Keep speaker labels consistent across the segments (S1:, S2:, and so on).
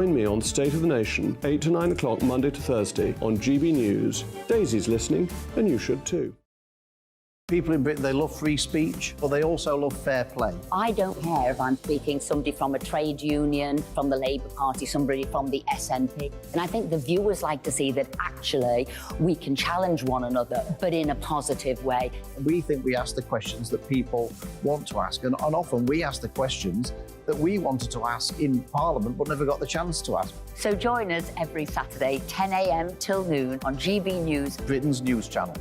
S1: Join me on State of the Nation, 8 to 9 o'clock Monday to Thursday on GB News. Daisy's listening, and you should too.
S2: People in Britain, they love free speech, but they also love fair play.
S3: I don't care if I'm speaking somebody from a trade union, from the Labour Party, somebody from the SNP. And I think the viewers like to see that actually we can challenge one another, but in a positive way.
S2: We think we ask the questions that people want to ask, and often we ask the questions that we wanted to ask in Parliament but never got the chance to ask.
S3: So join us every Saturday, 10 a.m. till noon on GB News,
S2: Britain's news channel.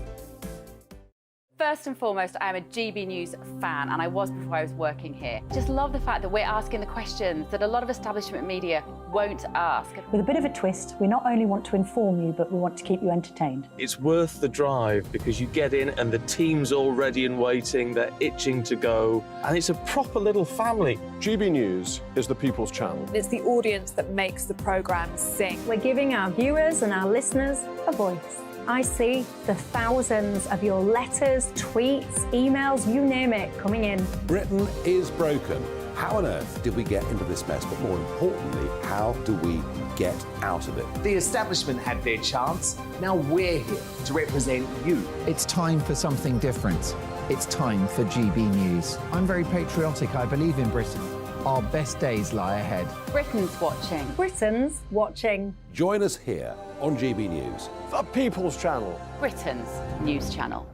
S4: First and foremost, I am a GB News fan, and I was before I was working here. Just love the fact that we're asking the questions that a lot of establishment media won't ask.
S5: With a bit of a twist, we not only want to inform you, but we want to keep you entertained.
S6: It's worth the drive because you get in and the team's all ready and waiting, they're itching to go, and it's a proper little family.
S1: GB News is the people's channel.
S7: It's the audience that makes the programme sing.
S5: We're giving our viewers and our listeners a voice. I see the thousands of your letters, tweets, emails, you name it, coming in.
S8: Britain is broken. How on earth did we get into this mess? But more importantly, how do we get out of it?
S9: The establishment had their chance. Now we're here to represent you.
S10: It's time for something different. It's time for GB News. I'm very patriotic. I believe in Britain. Our best days lie ahead.
S4: Britain's watching.
S5: Britain's watching.
S8: Join us here on GB News.
S1: The people's channel.
S4: Britain's news channel.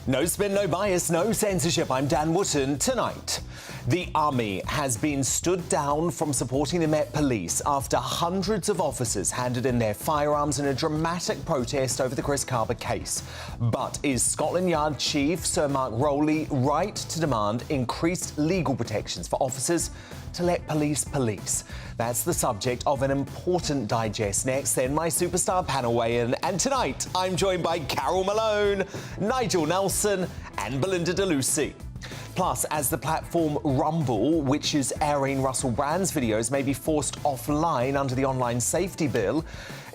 S9: No spin, no bias, no censorship. I'm Dan Wootton. Tonight, the army has been stood down from supporting the Met Police after hundreds of officers handed in their firearms in a dramatic protest over the Chris Carver case. But is Scotland Yard Chief Sir Mark Rowley right to demand increased legal protections for officers to let police police? That's the subject of an important digest next. Then my superstar panel weigh-in. And tonight, I'm joined by Carol Malone, Nigel Nelson and Belinda DeLucy. Plus, as the platform Rumble, which is airing Russell Brand's videos, may be forced offline under the online safety bill,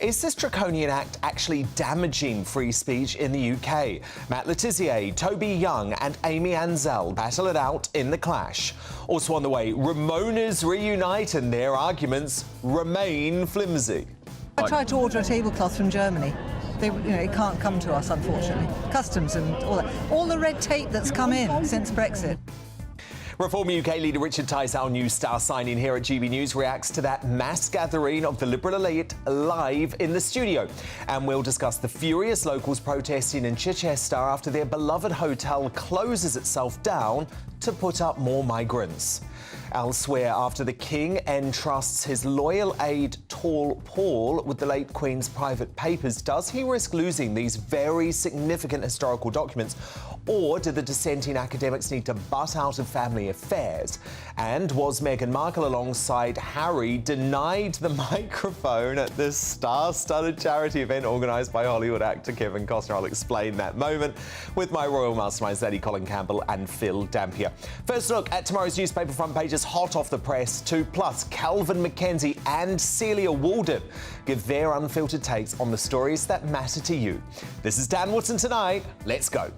S9: is this draconian act actually damaging free speech in the UK? Matt Letizia, Toby Young and Amy Ansell battle it out in the clash. Also on the way, Ramonas reunite and their arguments remain flimsy.
S11: I tried to order a tablecloth from Germany. It can't come to us, unfortunately. Customs and all that. All the red tape that's come in since Brexit.
S9: Reform UK leader Richard Tice, our new star signing here at GB News, reacts to that mass gathering of the Liberal elite live in the studio. And we'll discuss the furious locals protesting in Chichester after their beloved hotel closes itself down to put up more migrants. Elsewhere, after the King entrusts his loyal aide Tall Paul with the late Queen's private papers, does he risk losing these very significant historical documents? Or do the dissenting academics need to butt out of family affairs? And was Meghan Markle alongside Harry denied the microphone at this star-studded charity event organised by Hollywood actor Kevin Costner? I'll explain that moment with my Royal Masterminds, Lady Colin Campbell and Phil Dampier. First look at tomorrow's newspaper front pages, hot off the press too. Plus, Calvin McKenzie and Celia Walden give their unfiltered takes on the stories that matter to you. This is Dan Wootton Tonight. Let's go.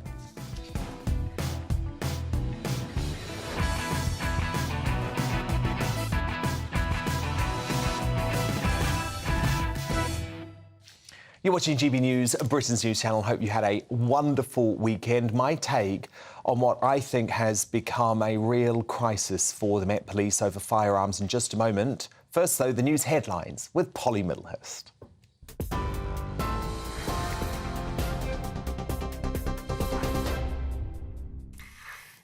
S9: You're watching GB News, Britain's news channel. Hope you had a wonderful weekend. My take on what I think has become a real crisis for the Met Police over firearms in just a moment. First, though, the news headlines with Polly Middlehurst.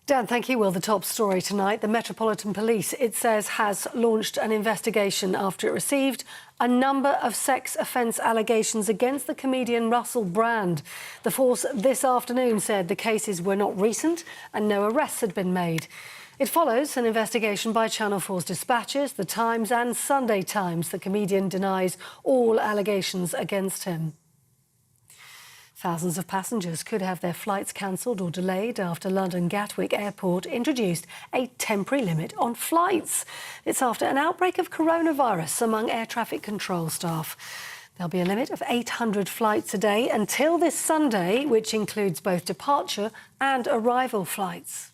S12: Dan, thank you. Well, the top story tonight, the Metropolitan Police, it says, has launched an investigation after it received a number of sex offence allegations against the comedian Russell Brand. The force this afternoon said the cases were not recent and no arrests had been made. It follows an investigation by Channel 4's dispatches, The Times and Sunday Times. The comedian denies all allegations against him. Thousands of passengers could have their flights cancelled or delayed after London Gatwick Airport introduced a temporary limit on flights. It's after an outbreak of coronavirus among air traffic control staff. There'll be a limit of 800 flights a day until this Sunday, which includes both departure and arrival flights.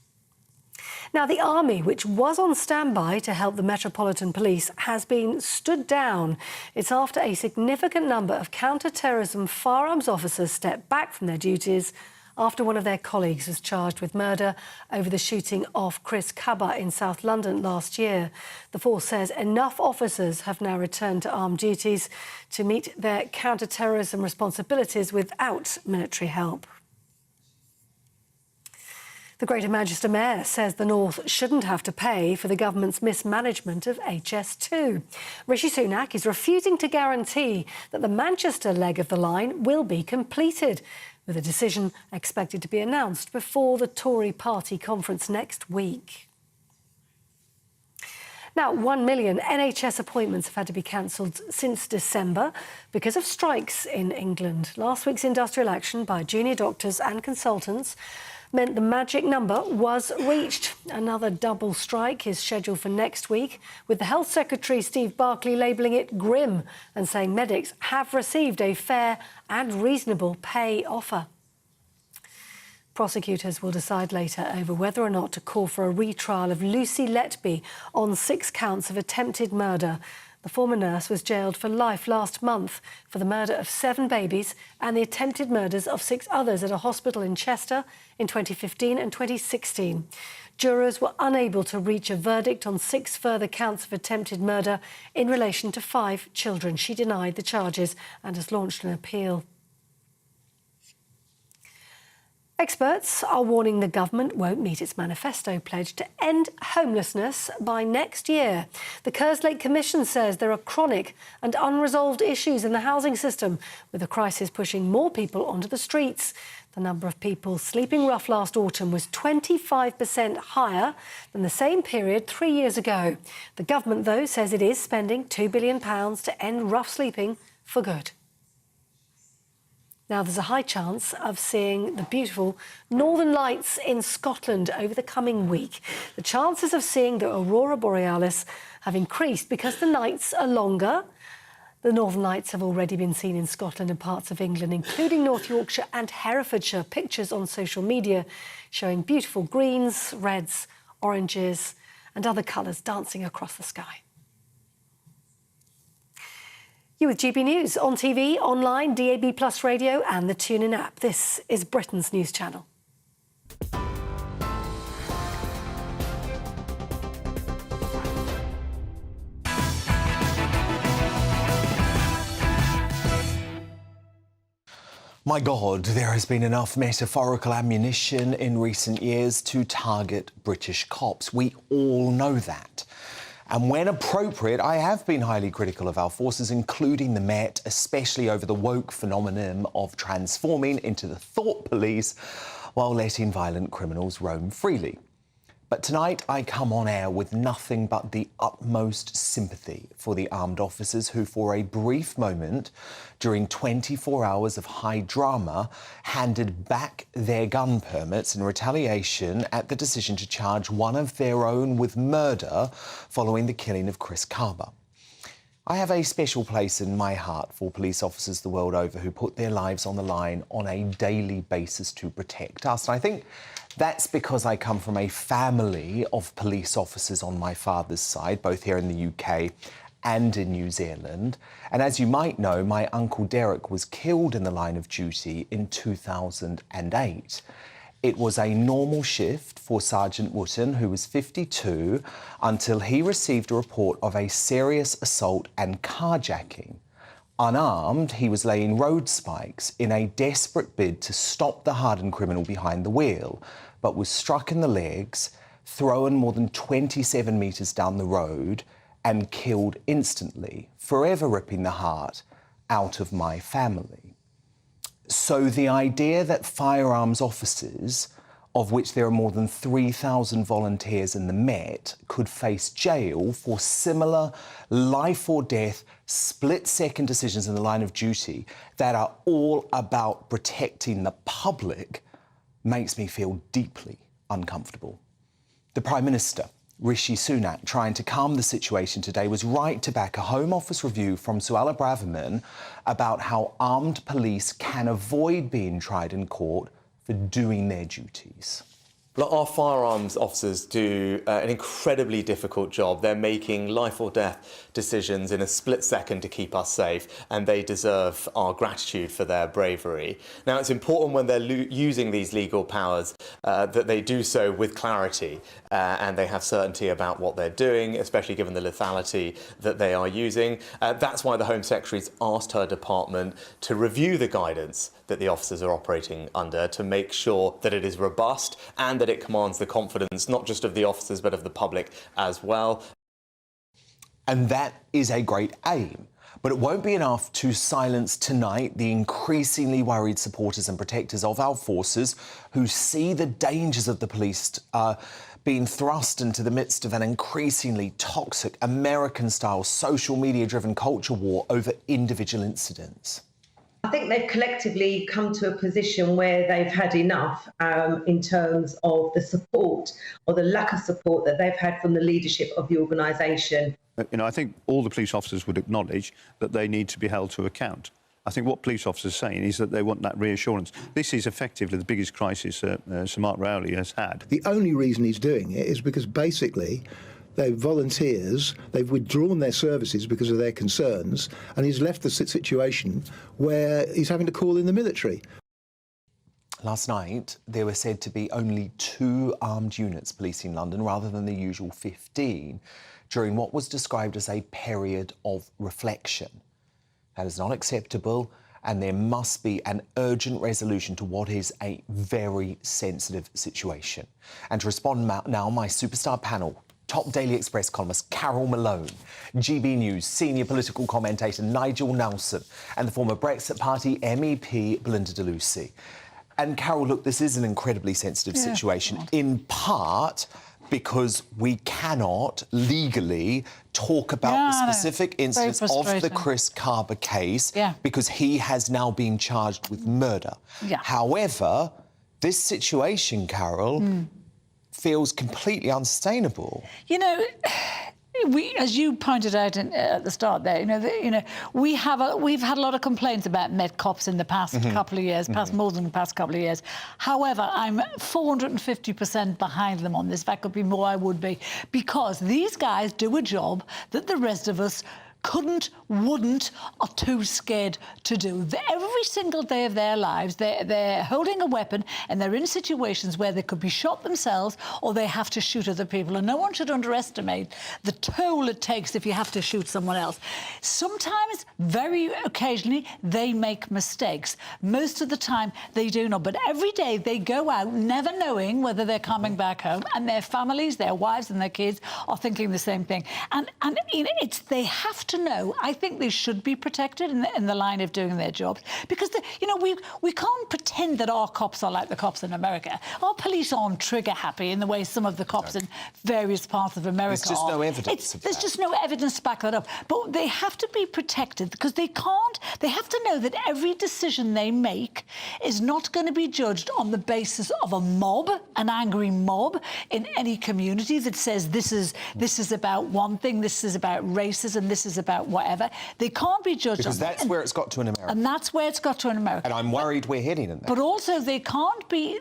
S12: Now, the Army, which was on standby to help the Metropolitan Police, has been stood down. It's after a significant number of counter-terrorism firearms officers stepped back from their duties after one of their colleagues was charged with murder over the shooting of Chris Kaba in South London last year. The force says enough officers have now returned to armed duties to meet their counter-terrorism responsibilities without military help. The Greater Manchester Mayor says the North shouldn't have to pay for the government's mismanagement of HS2. Rishi Sunak is refusing to guarantee that the Manchester leg of the line will be completed, with a decision expected to be announced before the Tory party conference next week. Now, 1 million NHS appointments have had to be cancelled since December because of strikes in England. Last week's industrial action by junior doctors and consultants meant the magic number was reached. Another double strike is scheduled for next week, with the Health Secretary Steve Barclay labelling it grim and saying medics have received a fair and reasonable pay offer. Prosecutors will decide later over whether or not to call for a retrial of Lucy Letby on 6 counts of attempted murder. The former nurse was jailed for life last month for the murder of 7 babies and the attempted murders of 6 others at a hospital in Chester in 2015 and 2016. Jurors were unable to reach a verdict on 6 further counts of attempted murder in relation to 5 children. She denied the charges and has launched an appeal. Experts are warning the government won't meet its manifesto pledge to end homelessness by next year. The Kerslake Commission says there are chronic and unresolved issues in the housing system, with the crisis pushing more people onto the streets. The number of people sleeping rough last autumn was 25% higher than the same period 3 years ago. The government, though, says it is spending £2 billion to end rough sleeping for good. Now, there's a high chance of seeing the beautiful Northern Lights in Scotland over the coming week. The chances of seeing the Aurora Borealis have increased because the nights are longer. The Northern Lights have already been seen in Scotland and parts of England, including North Yorkshire and Herefordshire. Pictures on social media showing beautiful greens, reds, oranges and other colours dancing across the sky. You're with GB News on TV, online, DAB+ radio and the TuneIn app. This is Britain's news channel.
S9: My God, there has been enough metaphorical ammunition in recent years to target British cops. We all know that. And when appropriate, I have been highly critical of our forces, including the Met, especially over the woke phenomenon of transforming into the thought police while letting violent criminals roam freely. But tonight I come on air with nothing but the utmost sympathy for the armed officers who, for a brief moment during 24 hours of high drama, handed back their gun permits in retaliation at the decision to charge one of their own with murder following the killing of Chris Kaba. I have a special place in my heart for police officers the world over who put their lives on the line on a daily basis to protect us. And I think that's because I come from a family of police officers on my father's side, both here in the UK and in New Zealand. And as you might know, my uncle Derek was killed in the line of duty in 2008. It was a normal shift for Sergeant Wootton, who was 52, until he received a report of a serious assault and carjacking. Unarmed, he was laying road spikes in a desperate bid to stop the hardened criminal behind the wheel, but was struck in the legs, thrown more than 27 metres down the road and killed instantly, forever ripping the heart out of my family. So the idea that firearms officers, of which there are more than 3,000 volunteers in the Met, could face jail for similar life or death, split-second decisions in the line of duty that are all about protecting the public makes me feel deeply uncomfortable. The Prime Minister Rishi Sunak, trying to calm the situation today, was right to back a Home Office review from Suella Braverman about how armed police can avoid being tried in court for doing their duties.
S13: Look, our firearms officers do an incredibly difficult job. They're making life or death decisions in a split second to keep us safe, and they deserve our gratitude for their bravery. Now, it's important when they're using these legal powers that they do so with clarity and they have certainty about what they're doing, especially given the lethality that they are using. That's why the Home Secretary's asked her department to review the guidance that the officers are operating under to make sure that it is robust and that it commands the confidence not just of the officers but of the public as well.
S9: And that is a great aim. But it won't be enough to silence tonight the increasingly worried supporters and protectors of our forces who see the dangers of the police being thrust into the midst of an increasingly toxic American-style social media-driven culture war over individual incidents.
S14: I think they've collectively come to a position where they've had enough in terms of the support or the lack of support that they've had from the leadership of the organisation.
S15: You know, I think all the police officers would acknowledge that they need to be held to account. I think what police officers are saying is that they want that reassurance. This is effectively the biggest crisis Sir Mark Rowley has had.
S16: The only reason he's doing it is because basically they're volunteers, they've withdrawn their services because of their concerns, and he's left the situation where he's having to call in the military.
S9: Last night, there were said to be only 2 armed units policing London rather than the usual 15 during what was described as a period of reflection. That is not acceptable, and there must be an urgent resolution to what is a very sensitive situation. And to respond now, my superstar panel, top Daily Express columnist Carol Malone, GB News senior political commentator Nigel Nelson, and the former Brexit Party MEP Belinda de Lucy. And Carol, look, this is an incredibly sensitive situation, in part because we cannot legally talk about the specific incidents of the Chris Carber case because he has now been charged with murder. However, this situation, Carol, feels completely unsustainable.
S17: You know, as you pointed out at the start there, we've had a lot of complaints about Met cops in the past couple of years, more than the past couple of years. However, I'm 450% behind them on this. If I could be more, I would be, because these guys do a job that the rest of us couldn't, wouldn't, or too scared to do. Every single day of their lives, they're holding a weapon and they're in situations where they could be shot themselves or they have to shoot other people. And no one should underestimate the toll it takes if you have to shoot someone else. Sometimes, very occasionally, they make mistakes. Most of the time, they do not. But every day, they go out never knowing whether they're coming back home, and their families, their wives and their kids are thinking the same thing. And they have to know. I think they should be protected in the line of doing their jobs, because we can't pretend that our cops are like the cops in America. Our police aren't trigger happy in the way some of the cops in various parts of America
S9: There's just no evidence of that.
S17: There's just no evidence to back that up. But they have to be protected because they have to know that every decision they make is not going to be judged on the basis of a mob, an angry mob in any community that says this is about one thing, this is about racism, this is about whatever. They can't be judged
S9: because that's where it's got to in America.
S17: And that's where it's got to in America.
S9: And I'm worried we're heading in there.
S17: But also they can't be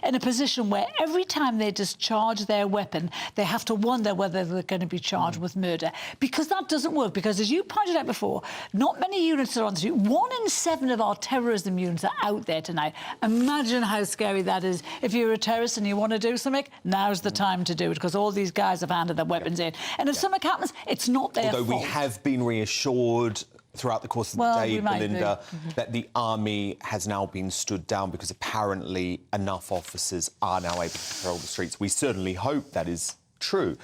S17: in a position where every time they discharge their weapon, they have to wonder whether they're going to be charged with murder. Because that doesn't work. Because as you pointed out before, not many units are on the street. 1 in 7 of our terrorism units are out there tonight. Imagine how scary that is. If you're a terrorist and you want to do something, now's the time to do it, because all these guys have handed their weapons in. And if something happens, it's not their fault.
S9: Although we have been reassured throughout the course of the day, Belinda, that the army has now been stood down because apparently enough officers are now able to patrol the streets. We certainly hope that is true.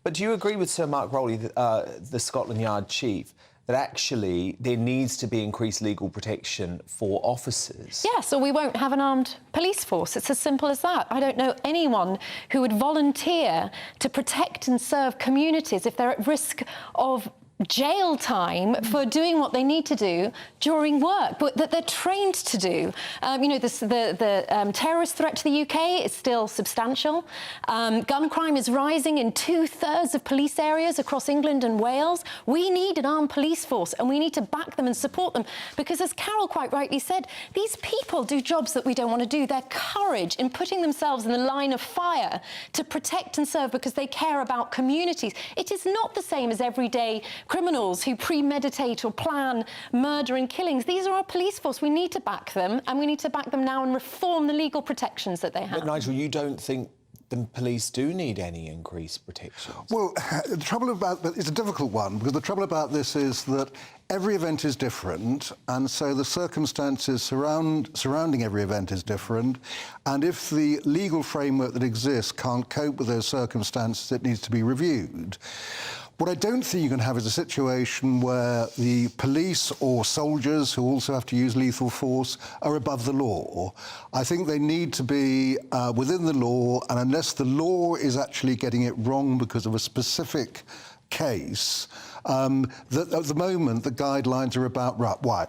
S9: But do you agree with Sir Mark Rowley, the Scotland Yard chief, that actually there needs to be increased legal protection for officers?
S18: Yes, or we won't have an armed police force. It's as simple as that. I don't know anyone who would volunteer to protect and serve communities if they're at risk of jail time for doing what they need to do during work, but that they're trained to do. You know, the terrorist threat to the UK is still substantial. Gun crime is rising in 2/3 of police areas across England and Wales. We need an armed police force, and we need to back them and support them, because as Carol quite rightly said, these people do jobs that we don't want to do. Their courage in putting themselves in the line of fire to protect and serve because they care about communities. It is not the same as everyday criminals who premeditate or plan murder and killings. These are our police force. We need to back them, and we need to back them now and reform the legal protections that they have.
S9: But Nigel, you don't think the police do need any increased protections?
S19: Well, the trouble about it's a difficult one, because the trouble about this is that every event is different, and so the circumstances surrounding every event is different. And if the legal framework that exists can't cope with those circumstances, it needs to be reviewed. What I don't think you can have is a situation where the police or soldiers, who also have to use lethal force, are above the law. I think they need to be within the law, and unless the law is actually getting it wrong because of a specific case, that at the moment the guidelines are about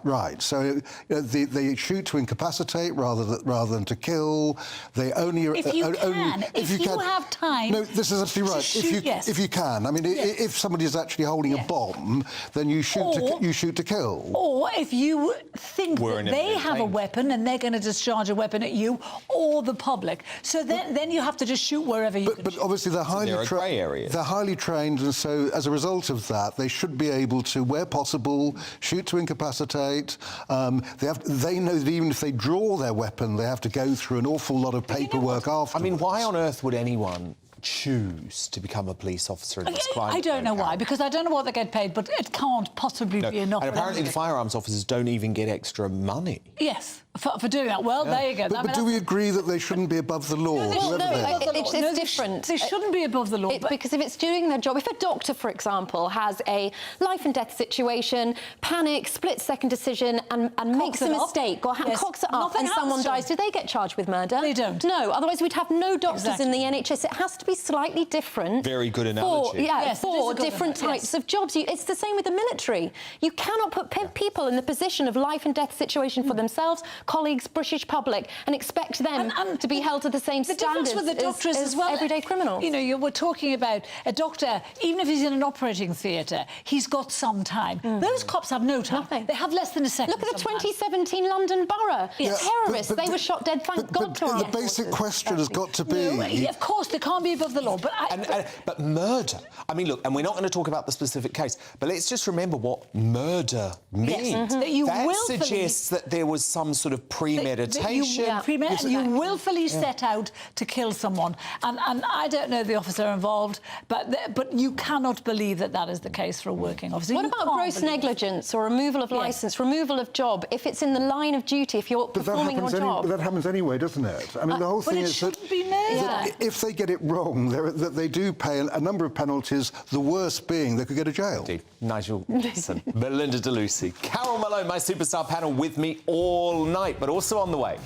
S19: right. So they shoot to incapacitate rather than to kill. They only
S17: if you have time.
S19: No, this is absolutely right.
S17: Shoot,
S19: if you can, I mean, if somebody is actually holding a bomb, then you shoot to kill.
S17: Or if you think that they have a weapon and they're going to discharge a weapon at you or the public, so then you have to just shoot wherever you can.
S19: But obviously they're highly trained, and so as a result of that, they should be able to, where possible, shoot to incapacitate. They know that even if they draw their weapon, they have to go through an awful lot of paperwork afterwards.
S9: I mean, why on earth would anyone choose to become a police officer in this climate?
S17: I don't know why, because I don't know what they get paid, but it can't possibly be enough.
S9: And apparently the firearms officers don't even get extra money.
S17: Yes, for doing that. Well, there you go.
S19: But do we agree that they shouldn't be above the law?
S18: It's different.
S17: They shouldn't be above the law.
S18: Because if it's doing their job, if a doctor, for example, has a life and death situation, panic, split-second decision, and makes a mistake or cocks it up, and someone dies, do they get charged with murder?
S17: They don't.
S18: No, otherwise we'd have no doctors in the NHS. It has to be slightly different.
S9: Very good analogy.
S18: For different types of jobs. It's the same with the military. You cannot put people in the position of life and death situation for themselves, colleagues, British public, and expect them to be held to the same standards
S17: with the doctors
S18: as well. Everyday criminals.
S17: You know, we're talking about a doctor, even if he's in an operating theatre, he's got some time. Those cops have no time. Nothing. They have less than a second.
S18: Look at the 2017 London Borough. Terrorists, they were shot dead, thank God.
S19: The basic question has got to be...
S17: of course, they can't be above the law,
S9: but murder. I mean, look, and we're not going to talk about the specific case, but let's just remember what murder means. That suggests that there was some sort of premeditation.
S17: You willfully set out to kill someone, and I don't know the officer involved, but you cannot believe that is the case for a working officer.
S18: What about gross negligence or removal of licence, removal of job, if it's in the line of duty, if you're performing your job?
S19: But that happens anyway, doesn't it? I mean, the whole thing is that if they get it wrong, that they do pay a number of penalties, the worst being they could go to jail.
S9: Nigel Wilson, Belinda DeLucy, Carol Malone, my superstar panel, with me all night, but also on the way.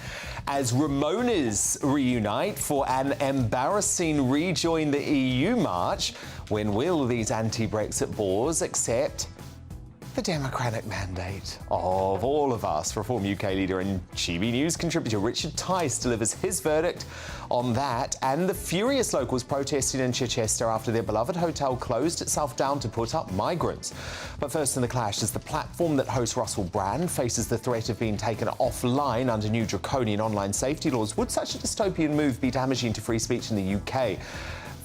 S9: As Ramonas reunite for an embarrassing rejoin the EU march, when will these anti-Brexit bores accept the democratic mandate of all of us? Reform UK leader and GB News contributor Richard Tice delivers his verdict on that, and the furious locals protesting in Chichester after their beloved hotel closed itself down to put up migrants. But first in the clash, as the platform that hosts Russell Brand faces the threat of being taken offline under new draconian online safety laws, would such a dystopian move be damaging to free speech in the UK?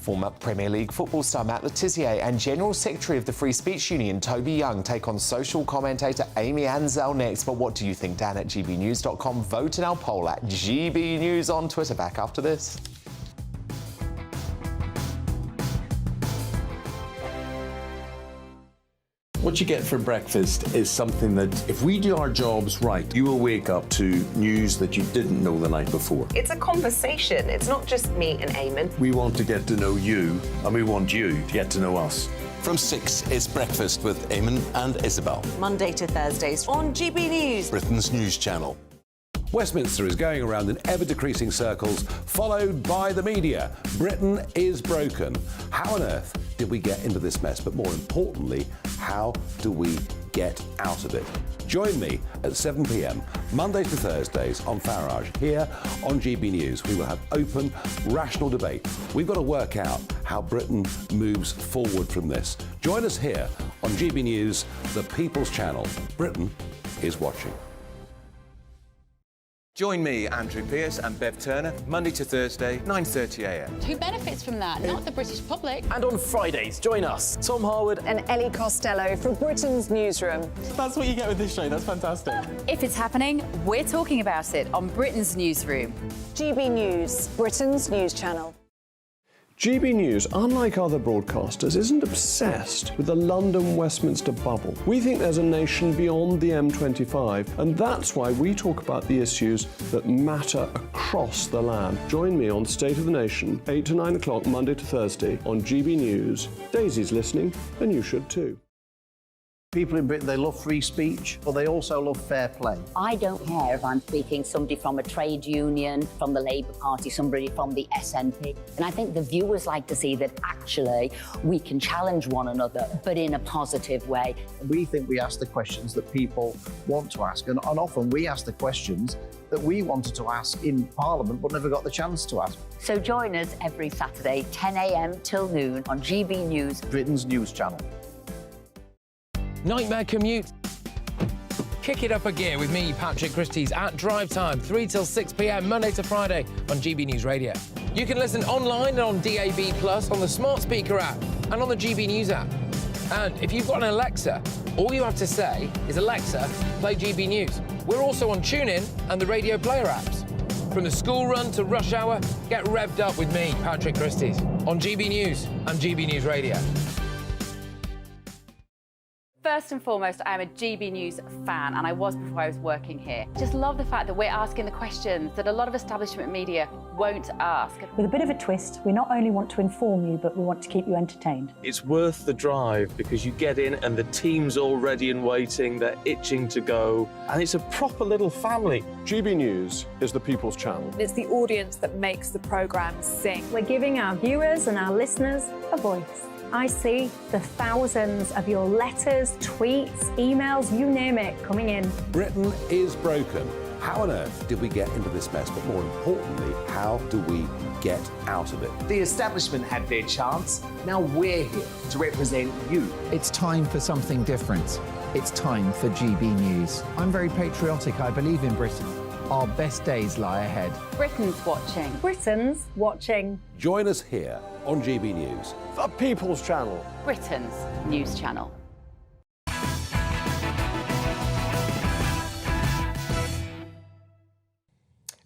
S9: Former Premier League football star Matt Le Tissier and General Secretary of the Free Speech Union, Toby Young, take on social commentator Amy Ansell next. But what do you think? Dan at gbnews.com. Vote in our poll at GB News on Twitter. Back after this.
S8: What you get for breakfast is something that, if we do our jobs right, you will wake up to news that you didn't know the night before.
S20: It's a conversation. It's not just me and Eamon.
S8: We want to get to know you, and we want you to get to know us.
S21: From 6, it's Breakfast with Eamon and Isabel.
S20: Monday to Thursdays on GB News,
S21: Britain's news channel.
S8: Westminster is going around in ever-decreasing circles, followed by the media. Britain is broken. How on earth did we get into this mess? But more importantly, how do we get out of it? Join me at 7 p.m, Mondays to Thursdays on Firearms here on GB News. We will have open, rational debate. We've got to work out how Britain moves forward from this. Join us here on GB News, the People's Channel. Britain is watching.
S3: Join me, Andrew Pearce and Bev Turner, Monday to Thursday, 9:30 a.m.
S4: Who benefits from that? Not the British public.
S3: And on Fridays, join us, Tom Harwood
S20: And Ellie Costello from Britain's Newsroom.
S3: That's what you get with this show. That's fantastic.
S4: If it's happening, we're talking about it on Britain's Newsroom.
S20: GB News, Britain's news channel.
S1: GB News, unlike other broadcasters, isn't obsessed with the London-Westminster bubble. We think there's a nation beyond the M25, and that's why we talk about the issues that matter across the land. Join me on State of the Nation, 8 to 9 o'clock Monday to Thursday on GB News. Daisy's listening, and you should too.
S2: People in Britain, they love free speech, but they also love fair play.
S22: I don't care if I'm speaking somebody from a trade union, from the Labour Party, somebody from the SNP. And I think the viewers like to see that actually we can challenge one another, but in a positive way.
S2: We think we ask the questions that people want to ask, and often we ask the questions that we wanted to ask in Parliament but never got the chance to ask.
S22: So join us every Saturday, 10 a.m. till noon on GB News,
S2: Britain's news channel.
S23: Nightmare commute. Kick it up a gear with me, Patrick Christie's at Drive Time, 3 till 6 p.m, Monday to Friday on GB News Radio. You can listen online and on DAB+, on the smart speaker app and on the GB News app. And if you've got an Alexa, all you have to say is, Alexa, play GB News. We're also on TuneIn and the Radio Player apps. From the school run to rush hour, get revved up with me, Patrick Christie's, on GB News and GB News Radio.
S4: First and foremost, I'm a GB News fan, and I was before I was working here. Just love the fact that we're asking the questions that a lot of establishment media won't ask.
S5: With a bit of a twist, we not only want to inform you, but we want to keep you entertained.
S6: It's worth the drive because you get in and the team's all ready and waiting, they're itching to go, and it's a proper little family.
S1: GB News is the People's Channel.
S7: It's the audience that makes the programme sing.
S5: We're giving our viewers and our listeners a voice. I see the thousands of your letters, tweets, emails, you name it, coming in.
S8: Britain is broken. How on earth did we get into this mess? But more importantly, how do we get out of it?
S9: The establishment had their chance. Now we're here to represent you.
S10: It's time for something different. It's time for GB News. I'm very patriotic. I believe in Britain. Our best days lie ahead.
S4: Britain's watching.
S5: Britain's watching.
S8: Join us here on GB News.
S1: The People's Channel.
S4: Britain's news channel.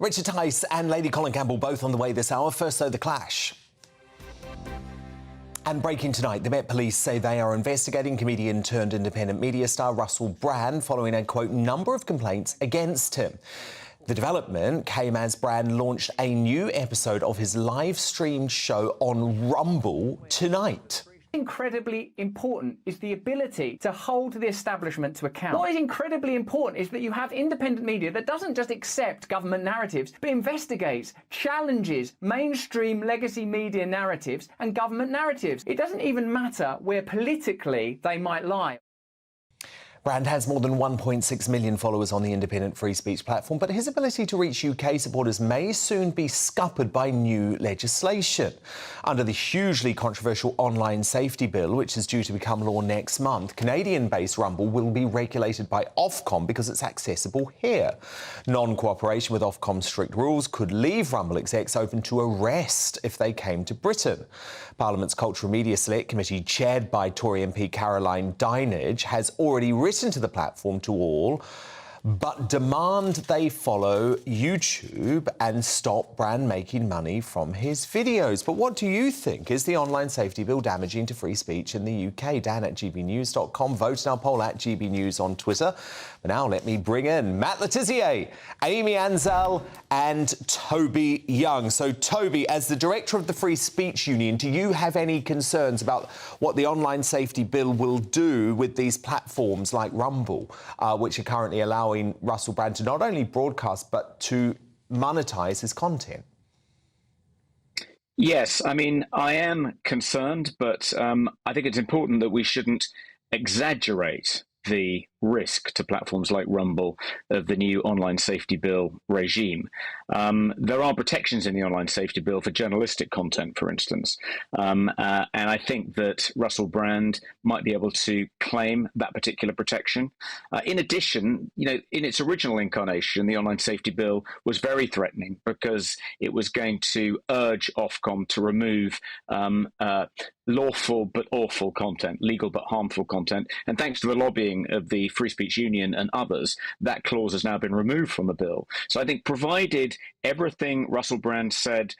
S9: Richard Tice and Lady Colin Campbell both on the way this hour. First, though, the clash. And breaking tonight, the Met Police say they are investigating comedian turned independent media star Russell Brand following a, quote, number of complaints against him. The development came as Brand launched a new episode of his live-streamed show on Rumble tonight.
S24: Incredibly important is the ability to hold the establishment to account. What is incredibly important is that you have independent media that doesn't just accept government narratives, but investigates, challenges mainstream legacy media narratives and government narratives. It doesn't even matter where politically they might lie.
S9: Brand has more than 1.6 million followers on the independent free speech platform, but his ability to reach UK supporters may soon be scuppered by new legislation. Under the hugely controversial online safety bill, which is due to become law next month, Canadian-based Rumble will be regulated by Ofcom because it's accessible here. Non-cooperation with Ofcom's strict rules could leave Rumble execs open to arrest if they came to Britain. Parliament's Cultural Media Select Committee, chaired by Tory MP Caroline Dinenage, has already written to the platform to all, but demand they follow YouTube and stop Brand making money from his videos. But what do you think? Is the online safety bill damaging to free speech in the UK? Dan at gbnews.com. Vote in our poll at GB News on Twitter. But now let me bring in Matt Letizia, Amy Ansell and Toby Young. So, Toby, as the director of the Free Speech Union, do you have any concerns about what the online safety bill will do with these platforms like Rumble, which are currently allowing Russell Brand to not only broadcast but to monetize his content?
S11: Yes, I mean, I am concerned, but I think it's important that we shouldn't exaggerate the risk to platforms like Rumble of the new online safety bill regime. There are protections in the online safety bill for journalistic content, for instance, and I think that Russell Brand might be able to claim that particular protection. In addition, in its original incarnation, the online safety bill was very threatening because it was going to urge Ofcom to remove lawful but awful content, legal but harmful content. And thanks to the lobbying of the Free Speech Union and others, that clause has now been removed from the bill. So I think provided everything Russell Brand said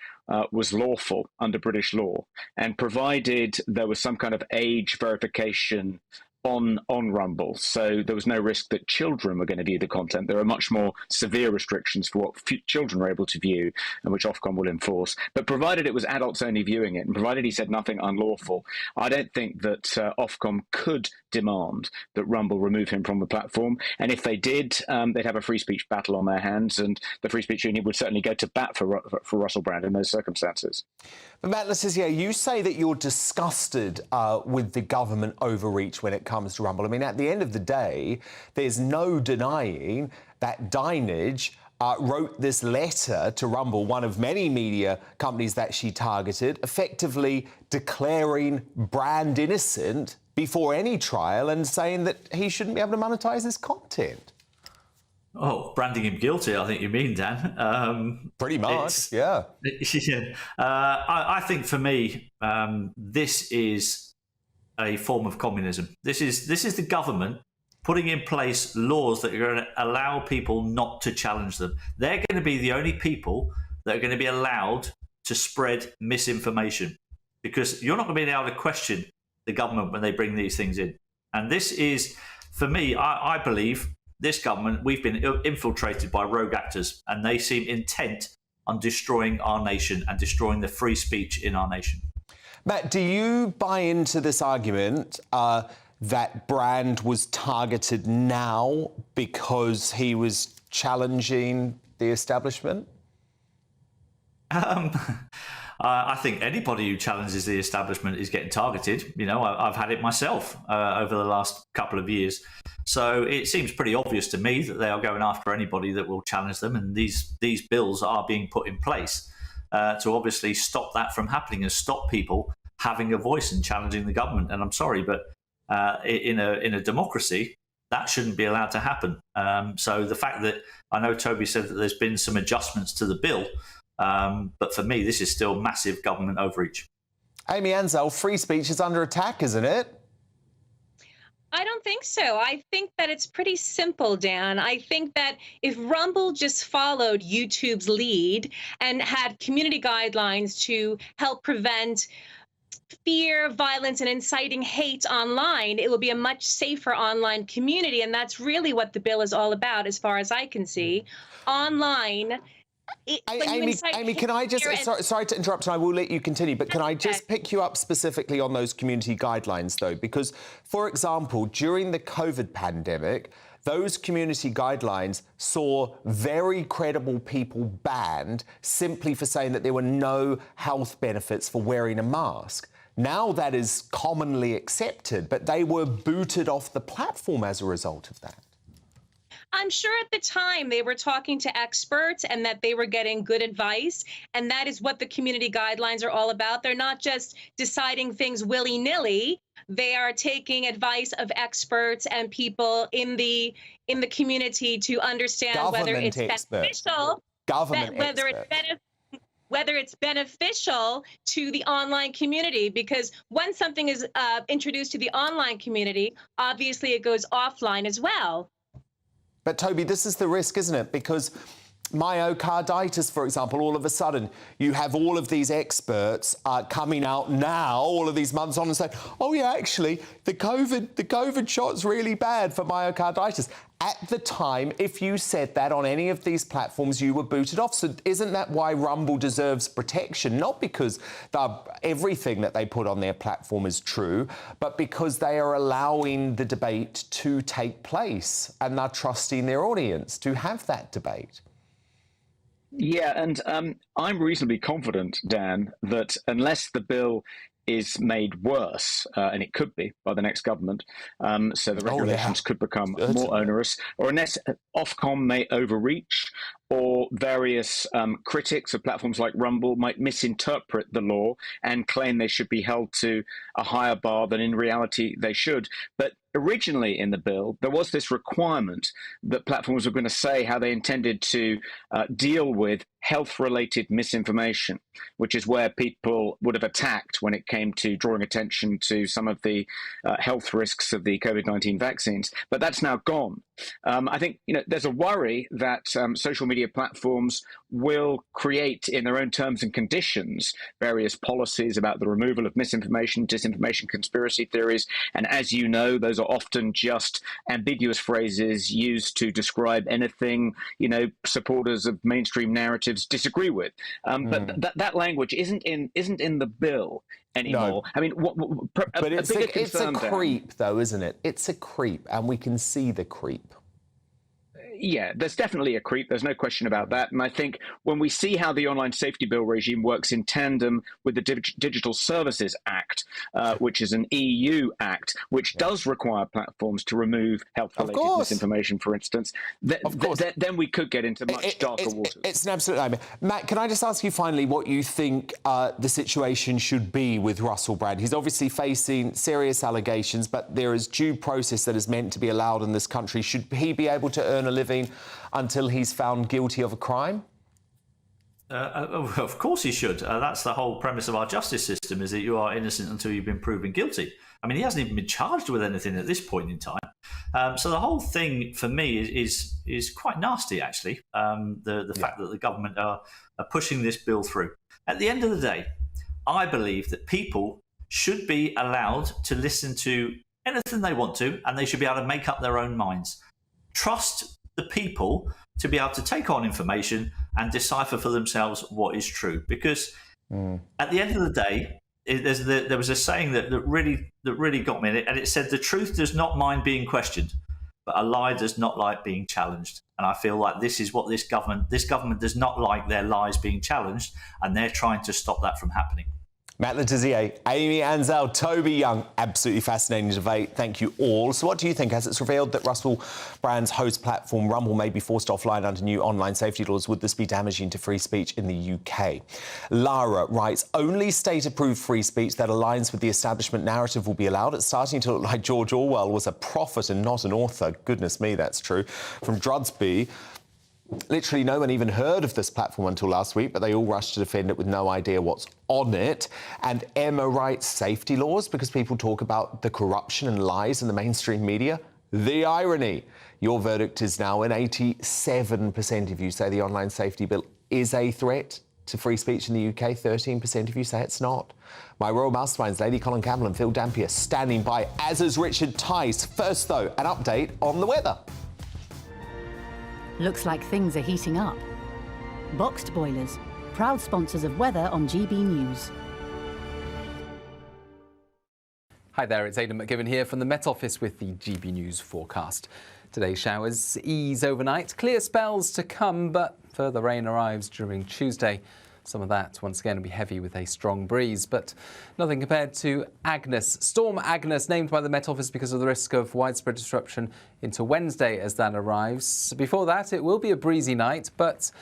S11: was lawful under British law, and provided there was some kind of age verification on Rumble, so there was no risk that children were going to view the content. There are much more severe restrictions for what children are able to view, and which Ofcom will enforce. But provided it was adults only viewing it, and provided he said nothing unlawful, I don't think that Ofcom could demand that Rumble remove him from the platform. And if they did, they'd have a free speech battle on their hands, and the Free Speech Union would certainly go to bat for Russell Brand in those circumstances.
S9: But Matt Letizier, you say that you're disgusted with the government overreach when it comes to Rumble. I mean, at the end of the day, there's no denying that Dinage wrote this letter to Rumble, one of many media companies that she targeted, effectively declaring Brand innocent before any trial and saying that he shouldn't be able to monetize his content.
S12: Oh, branding him guilty, I think you mean, Dan.
S9: Pretty much, yeah.
S12: Yeah. I think for me, this is a form of communism. This is the government putting in place laws that are going to allow people not to challenge them. They're going to be the only people that are going to be allowed to spread misinformation, because you're not going to be able to question the government when they bring these things in. And this is, for me, I believe, this government, we've been infiltrated by rogue actors, and they seem intent on destroying our nation and destroying the free speech in our nation.
S9: Matt, do you buy into this argument that Brand was targeted now because he was challenging the establishment?
S12: I think anybody who challenges the establishment is getting targeted. You know, I've had it myself over the last couple of years. So it seems pretty obvious to me that they are going after anybody that will challenge them. And these bills are being put in place to obviously stop that from happening and stop people having a voice and challenging the government. And I'm sorry, but in a democracy, that shouldn't be allowed to happen. So the fact that I know Toby said that there's been some adjustments to the bill, but for me, this is still massive government overreach.
S9: Amy Ansell, free speech is under attack, isn't it?
S13: I don't think so. I think that it's pretty simple, Dan. I think that if Rumble just followed YouTube's lead and had community guidelines to help prevent fear, violence, and inciting hate online, it will be a much safer online community. And that's really what the bill is all about, as far as I can see. Online...
S9: Amy, can I just... Sorry to interrupt, and I will let you continue, but can I just pick you up specifically on those community guidelines, though? Because, for example, during the COVID pandemic, those community guidelines saw very credible people banned simply for saying that there were no health benefits for wearing a mask. Now that is commonly accepted, but they were booted off the platform as a result of that.
S13: I'm sure at the time they were talking to experts and that they were getting good advice. And that is what the community guidelines are all about. They're not just deciding things willy-nilly. They are taking advice of experts and people in the community to understand whether it's beneficial, whether it's beneficial to the online community. Because when something is introduced to the online community, obviously it goes offline as well.
S9: But, Toby, this is the risk, isn't it? Because myocarditis, for example, all of a sudden, you have all of these experts coming out now, all of these months on, and saying, oh, yeah, actually, the COVID shot's really bad for myocarditis. At the time, if you said that on any of these platforms, you were booted off. So isn't that why Rumble deserves protection? Not because everything that they put on their platform is true, but because they are allowing the debate to take place and they're trusting their audience to have that debate.
S11: Yeah, and I'm reasonably confident, Dan, that unless the bill is made worse, and it could be by the next government, so the regulations could become more onerous, or unless Ofcom may overreach, or various critics of platforms like Rumble might misinterpret the law and claim they should be held to a higher bar than in reality they should. But originally in the bill, there was this requirement that platforms were going to say how they intended to deal with health-related misinformation, which is where people would have attacked when it came to drawing attention to some of the health risks of the COVID-19 vaccines. But that's now gone. I think there's a worry that social media platforms will create in their own terms and conditions various policies about the removal of misinformation, disinformation, conspiracy theories. And as you know, those are often just ambiguous phrases used to describe anything, supporters of mainstream narratives disagree with. But that language isn't in the bill anymore.
S9: No.
S11: I mean,
S9: but it's a creep, though, isn't it? It's a creep, and we can see the creep.
S11: Yeah, there's definitely a creep. There's no question about that. And I think when we see how the online safety bill regime works in tandem with the Digital Services Act, which is an EU act, which does require platforms to remove health-related misinformation, for instance, then we could get into much darker waters.
S9: It's an absolute nightmare. Matt, can I just ask you finally what you think the situation should be with Russell Brand? He's obviously facing serious allegations, but there is due process that is meant to be allowed in this country. Should he be able to earn a living until he's found guilty of a crime?
S12: Of course he should. That's the whole premise of our justice system, is that you are innocent until you've been proven guilty. I mean, he hasn't even been charged with anything at this point in time. So the whole thing for me is quite nasty, actually, the fact that the government are pushing this bill through. At the end of the day, I believe that people should be allowed to listen to anything they want to, and they should be able to make up their own minds. Trust the people to be able to take on information and decipher for themselves what is true. Because at the end of the day, there was a saying that really got me, and it said, "The truth does not mind being questioned, but a lie does not like being challenged." And I feel like this is what this government does not like their lies being challenged, and they're trying to stop that from happening.
S9: Matt Letizia, Amy Ansell, Toby Young, absolutely fascinating debate. Thank you all. So what do you think? As it's revealed that Russell Brand's host platform Rumble may be forced offline under new online safety laws, would this be damaging to free speech in the UK? Lara writes, only state-approved free speech that aligns with the establishment narrative will be allowed. It's starting to look like George Orwell was a prophet and not an author. Goodness me, that's true. From Drudsby, literally no one even heard of this platform until last week, but they all rushed to defend it with no idea what's on it. And Emma writes, safety laws, because people talk about the corruption and lies in the mainstream media. The irony. Your verdict is now in 87% of you say the online safety bill is a threat to free speech in the UK. 13% of you say it's not. My royal masterminds, Lady Colin Campbell and Phil Dampier, standing by, as is Richard Tice. First, though, an update on the weather.
S14: Looks like things are heating up. Boxed Boilers, proud sponsors of weather on GB News.
S15: Hi there, it's Aidan McGibbon here from the Met Office with the GB News forecast. Today's showers ease overnight, clear spells to come, but further rain arrives during Tuesday. Some of that, once again, will be heavy with a strong breeze, but nothing compared to Agnes. Storm Agnes, named by the Met Office because of the risk of widespread disruption into Wednesday as that arrives. Before that, it will be a breezy night, but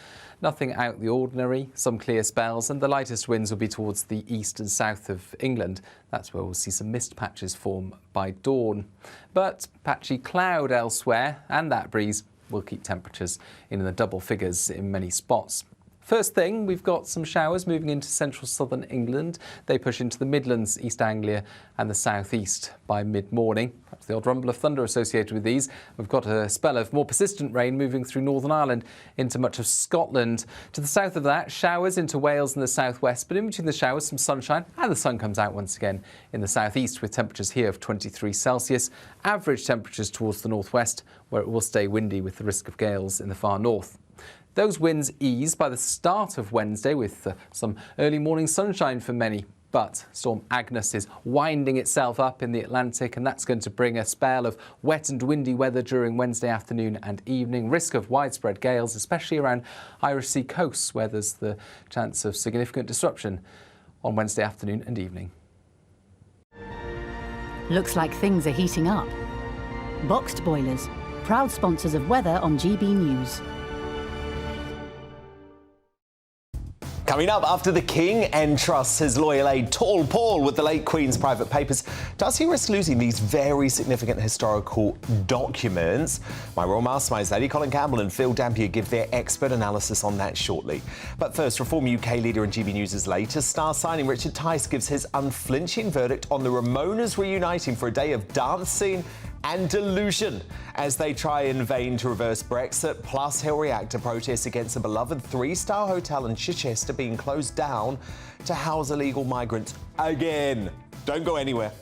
S15: nothing out the ordinary. Some clear spells, and the lightest winds will be towards the east and south of England. That's where we'll see some mist patches form by dawn. But patchy cloud elsewhere, and that breeze will keep temperatures in the double figures in many spots. First thing, we've got some showers moving into central southern England. They push into the Midlands, East Anglia and the southeast by mid-morning. Perhaps the odd rumble of thunder associated with these. We've got a spell of more persistent rain moving through Northern Ireland into much of Scotland. To the south of that, showers into Wales and the southwest, but in between the showers, some sunshine, and the sun comes out once again in the southeast with temperatures here of 23 Celsius. Average temperatures towards the northwest, where it will stay windy with the risk of gales in the far north. Those winds ease by the start of Wednesday with some early morning sunshine for many. But Storm Agnes is winding itself up in the Atlantic, and that's going to bring a spell of wet and windy weather during Wednesday afternoon and evening. Risk of widespread gales, especially around Irish Sea coasts, where there's the chance of significant disruption on Wednesday afternoon and evening.
S14: Looks like things are heating up. Boxed boilers, proud sponsors of weather on GB News.
S9: Coming up, after the King entrusts his loyal aide Tall Paul with the late Queen's private papers, does he risk losing these very significant historical documents? My Royal Masterminds, Lady Colin Campbell and Phil Dampier, give their expert analysis on that shortly. But first, Reform UK leader and GB News' latest star signing, Richard Tice, gives his unflinching verdict on the Ramonas reuniting for a day of dancing and delusion as they try in vain to reverse Brexit. Plus, he'll react to protests against a beloved three-star hotel in Chichester being closed down to house illegal migrants again. Don't go anywhere.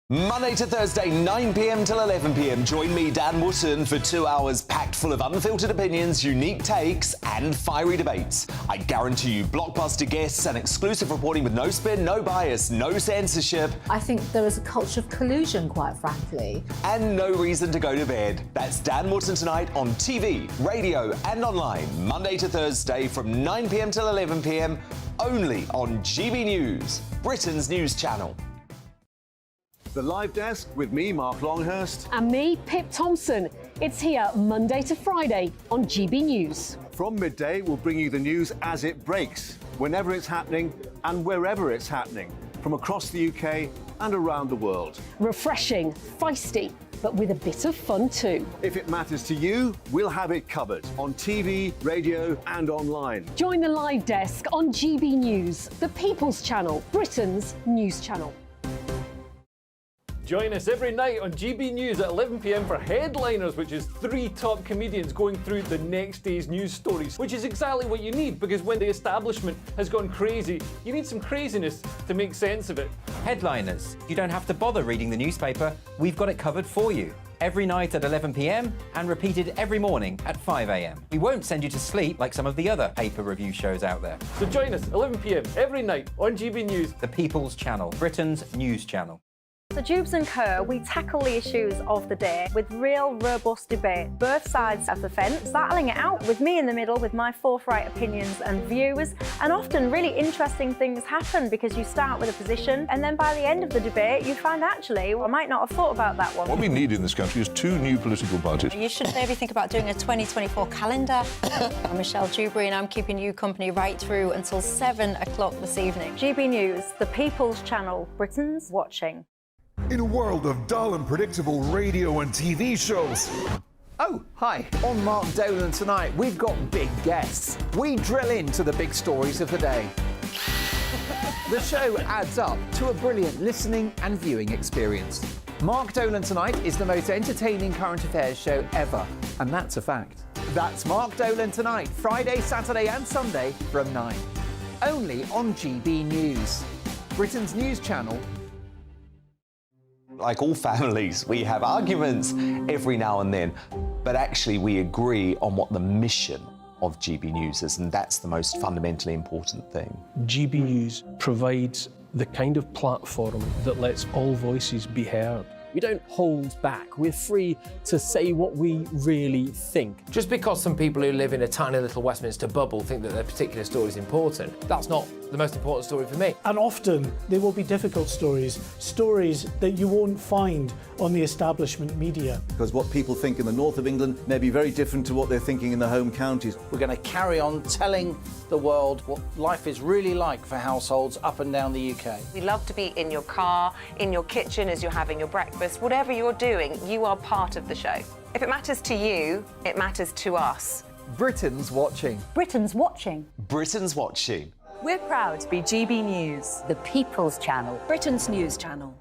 S9: Monday to Thursday, 9 p.m. till 11 p.m. Join me, Dan Wootton, for 2 hours packed full of unfiltered opinions, unique takes, and fiery debates. I guarantee you blockbuster guests and exclusive reporting with no spin, no bias, no censorship.
S16: I think there is a culture of collusion, quite frankly.
S9: And no reason to go to bed. That's Dan Wootton tonight on TV, radio, and online. Monday to Thursday from 9 p.m. till 11 p.m. only on GB News, Britain's news channel.
S17: The Live Desk with me, Mark Longhurst.
S18: And me, Pip Thompson. It's here Monday to Friday on GB News.
S17: From midday, we'll bring you the news as it breaks, whenever it's happening and wherever it's happening, from across the UK and around the world.
S18: Refreshing, feisty, but with a bit of fun too.
S17: If it matters to you, we'll have it covered on TV, radio and online.
S18: Join the Live Desk on GB News, the People's Channel, Britain's news channel.
S19: Join us every night on GB News at 11 p.m. for Headliners, which is 3 top comedians going through the next day's news stories, which is exactly what you need, because when the establishment has gone crazy, you need some craziness to make sense of it.
S25: Headliners. You don't have to bother reading the newspaper. We've got it covered for you. Every night at 11 p.m. and repeated every morning at 5 a.m. We won't send you to sleep like some of the other paper review shows out there.
S19: So join us 11 p.m. every night on GB News,
S25: the People's Channel, Britain's news channel.
S5: So Jubes and Kerr, we tackle the issues of the day with real robust debate, both sides of the fence, battling it out with me in the middle with my forthright opinions and views. And often really interesting things happen because you start with a position and then by the end of the debate you find actually, well, I might not have thought about that one.
S26: What we need in this country is 2 new political parties.
S27: You should maybe think about doing a 2024 calendar. I'm Michelle Dewberry and I'm keeping you company right through until 7 o'clock this evening.
S5: GB News, the People's Channel, Britain's watching.
S28: In a world of dull and predictable radio and TV shows.
S10: Oh, hi. On Mark Dolan tonight, we've got big guests. We drill into the big stories of the day. The show adds up to a brilliant listening and viewing experience. Mark Dolan Tonight is the most entertaining current affairs show ever, and that's a fact. That's Mark Dolan Tonight, Friday, Saturday and Sunday from 9. Only on GB News, Britain's news channel.
S9: Like all families, we have arguments every now and then, but actually we agree on what the mission of GB News is, and that's the most fundamentally important thing.
S29: GB News provides the kind of platform that lets all voices be heard.
S30: We don't hold back. We're free to say what we really think.
S23: Just because some people who live in a tiny little Westminster bubble think that their particular story is important, that's not the most important story for me.
S31: And often there will be difficult stories, stories that you won't find on the establishment media.
S32: Because what people think in the north of England may be very different to what they're thinking in the home counties.
S2: We're going to carry on telling the world what life is really like for households up and down the UK.
S33: We love to be in your car, in your kitchen as you're having your breakfast. Whatever you're doing, you are part of the show. If it matters to you, it matters to us.
S10: Britain's watching.
S5: Britain's watching.
S9: Britain's watching.
S7: We're proud to be GB News,
S22: the People's Channel,
S7: Britain's news channel.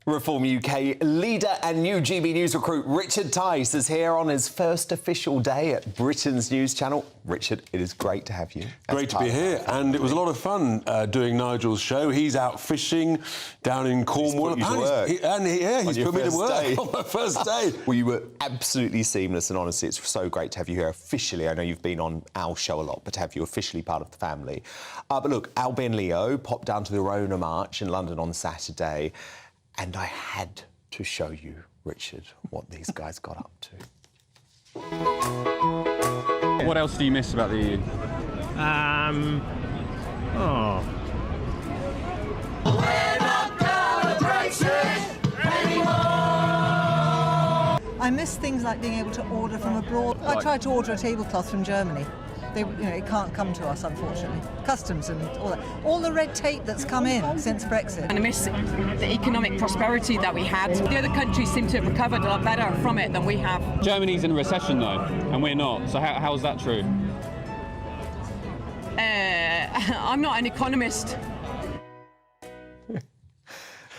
S9: Reform UK leader and new GB News recruit Richard Tice is here on his first official day at Britain's news channel. Richard, it is great to have you.
S1: Great to be here, and it was a lot of fun doing Nigel's show. He's out fishing down in Cornwall.
S9: He's put you to work.
S1: He's put me to work on my first day.
S9: Well, you were absolutely seamless, and honestly, it's so great to have you here officially. I know you've been on our show a lot, but to have you officially part of the family. But look, Albie and Leo popped down to the Rona March in London on Saturday. And I had to show you, Richard, what these guys got up to.
S3: What else do you miss about the...
S4: I miss things like being able to order from abroad. I tried to order a tablecloth from Germany. It can't come to us, unfortunately. Customs and all that. All the red tape that's come in since Brexit.
S6: And I miss the economic prosperity that we had. The other countries seem to have recovered a lot better from it than we have.
S3: Germany's in a recession, though, and we're not. So how is that true?
S6: I'm not an economist.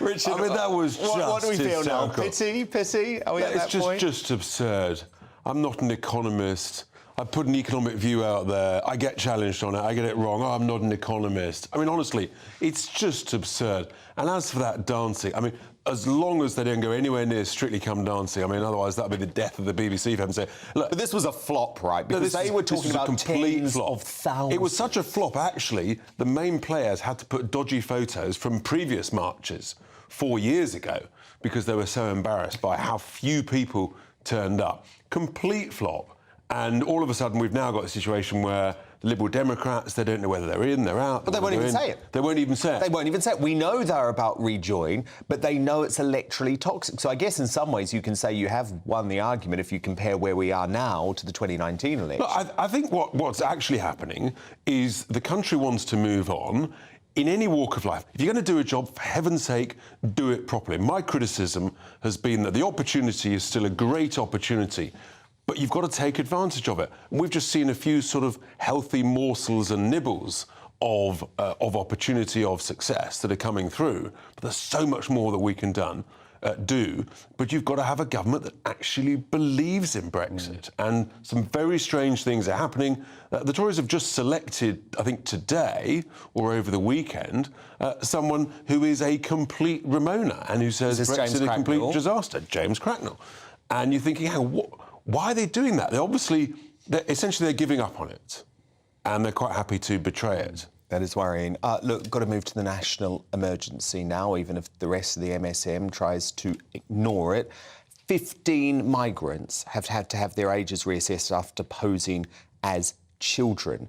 S9: Richard,
S1: I mean, that was just
S9: what do we feel now?
S1: hysterical.
S9: Pity? Are we at that point?
S1: It's just absurd. I'm not an economist. I put an economic view out there. I get challenged on it. I get it wrong. Oh, I'm not an economist. I mean, honestly, it's just absurd. And as for that dancing, I mean, as long as they don't go anywhere near Strictly Come Dancing, I mean, otherwise that would be the death of the BBC for them to say, look...
S9: But this was a flop, right? Because they were talking about tens of thousands.
S1: It was such a flop, actually, the main players had to put dodgy photos from previous marches 4 years ago because they were so embarrassed by how few people turned up. Complete flop. And all of a sudden, we've now got a situation where the Liberal Democrats, they don't know whether they're in, they're out.
S9: But they won't even say it.
S1: They won't even say it.
S9: They won't even say it. We know they're about rejoin, but they know it's electorally toxic. So I guess in some ways you can say you have won the argument if you compare where we are now to the 2019 election.
S1: Look, I think what's actually happening is the country wants to move on. In any walk of life, if you're going to do a job, for heaven's sake, do it properly. My criticism has been that the opportunity is still a great opportunity, but you've got to take advantage of it. And we've just seen a few sort of healthy morsels and nibbles of opportunity, of success that are coming through. But there's so much more that we can do. But you've got to have a government that actually believes in Brexit. And some very strange things are happening. The Tories have just selected, I think today or over the weekend, someone who is a complete Ramona and who says Brexit is a complete disaster, James Cracknell. And you're thinking, why are they doing that? Essentially they're giving up on it, and they're quite happy to betray it.
S9: That is worrying. Look, got to move to the national emergency now, even if the rest of the MSM tries to ignore it. 15 migrants have had to have their ages reassessed after posing as children.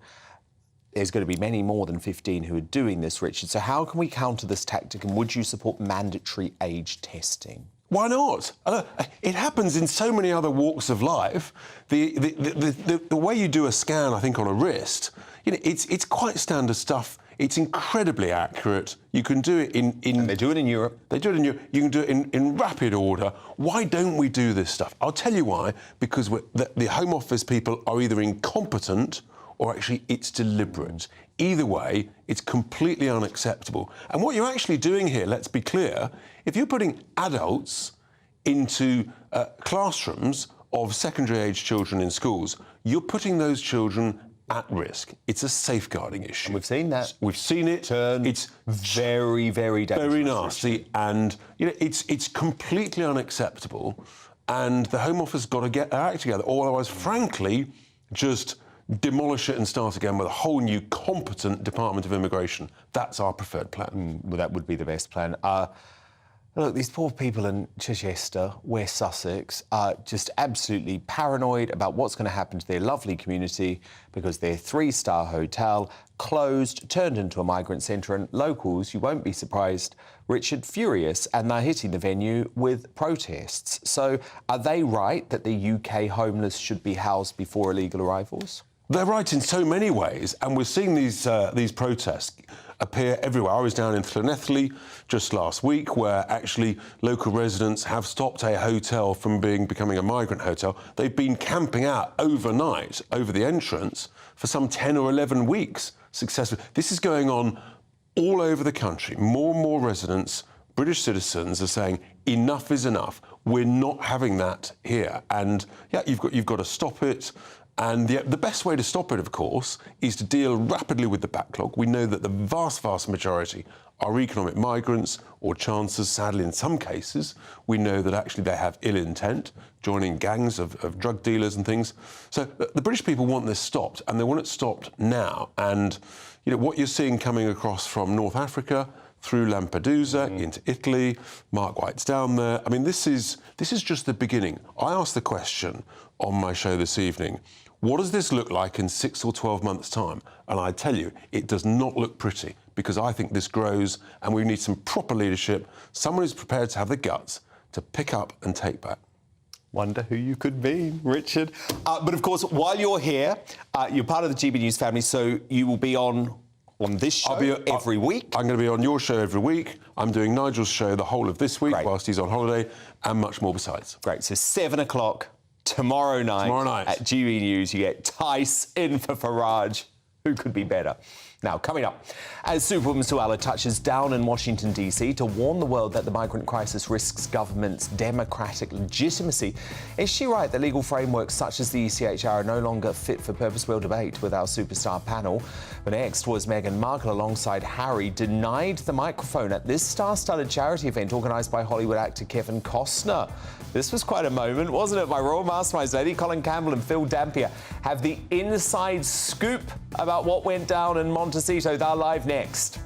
S9: There's going to be many more than 15 who are doing this, Richard. So how can we counter this tactic, and would you support mandatory age testing?
S1: Why not? It happens in so many other walks of life. The way you do a scan, I think, on a wrist, it's quite standard stuff. It's incredibly accurate. You can do it in...
S9: And they do it in Europe.
S1: They do it in Europe. You can do it in rapid order. Why don't we do this stuff? I'll tell you why. Because the Home Office people are either incompetent or actually it's deliberate. Either way, it's completely unacceptable. And what you're actually doing here, let's be clear, if you're putting adults into classrooms of secondary-age children in schools, you're putting those children at risk. It's a safeguarding issue.
S9: And we've seen that.
S1: We've seen it.
S9: It's very, very dangerous.
S1: Very nasty. And it's completely unacceptable. And the Home Office has got to get their act together. Or otherwise, frankly, just demolish it and start again with a whole new competent Department of Immigration. That's our preferred plan.
S9: Well, that would be the best plan. Look, these poor people in Chichester, West Sussex, are just absolutely paranoid about what's going to happen to their lovely community because their 3-star hotel closed, turned into a migrant centre, and locals, you won't be surprised, Richard, furious, and they're hitting the venue with protests. So are they right that the UK homeless should be housed before illegal arrivals?
S1: They're right in so many ways, and we're seeing these protests appear everywhere. I was down in Llanelli just last week, where actually local residents have stopped a hotel from becoming a migrant hotel. They've been camping out overnight over the entrance for some 10 or 11 weeks successfully. This is going on all over the country. More and more residents British citizens are saying enough is enough. We're not having that here. And yeah, you've got to stop it. And the best way to stop it, of course, is to deal rapidly with the backlog. We know that the vast, vast majority are economic migrants or chancers. Sadly, in some cases, we know that actually they have ill intent, joining gangs of drug dealers and things. So the British people want this stopped, and they want it stopped now. And what you're seeing coming across from North Africa through Lampedusa into Italy, Mark White's down there. I mean, this is just the beginning. I asked the question on my show this evening, what does this look like in 6 or 12 months' time? And I tell you, it does not look pretty, because I think this grows and we need some proper leadership, someone who's prepared to have the guts to pick up and take back.
S9: Wonder who you could be, Richard. But of course, while you're here, you're part of the GB News family, so you will be on this show every week.
S1: I'm going to be on your show every week. I'm doing Nigel's show the whole of this week whilst he's on holiday, and much more besides.
S9: Great. So 7 o'clock tomorrow night at GB News, you get Tice in for Farage. Who could be better? Now, coming up, as Superwoman Suella touches down in Washington, D.C. to warn the world that the migrant crisis risks government's democratic legitimacy, is she right that legal frameworks such as the ECHR are no longer fit for purpose? We'll debate with our superstar panel. But next was Meghan Markle alongside Harry denied the microphone at this star-studded charity event organised by Hollywood actor Kevin Costner. This was quite a moment, wasn't it? My Royal Masterminds lady, Colin Campbell and Phil Dampier, have the inside scoop about what went down in Montecito. They're live next.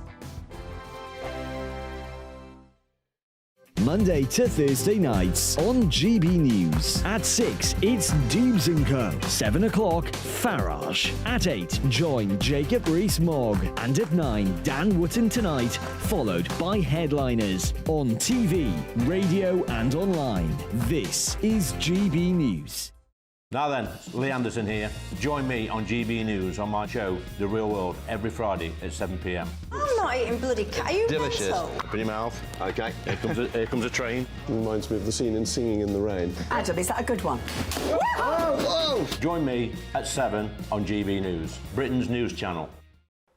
S8: Monday to Thursday nights on GB News. At 6, it's Dubes & Co. 7 o'clock, Farage. At 8, join Jacob Rees-Mogg. And at 9, Dan Wootton Tonight, followed by Headliners. On TV, radio and online. This is GB News.
S11: Now then, Lee Anderson here. Join me on GB News on my show, The Real World, every Friday at 7 p.m.
S27: I'm not eating bloody cat. Are you
S11: Delicious.
S27: mental?
S11: Open your mouth. OK, here comes a train.
S12: Reminds me of the scene in Singing in the Rain.
S7: Adam, is that a good one?
S11: Whoa! Join me at 7 on GB News, Britain's news channel.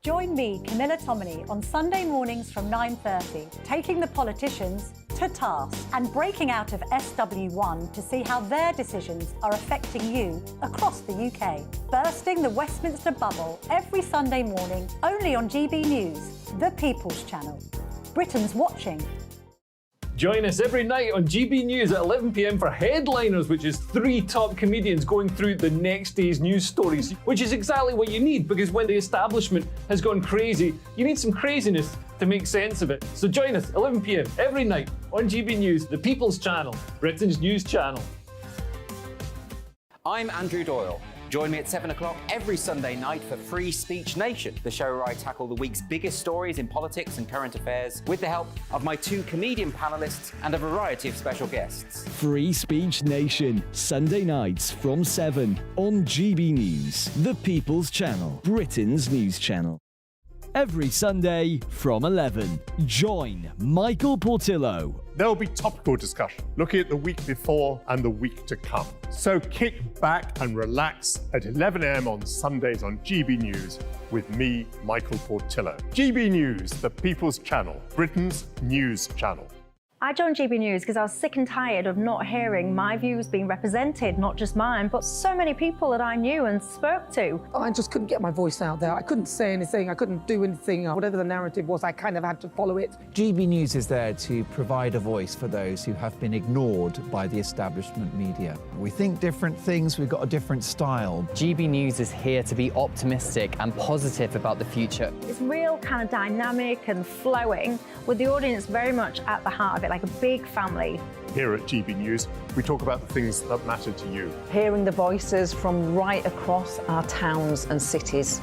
S13: Join me, Camilla Tominey, on Sunday mornings from 9:30, taking the politicians to task and breaking out of SW1 to see how their decisions are affecting you across the UK. Bursting the Westminster bubble every Sunday morning, only on GB News, the People's Channel. Britain's watching.
S30: Join us every night on GB News at 11 p.m. for Headliners, which is 3 top comedians going through the next day's news stories, which is exactly what you need, because when the establishment has gone crazy, you need some craziness to make sense of it. So join us 11 p.m. every night on GB News, the People's Channel, Britain's news channel.
S25: I'm Andrew Doyle. Join me at 7 o'clock every Sunday night for Free Speech Nation, the show where I tackle the week's biggest stories in politics and current affairs with the help of my 2 comedian panellists and a variety of special guests.
S8: Free Speech Nation, Sunday nights from 7 on GB News, the People's Channel, Britain's news channel. Every Sunday from 11, join Michael Portillo.
S14: There will be topical discussion, looking at the week before and the week to come. So kick back and relax at 11 a.m. on Sundays on GB News with me, Michael Portillo. GB News, the People's Channel, Britain's news channel.
S5: I joined GB News because I was sick and tired of not hearing my views being represented, not just mine, but so many people that I knew and spoke to.
S15: I just couldn't get my voice out there. I couldn't say anything. I couldn't do anything. Whatever the narrative was, I kind of had to follow it.
S10: GB News is there to provide a voice for those who have been ignored by the establishment media. We think different things, we've got a different style.
S16: GB News is here to be optimistic and positive about the future.
S5: It's real kind of dynamic and flowing, with the audience very much at the heart of it, like a big family.
S14: Here at GB News, we talk about the things that matter to you.
S17: Hearing the voices from right across our towns and cities,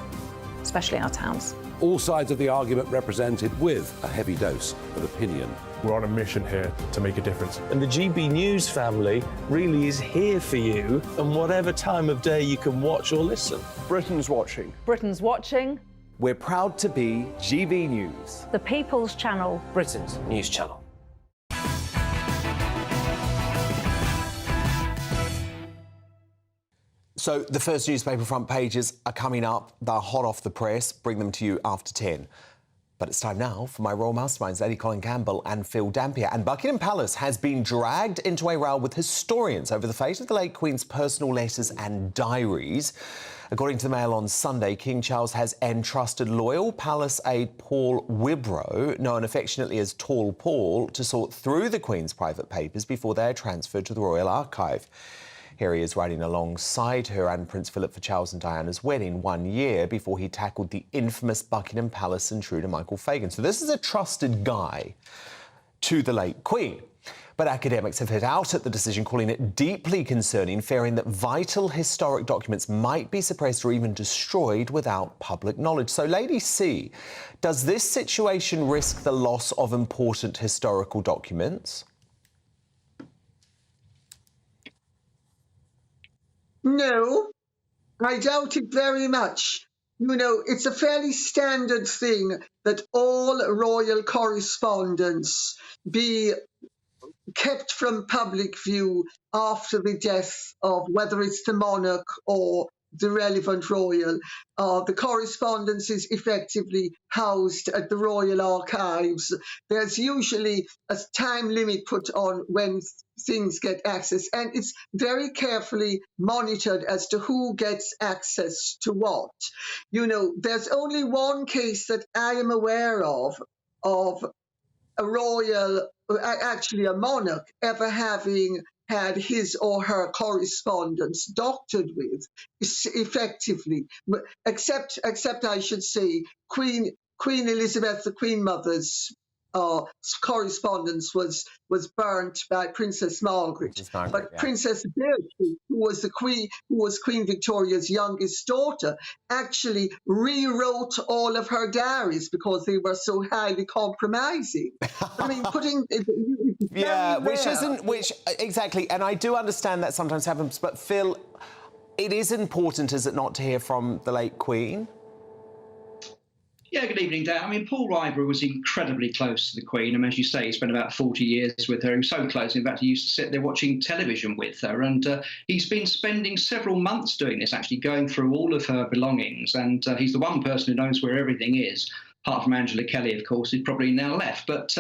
S17: especially our towns.
S18: All sides of the argument represented with a heavy dose of opinion.
S14: We're on a mission here to make a difference.
S29: And the GB News family really is here for you, and whatever time of day you can watch or listen.
S14: Britain's watching.
S17: Britain's watching.
S9: We're proud to be GB News,
S5: the People's Channel,
S16: Britain's news channel.
S9: So the first newspaper front pages are coming up. They're hot off the press. Bring them to you after 10. But it's time now for my royal masterminds, Lady Colin Campbell and Phil Dampier. And Buckingham Palace has been dragged into a row with historians over the fate of the late Queen's personal letters and diaries. According to the Mail on Sunday, King Charles has entrusted loyal palace aide Paul Wibrow, known affectionately as Tall Paul, to sort through the Queen's private papers before they are transferred to the Royal Archive. Here he is riding alongside her and Prince Philip for Charles and Diana's wedding 1 year before he tackled the infamous Buckingham Palace intruder Michael Fagan. So this is a trusted guy to the late Queen. But academics have hit out at the decision, calling it deeply concerning, fearing that vital historic documents might be suppressed or even destroyed without public knowledge. So, Lady C, does this situation risk the loss of important historical documents?
S2: No, I doubt it very much. You know, it's a fairly standard thing that all royal correspondence be kept from public view after the death of whether it's the monarch or the relevant royal. The correspondence is effectively housed at the Royal Archives. There's usually a time limit put on when things get access, and it's very carefully monitored as to who gets access to what. You know, there's only one case that I am aware of a royal, actually a monarch, ever having had his or her correspondence doctored with, effectively, except I should say, Queen Elizabeth, the Queen Mother's correspondence was burnt by Princess Margaret. But yeah. Princess Beatrice, who was Queen Victoria's youngest daughter, actually rewrote all of her diaries because they were so highly compromising. I mean,
S9: exactly, and I do understand that sometimes happens, but Phil, it is important, is it not, to hear from the late Queen?
S4: Yeah, good evening, Dan. I mean, Paul Wibrow was incredibly close to the Queen. And as you say, he spent about 40 years with her. He was so close, in fact, he used to sit there watching television with her. And he's been spending several months doing this, actually going through all of her belongings. And he's the one person who knows where everything is, apart from Angela Kelly, of course, who's probably now left. But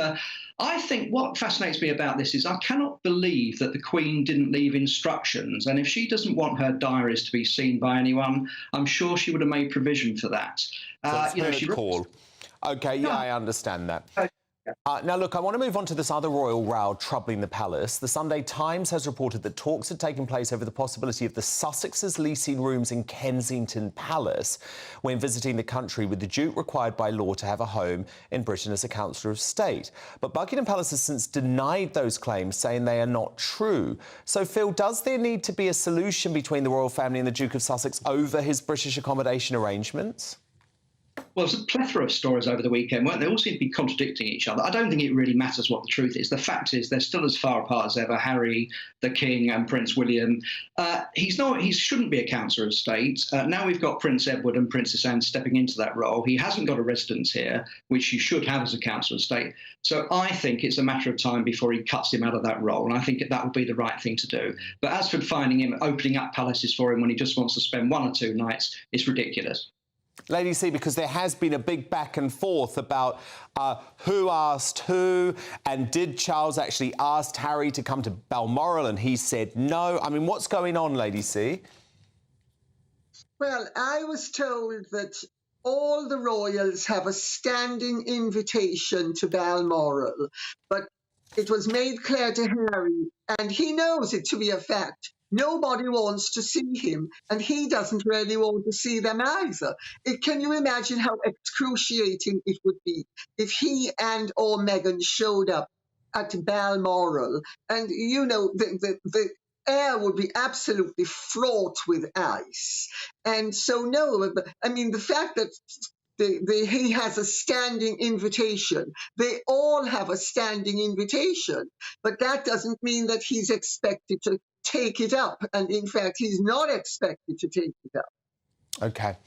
S4: I think what fascinates me about this is I cannot believe that the Queen didn't leave instructions. And if she doesn't want her diaries to be seen by anyone, I'm sure she would have made provision for that.
S9: Paul. OK, yeah, I understand that. Now, look, I want to move on to this other royal row troubling the palace. The Sunday Times has reported that talks had taken place over the possibility of the Sussexes leasing rooms in Kensington Palace when visiting the country, with the Duke required by law to have a home in Britain as a Councillor of State. But Buckingham Palace has since denied those claims, saying they are not true. So, Phil, does there need to be a solution between the royal family and the Duke of Sussex over his British accommodation arrangements?
S4: Well, there's a plethora of stories over the weekend, weren't they? They all seem to be contradicting each other. I don't think it really matters what the truth is. The fact is they're still as far apart as ever, Harry, the King and Prince William. He shouldn't be a Councillor of State. Now we've got Prince Edward and Princess Anne stepping into that role. He hasn't got a residence here, which he should have as a Councillor of State. So I think it's a matter of time before he cuts him out of that role, and I think that would be the right thing to do. But as for finding him, opening up palaces for him when he just wants to spend 1 or 2 nights, it's ridiculous.
S9: Lady C, because there has been a big back and forth about who asked who, and did Charles actually ask Harry to come to Balmoral and he said no? I mean, what's going on, Lady C?
S2: Well, I was told that all the royals have a standing invitation to Balmoral, but it was made clear to Harry, and he knows it to be a fact. Nobody wants to see him, and he doesn't really want to see them either. Can you imagine how excruciating it would be if he and or Meghan showed up at Balmoral? And, you know, the air would be absolutely fraught with ice. And so, no, I mean, the fact that he has a standing invitation. They all have a standing invitation, but that doesn't mean that he's expected to take it up. And in fact, he's not expected to take it up.
S9: OK.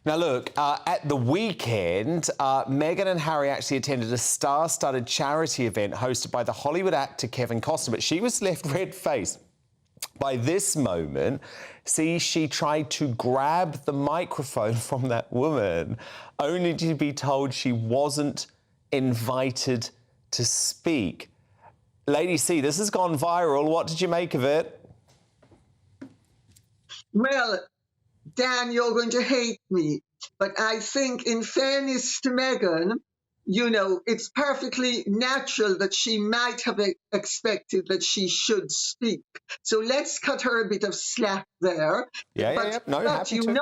S9: Now, look, at the weekend, Meghan and Harry actually attended a star-studded charity event hosted by the Hollywood actor Kevin Costner, but she was left red-faced By this moment, see, she tried to grab the microphone from that woman, only to be told she wasn't invited to speak. Lady C, this has gone viral. What did you make of it?
S2: Well, Dan, you're going to hate me, but I think in fairness to Meghan, you know, it's perfectly natural that she might have expected that she should speak. So let's cut her a bit of slack there.
S9: Yeah. No, happy to.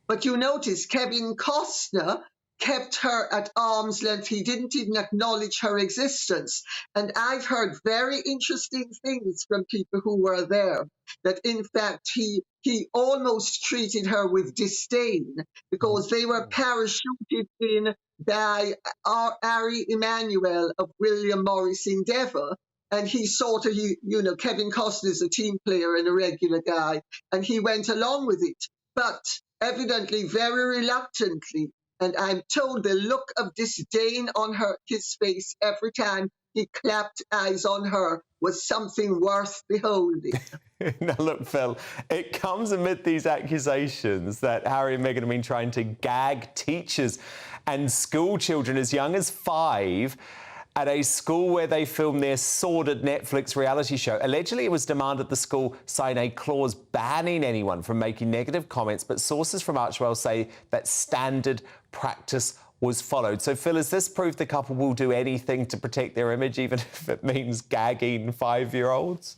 S2: But you notice Kevin Costner kept her at arm's length. He didn't even acknowledge her existence. And I've heard very interesting things from people who were there, that in fact he almost treated her with disdain because they were parachuted in by Ari Emanuel of William Morris Endeavour. And he sort of, you know, Kevin Costner's a team player and a regular guy, and he went along with it. But evidently very reluctantly, and I'm told the look of disdain on his face every time he clapped eyes on her was something worth beholding.
S9: Now look, Phil, it comes amid these accusations that Harry and Meghan have been trying to gag teachers and school children as young as 5 at a school where they filmed their sordid Netflix reality show. Allegedly, it was demanded the school sign a clause banning anyone from making negative comments, but sources from Archwell say that standard practice was followed. So, Phil, is this proof the couple will do anything to protect their image, even if it means gagging 5-year-olds?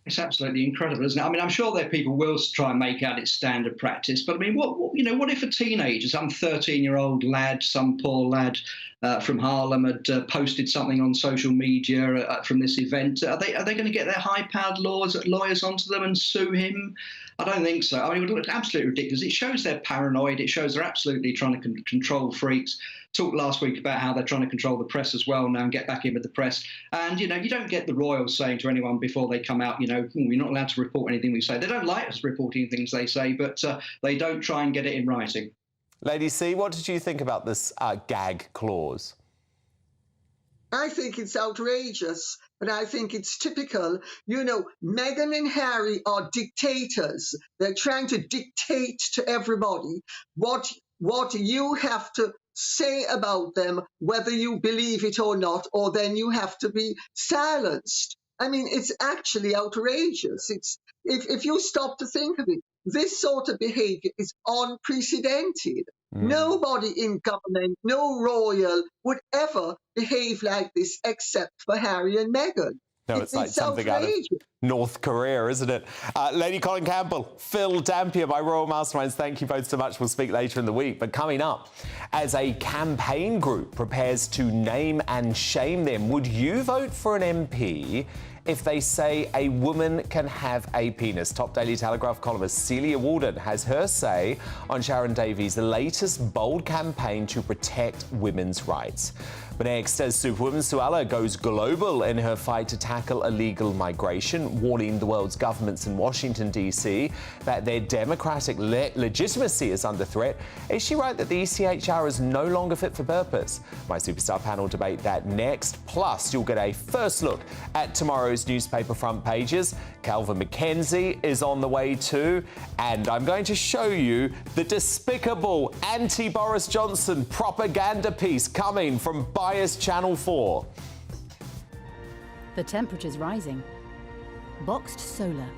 S4: It's absolutely incredible, isn't it? I mean, I'm sure that people will try and make out it's standard practice, but I mean, what if a teenager, some 13-year-old lad, some poor lad from Harlem had posted something on social media from this event? Are they going to get their high-powered lawyers onto them and sue him? I don't think so. I mean, it would look absolutely ridiculous. It shows they're paranoid. It shows they're absolutely trying to control freaks. Talked last week about how they're trying to control the press as well now and get back in with the press. And, you know, you don't get the royals saying to anyone before they come out, you know, you're not allowed to report anything we say. They don't like us reporting things they say, but they don't try and get it in writing.
S9: Lady C, what did you think about this gag clause?
S2: I think it's outrageous, but I think it's typical. You know, Meghan and Harry are dictators. They're trying to dictate to everybody what you have to say about them, whether you believe it or not, or then you have to be silenced. I mean, it's actually outrageous. If you stop to think of it, this sort of behaviour is unprecedented. Nobody in government, no royal, would ever behave like this except for Harry and Meghan.
S9: No, it's like something outrageous. Out of North Korea, isn't it? Lady Colin Campbell, Phil Dampier, my royal masterminds, thank you both so much. We'll speak later in the week. But coming up, as a campaign group prepares to name and shame them, would you vote for an MP if they say a woman can have a penis? Top Daily Telegraph columnist Celia Walden has her say on Sharon Davies' latest bold campaign to protect women's rights. But next, as Superwoman Suella goes global in her fight to tackle illegal migration, warning the world's governments in Washington, D.C. that their democratic legitimacy is under threat. Is she right that the ECHR is no longer fit for purpose? My superstar panel debate that next. Plus, you'll get a first look at tomorrow's newspaper front pages. Calvin McKenzie is on the way too. And I'm going to show you the despicable anti-Boris Johnson propaganda piece coming from biased Channel 4.
S3: The temperature's rising. Boxed Solar,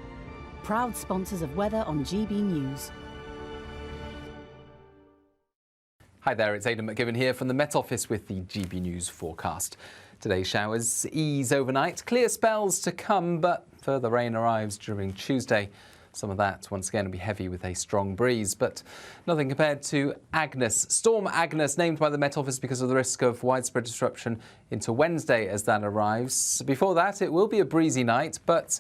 S3: proud sponsors of weather on GB News.
S6: Hi there, it's Aidan McGibbon here from the Met Office with the GB News forecast. Today's showers ease overnight, clear spells to come, but further rain arrives during Tuesday. Some of that, once again, will be heavy with a strong breeze, but nothing compared to Agnes. Storm Agnes, named by the Met Office because of the risk of widespread disruption into Wednesday as that arrives. Before that, it will be a breezy night, but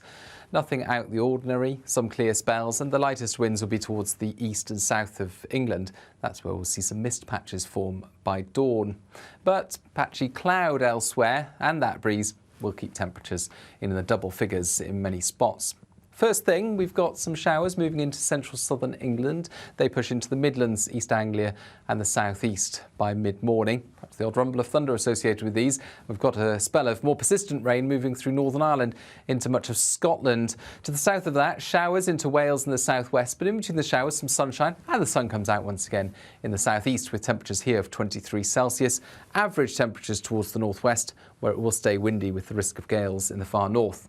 S6: nothing out the ordinary. Some clear spells, and the lightest winds will be towards the east and south of England. That's where we'll see some mist patches form by dawn. But patchy cloud elsewhere, and that breeze will keep temperatures in the double figures in many spots. First thing, we've got some showers moving into central southern England. They push into the Midlands, East Anglia and the southeast by mid-morning. Perhaps the odd rumble of thunder associated with these. We've got a spell of more persistent rain moving through Northern Ireland into much of Scotland. To the south of that, showers into Wales and the southwest, but in between the showers, some sunshine, and the sun comes out once again in the southeast with temperatures here of 23 Celsius. Average temperatures towards the northwest, where it will stay windy with the risk of gales in the far north.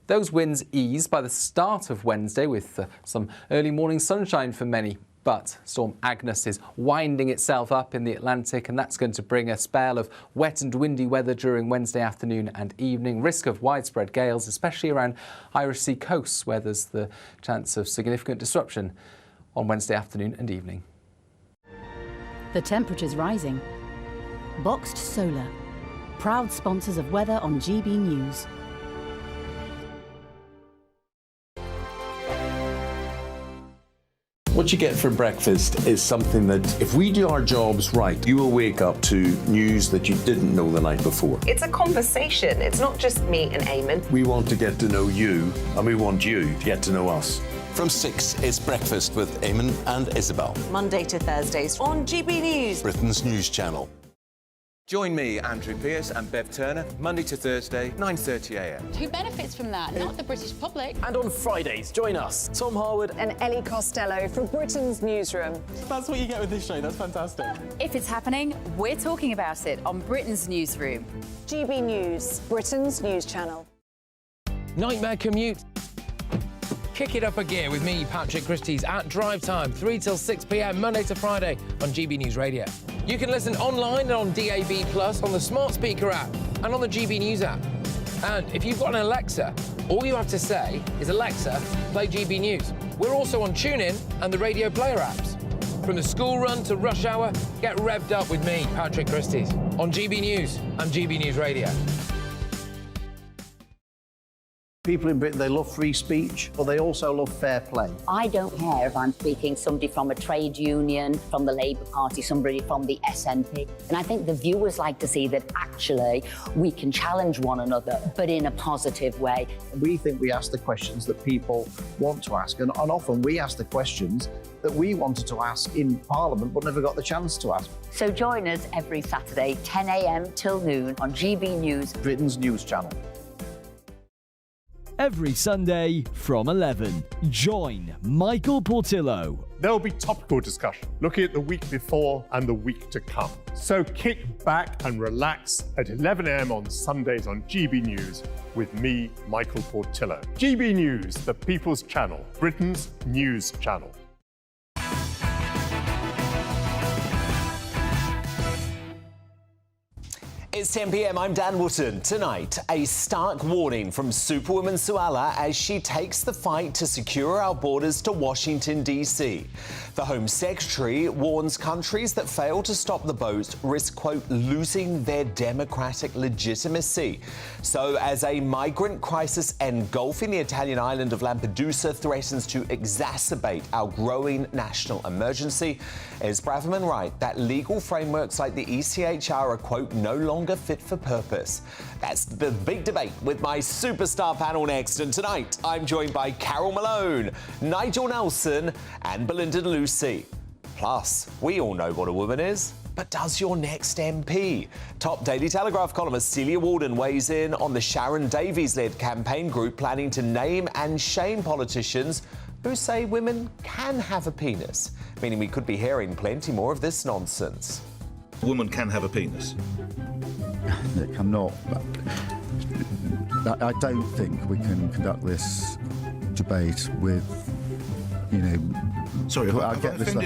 S6: Those winds ease by the start of Wednesday with some early morning sunshine for many. But Storm Agnes is winding itself up in the Atlantic, and that's going to bring a spell of wet and windy weather during Wednesday afternoon and evening. Risk of widespread gales, especially around Irish Sea coasts, where there's the chance of significant disruption on Wednesday afternoon and evening.
S3: The temperature's rising. Boxed Solar, proud sponsors of weather on GB News.
S18: What you get for breakfast is something that, if we do our jobs right, you will wake up to news that you didn't know the night before.
S1: It's a conversation. It's not just me and Eamon.
S18: We want to get to know you, and we want you to get to know us.
S19: From 6, it's Breakfast with Eamon and Isabel.
S1: Monday to Thursdays on GB News,
S19: Britain's news channel.
S20: Join me, Andrew Pearce and Bev Turner, Monday to Thursday, 9:30 a.m.
S21: Who benefits from that? Not the British public.
S22: And on Fridays, join us, Tom Harwood
S1: and Ellie Costello from Britain's Newsroom.
S20: That's what you get with this show. That's fantastic.
S21: If it's happening, we're talking about it on Britain's Newsroom.
S1: GB News, Britain's news channel.
S23: Nightmare commute. Kick it up a gear with me, Patrick Christie's, at Drive Time, 3 till 6 p.m, Monday to Friday on GB News Radio. You can listen online and on DAB+, on the smart speaker app and on the GB News app. And if you've got an Alexa, all you have to say is, Alexa, play GB News. We're also on TuneIn and the Radio Player apps. From the school run to rush hour, get revved up with me, Patrick Christie's, on GB News and GB News Radio.
S20: People in Britain, they love free speech, but they also love fair play.
S24: I don't care if I'm speaking somebody from a trade union, from the Labour Party, somebody from the SNP. And I think the viewers like to see that actually we can challenge one another, but in a positive way.
S20: We think we ask the questions that people want to ask, and often we ask the questions that we wanted to ask in Parliament but never got the chance to ask.
S24: So join us every Saturday, 10 a.m. till noon on GB News,
S20: Britain's news channel.
S8: Every Sunday from 11, join Michael Portillo.
S14: There'll be topical discussion, looking at the week before and the week to come. So kick back and relax at 11 a.m. on Sundays on GB News with me, Michael Portillo. GB News, the People's Channel, Britain's news channel.
S9: It's 10 p.m. I'm Dan Wootton. Tonight, a stark warning from Superwoman Suella as she takes the fight to secure our borders to Washington, D.C. The Home Secretary warns countries that fail to stop the boats risk, quote, losing their democratic legitimacy. So, as a migrant crisis engulfing the Italian island of Lampedusa threatens to exacerbate our growing national emergency, is Braverman right that legal frameworks like the ECHR are, quote, no longer fit for purpose? That's the big debate with my superstar panel next. And tonight, I'm joined by Carol Malone, Nigel Nelson and Belinda Lucy. Plus, we all know what a woman is. But does your next MP? Top Daily Telegraph columnist Celia Walden weighs in on the Sharon Davies-led campaign group planning to name and shame politicians who say women can have a penis, meaning we could be hearing plenty more of this nonsense.
S26: A woman can have a penis.
S27: Look, I'm not. I don't think we can conduct this debate with, you know.
S26: Sorry, I get this.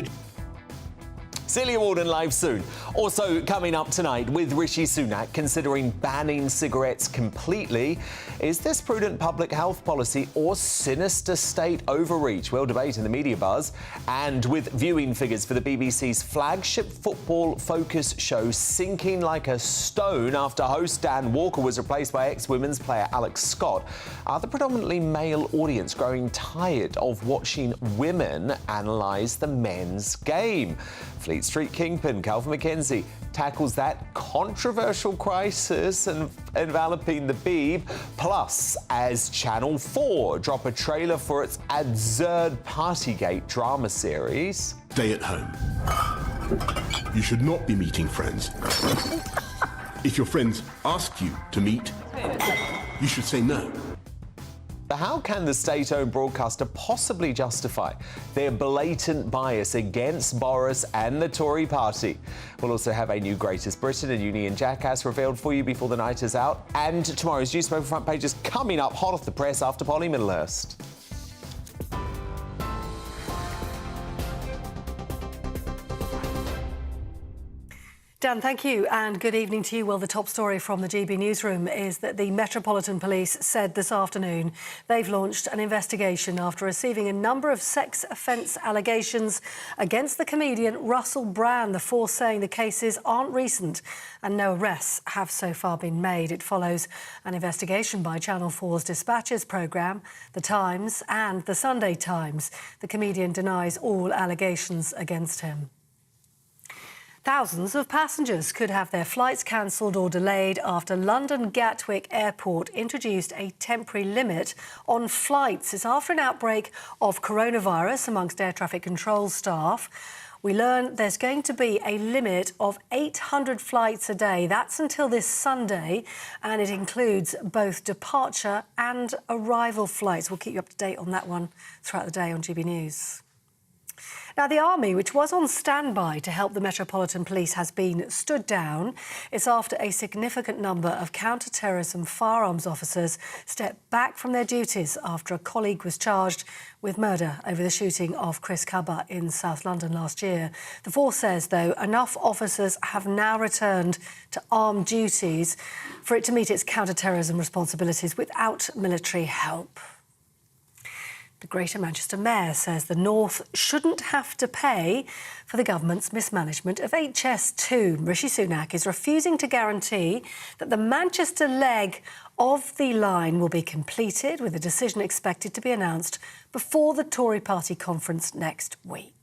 S9: Celia Walden live soon. Also coming up tonight with Rishi Sunak considering banning cigarettes completely. Is this prudent public health policy or sinister state overreach? We'll debate in the media buzz. And with viewing figures for the BBC's flagship football focus show sinking like a stone after host Dan Walker was replaced by ex-women's player Alex Scott, are the predominantly male audience growing tired of watching women analyse the men's game? Fleet Fleet Street kingpin Calvin McKenzie tackles that controversial crisis enveloping the Beeb. Plus, as Channel 4 drop a trailer for its absurd Partygate drama series.
S7: Stay at home. You should not be meeting friends. If your friends ask you to meet, you should say no.
S9: But how can the state-owned broadcaster possibly justify their blatant bias against Boris and the Tory party? We'll also have a new Greatest Britain and Union Jackass revealed for you before the night is out. And tomorrow's newspaper front pages coming up hot off the press after Polly Middlehurst.
S10: Dan, thank you and good evening to you. Well, the top story from the GB newsroom is that the Metropolitan Police said this afternoon they've launched an investigation after receiving a number of sex offence allegations against the comedian Russell Brand. The force saying the cases aren't recent and no arrests have so far been made. It follows an investigation by Channel 4's Dispatches programme, The Times and The Sunday Times. The comedian denies all allegations against him. Thousands of passengers could have their flights cancelled or delayed after London Gatwick Airport introduced a temporary limit on flights. It's after an outbreak of coronavirus amongst air traffic control staff. We learn there's going to be a limit of 800 flights a day. That's until this Sunday, and it includes both departure and arrival flights. We'll keep you up to date on that one throughout the day on GB News. Now, the Army, which was on standby to help the Metropolitan Police, has been stood down. It's after a significant number of counter-terrorism firearms officers stepped back from their duties after a colleague was charged with murder over the shooting of Chris Cubber in South London last year. The force says, though, enough officers have now returned to armed duties for it to meet its counter-terrorism responsibilities without military help. The Greater Manchester Mayor says the North shouldn't have to pay for the government's mismanagement of HS2. Rishi Sunak is refusing to guarantee that the Manchester leg of the line will be completed, with a decision expected to be announced before the Tory party conference next week.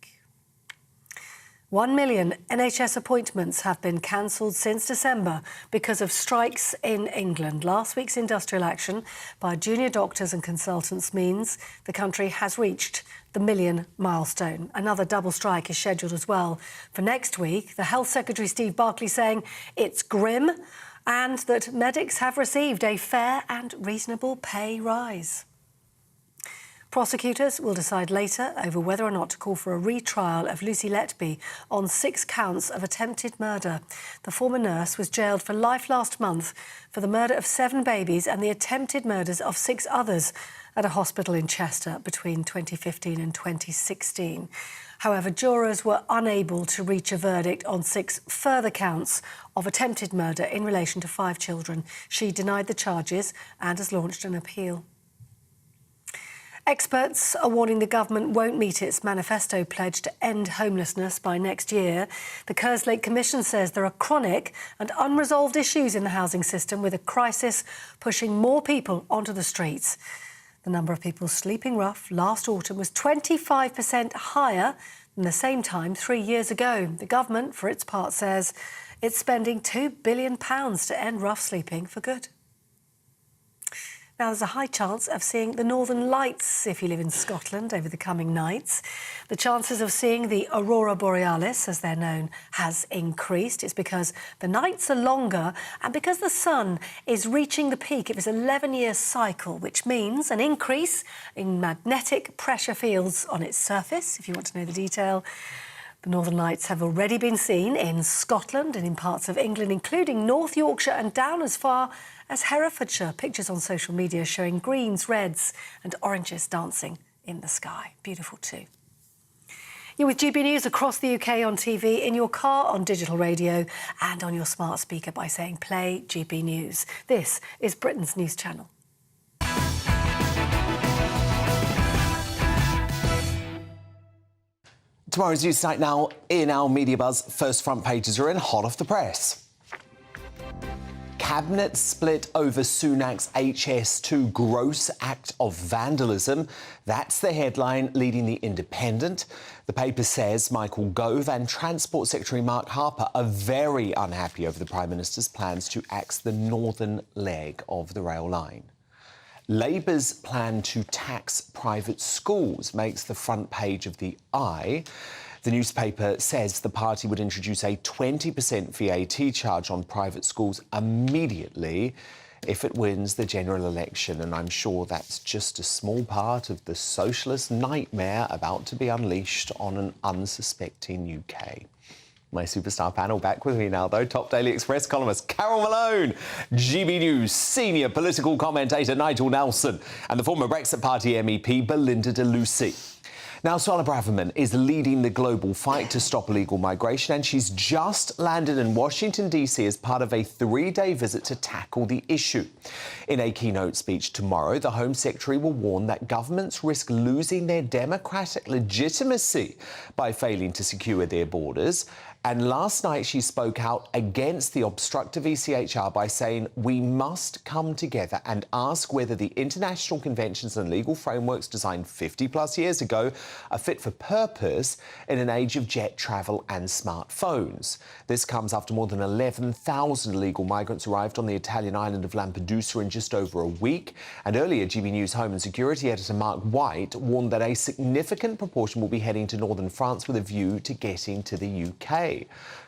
S10: 1 million NHS appointments have been cancelled since December because of strikes in England. Last week's industrial action by junior doctors and consultants means the country has reached the million milestone. Another double strike is scheduled as well for next week. The Health Secretary Steve Barclay saying it's grim and that medics have received a fair and reasonable pay rise. Prosecutors will decide later over whether or not to call for a retrial of Lucy Letby on 6 counts of attempted murder. The former nurse was jailed for life last month for the murder of 7 babies and the attempted murders of 6 others at a hospital in Chester between 2015 and 2016. However, jurors were unable to reach a verdict on 6 further counts of attempted murder in relation to 5 children. She denied the charges and has launched an appeal. Experts are warning the government won't meet its manifesto pledge to end homelessness by next year. The Kerslake Commission says there are chronic and unresolved issues in the housing system, with a crisis pushing more people onto the streets. The number of people sleeping rough last autumn was 25% higher than the same time 3 years ago. The government, for its part, says it's spending £2 billion to end rough sleeping for good. Now, there's a high chance of seeing the Northern Lights if you live in Scotland over the coming nights. The chances of seeing the Aurora Borealis, as they're known, has increased. It's because the nights are longer and because the sun is reaching the peak of its 11-year cycle, which means an increase in magnetic pressure fields on its surface, if you want to know the detail. The Northern Lights have already been seen in Scotland and in parts of England, including North Yorkshire and down as far as Herefordshire. Pictures on social media showing greens, reds and oranges dancing in the sky. Beautiful too. You're with GB News across the UK on TV, in your car, on digital radio and on your smart speaker by saying play GB News. This is Britain's news channel.
S9: Tomorrow's news tonight now in our Media Buzz. First front pages are in hot off the press. Cabinet split over Sunak's HS2 gross act of vandalism. That's the headline leading The Independent. The paper says Michael Gove and Transport Secretary Mark Harper are very unhappy over the Prime Minister's plans to axe the northern leg of the rail line. Labour's plan to tax private schools makes the front page of The Eye. The newspaper says the party would introduce a 20% VAT charge on private schools immediately if it wins the general election, and I'm sure that's just a small part of the socialist nightmare about to be unleashed on an unsuspecting UK. My superstar panel back with me now, though. Top Daily Express columnist Carol Malone, GB News senior political commentator Nigel Nelson, and the former Brexit Party MEP Belinda de Lucy. Now, Suella Braverman is leading the global fight to stop illegal migration, and she's just landed in Washington, D.C. as part of a 3-day visit to tackle the issue. In a keynote speech tomorrow, the Home Secretary will warn that governments risk losing their democratic legitimacy by failing to secure their borders. And last night, she spoke out against the obstructive ECHR by saying we must come together and ask whether the international conventions and legal frameworks designed 50-plus years ago are fit for purpose in an age of jet travel and smartphones. This comes after more than 11,000 illegal migrants arrived on the Italian island of Lampedusa in just over a week. And earlier, GB News Home and Security editor Mark White warned that a significant proportion will be heading to northern France with a view to getting to the UK.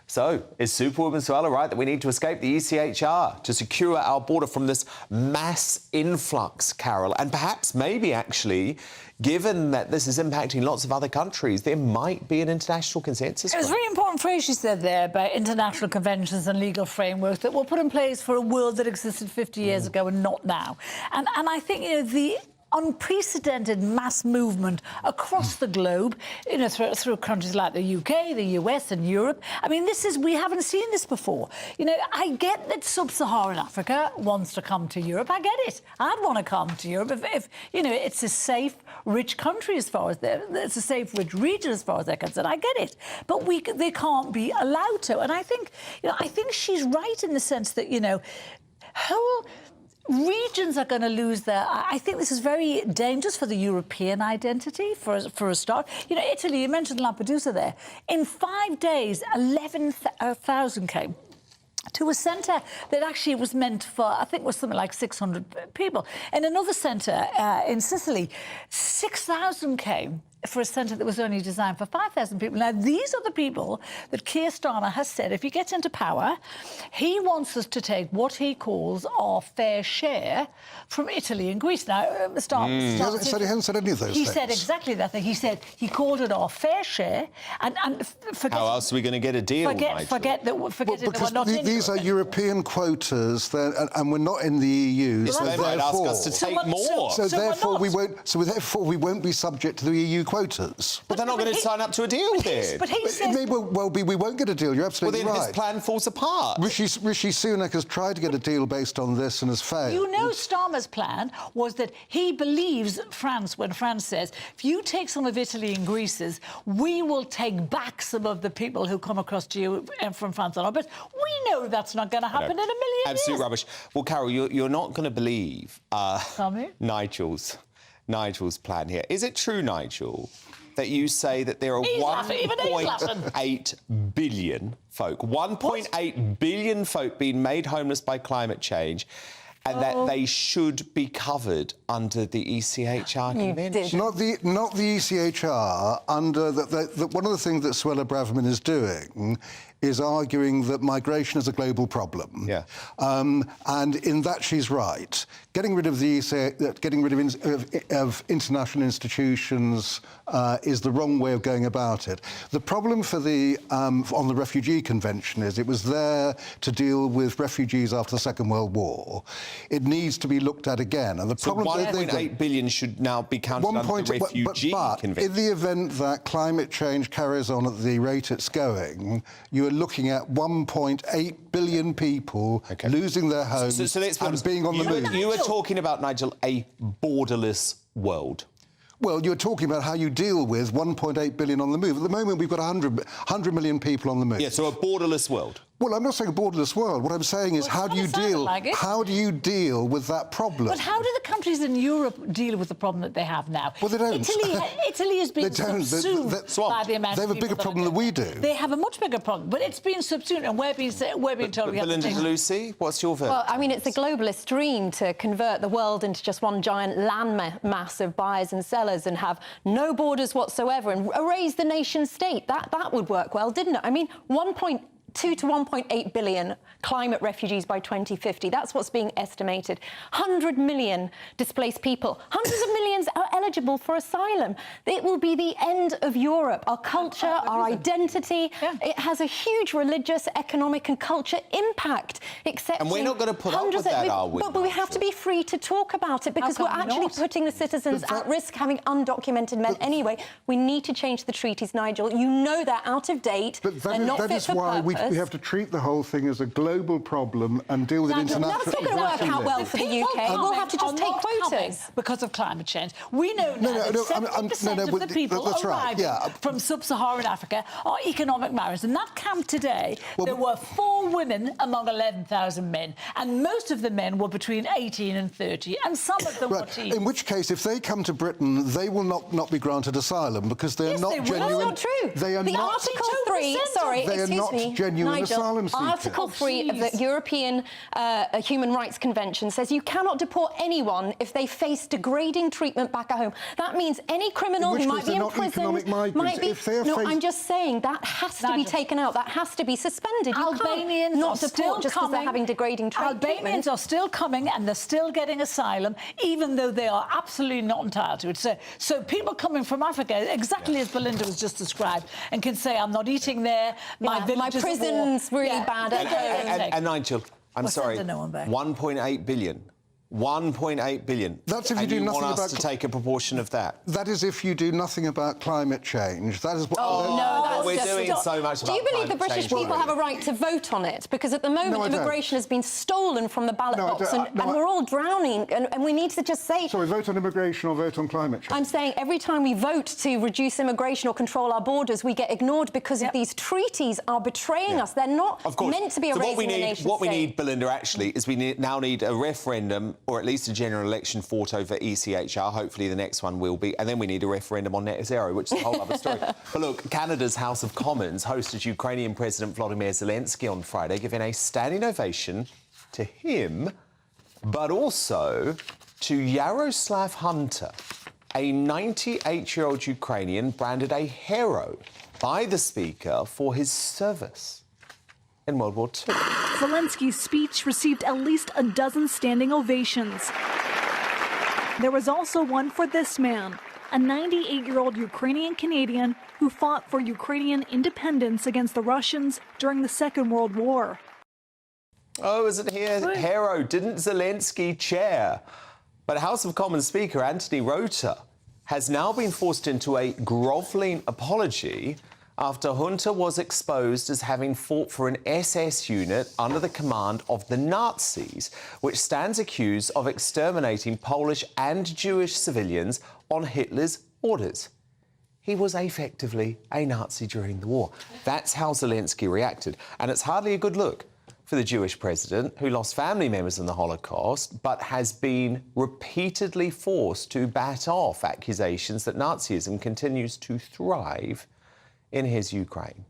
S9: So, is Superwoman Suella right that we need to escape the ECHR to secure our border from this mass influx, Carol? And perhaps, maybe actually, given that this is impacting lots of other countries, there might be an international consensus.
S5: It was a very important phrase you said there about international conventions and legal frameworks that were put in place for a world that existed 50 years ago and not now. And I think, you know, the unprecedented mass movement across the globe, you know, through countries like the UK, the US and Europe. I mean, we haven't seen this before. You know, I get that sub-Saharan Africa wants to come to Europe. I get it. I'd want to come to Europe if you know, it's a safe, rich country as far as it's a safe, rich region as far as they're concerned. I get it. But they can't be allowed to. And I think, you know, I think she's right in the sense that, you know, whole regions are going to lose their... I think this is very dangerous for the European identity, for a start. You know, Italy, you mentioned Lampedusa there. In 5 days, 11,000 came to a centre that actually was meant for, I think, was something like 600 people. In another centre in Sicily, 6,000 came for a centre that was only designed for 5,000 people. Now, these are the people that Keir Starmer has said, if he gets into power, he wants us to take what he calls our fair share from Italy and Greece. Now, Starmer...
S11: He hasn't said any of those things.
S5: He said exactly that thing. He called it our fair share, and forget...
S9: How else are we going to get a deal,
S5: Forget that we're not in
S11: these are European quotas, and we're not in the EU,
S9: so they might ask us to take more.
S11: So therefore we won't be subject to the EU quotas.
S9: But they're not going to sign up to a deal then.
S5: But he said...
S11: It may well be we won't get a deal, you're absolutely right.
S9: Well, then his plan falls apart.
S11: Rishi Sunak has tried to get a deal based on this and has failed.
S5: You know, Starmer's plan was that he believes France, when France says, if you take some of Italy and Greece's, we will take back some of the people who come across to you from France and all. But we know that's not going to happen in a million years.
S9: Absolute rubbish. Well, Carol, you're not going to believe Nigel's plan here. Is it true, Nigel, that you say that there are 1.8 billion folk, 1.8 billion folk being made homeless by climate change, and that they should be covered under the ECHR convention?
S11: Not the ECHR. Under one of the things that Suella Braverman is doing is arguing that migration is a global problem.
S9: Yeah.
S11: And in that she's right. Getting rid of of international institutions is the wrong way of going about it. The problem for on the Refugee Convention is it was there to deal with refugees after the Second World War. It needs to be looked at again. And the problem
S9: 1.8 billion should now be counted under the Refugee Convention.
S11: In the event that climate change carries on at the rate it's going, you are looking at 1.8 billion people losing their homes and being on the move.
S9: You were talking about, Nigel, a borderless world.
S11: Well, you're talking about how you deal with 1.8 billion on the move. At the moment, we've got 100 million people on the move.
S9: Yeah, so a borderless world.
S11: Well, I'm not saying a borderless world. What I'm saying is, how do you deal with that problem?
S5: But how do the countries in Europe deal with the problem that they have now?
S11: Well, they don't.
S5: Italy has been subsumed by the amount
S11: They have a bigger problem than we do.
S5: They have a much bigger problem, but it's been subsumed, and we're being told we have to
S9: Belinda
S5: take...
S9: Lucy, what's your verdict?
S4: Well, I mean, it's a globalist dream to convert the world into just one giant land mass of buyers and sellers and have no borders whatsoever and erase the nation state. That would work well, didn't it? I mean, 1.2 to 1.8 billion climate refugees by 2050. That's what's being estimated. 100 million displaced people. Hundreds of millions are eligible for asylum. It will be the end of Europe. Our culture, our identity. Yeah. It has a huge religious, economic and culture impact.
S9: And we're not going to put up with that, are we?
S4: But we have to be free to talk about it because we're actually putting the citizens at risk, having undocumented men anyway. We need to change the treaties, Nigel. You know they're out of date. They're not fit for purpose.
S11: We have to treat the whole thing as a global problem and deal with it internationally.
S4: That's not going to work out well for the UK. We'll have to just take quotas.
S5: Because of climate change. We know now that 70% of the people arriving from sub-Saharan Africa are economic migrants. In that camp today, there were 4 women among 11,000 men, and most of the men were between 18 and 30, and some of them were teens.
S11: In which case, if they come to Britain, they will not be granted asylum because they're not genuine.
S4: That's not true.
S11: They are not.
S4: Article 3, sorry, excuse me,
S11: genuine asylum seekers.
S4: Article 3 of the European Human Rights Convention says you cannot deport anyone if they face degrading treatment back at home. That means any criminal who might be imprisoned might be... No, I'm just saying that has to be taken out. That has to be suspended.
S5: Albanians
S4: not deport just because they're having degrading treatment.
S5: Albanians are still coming and they're still getting asylum, even though they are absolutely not entitled to it. So people coming from Africa, exactly as Belinda was just described, and can say, I'm not eating there, my
S4: prison's really bad.
S9: And Nigel, I'm sorry, 1.8 billion. 1.8 billion.
S11: That's if you do nothing
S9: want
S11: about
S9: us to take a proportion of that.
S11: That is if you do nothing about climate change. That is what.
S9: We're doing so much.
S4: Do you believe the British people have a right to vote on it? Because at the moment, immigration has been stolen from the ballot box, and we're all drowning. And we need to just say.
S11: Sorry, vote on immigration or vote on climate change?
S4: I'm saying every time we vote to reduce immigration or control our borders, we get ignored because these treaties are betraying us. They're not meant to be erasing the nation state.
S9: What we need, Belinda, actually, is we now need a referendum, or at least a general election fought over ECHR. Hopefully the next one will be. And then we need a referendum on net zero, which is a whole other story. But look, Canada's House of Commons hosted Ukrainian President Volodymyr Zelensky on Friday, giving a standing ovation to him, but also to Yaroslav Hunter, a 98-year-old Ukrainian branded a hero by the Speaker for his service in World War II.
S12: Zelensky's speech received at least a dozen standing ovations. There was also one for this man, a 98-year-old Ukrainian Canadian who fought for Ukrainian independence against the Russians during the Second World War.
S9: Oh, isn't he a hero? Didn't Zelensky chair? But House of Commons Speaker Anthony Rota has now been forced into a grovelling apology after Hunter was exposed as having fought for an SS unit under the command of the Nazis, which stands accused of exterminating Polish and Jewish civilians on Hitler's orders. He was effectively a Nazi during the war. That's how Zelensky reacted. And it's hardly a good look for the Jewish president, who lost family members in the Holocaust, but has been repeatedly forced to bat off accusations that Nazism continues to thrive in his Ukraine.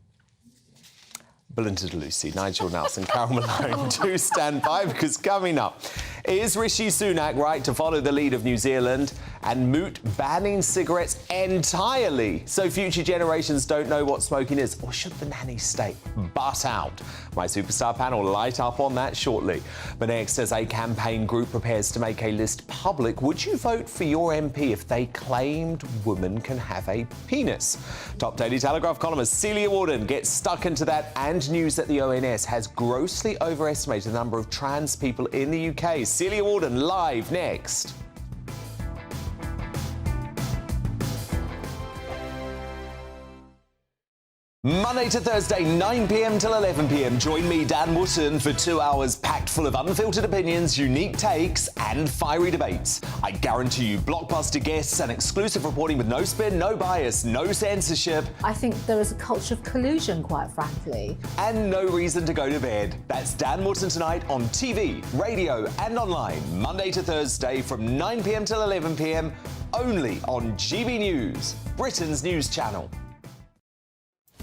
S9: Belinda Lucy, Nigel Nelson, Carol Malone, do stand by, because coming up, is Rishi Sunak right to follow the lead of New Zealand and moot banning cigarettes entirely so future generations don't know what smoking is? Or should the nanny state butt out? My superstar panel will light up on that shortly. But next, as a campaign group prepares to make a list public, would you vote for your MP if they claimed women can have a penis? Top Daily Telegraph columnist Celia Wootton gets stuck into that, and news that the ONS has grossly overestimated the number of trans people in the UK. Celia Wootton live next. Monday to Thursday, 9 p.m. till 11 p.m. Join me, Dan Wootton, for 2 hours packed full of unfiltered opinions, unique takes, and fiery debates. I guarantee you blockbuster guests and exclusive reporting with no spin, no bias, no censorship.
S2: I think there is a culture of collusion, quite frankly.
S9: And no reason to go to bed. That's Dan Wootton tonight on TV, radio, and online. Monday to Thursday from 9 p.m. till 11 p.m. only on GB News, Britain's news channel.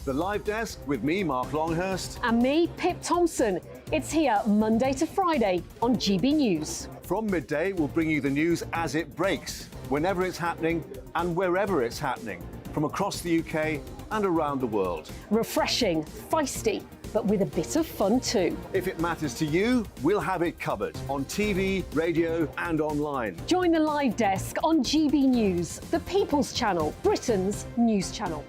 S6: The Live Desk with me, Mark Longhurst.
S13: And me, Pip Thompson. It's here Monday to Friday on GB News.
S6: From midday, we'll bring you the news as it breaks, whenever it's happening and wherever it's happening, from across the UK and around the world.
S13: Refreshing, feisty, but with a bit of fun too.
S6: If it matters to you, we'll have it covered on TV, radio and online.
S13: Join the Live Desk on GB News, the People's Channel, Britain's news channel.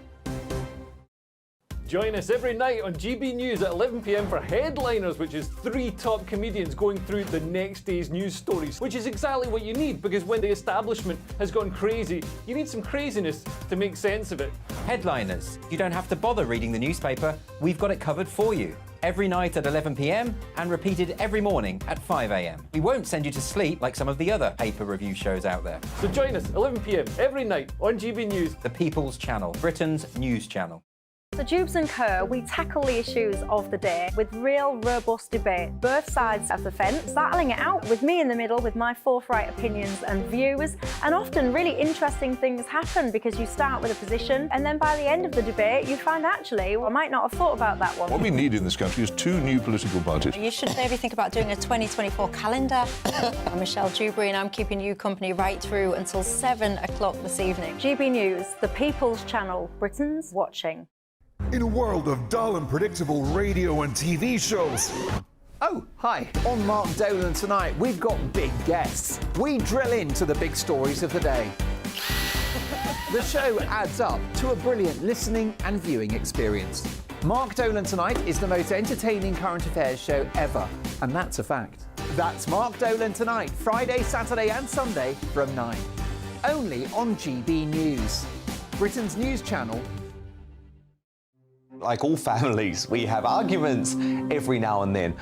S22: Join us every night on GB News at 11 p.m. for Headliners, which is 3 top comedians going through the next day's news stories, which is exactly what you need, because when the establishment has gone crazy, you need some craziness to make sense of it.
S15: Headliners. You don't have to bother reading the newspaper. We've got it covered for you. Every night at 11 p.m. and repeated every morning at 5 a.m. We won't send you to sleep like some of the other paper review shows out there.
S22: So join us 11 p.m. every night on GB News.
S15: The People's Channel, Britain's news channel.
S16: So Jubes and Kerr, we tackle the issues of the day with real robust debate, both sides of the fence, battling it out with me in the middle with my forthright opinions and views. And often really interesting things happen because you start with a position and then by the end of the debate you find actually, well, I might not have thought about that one.
S17: What we need in this country is 2 new political parties.
S25: You should maybe think about doing a 2024 calendar. I'm Michelle Dewberry and I'm keeping you company right through until 7 o'clock this evening.
S16: GB News, the People's Channel, Britain's watching.
S28: In a world of dull and predictable radio and TV shows.
S29: Oh, hi. On Mark Dolan tonight, we've got big guests. We drill into the big stories of the day. The show adds up to a brilliant listening and viewing experience. Mark Dolan Tonight is the most entertaining current affairs show ever, and that's a fact. That's Mark Dolan Tonight, Friday, Saturday and Sunday from 9. Only on GB News, Britain's news channel.
S9: Like all families, we have arguments every now and then,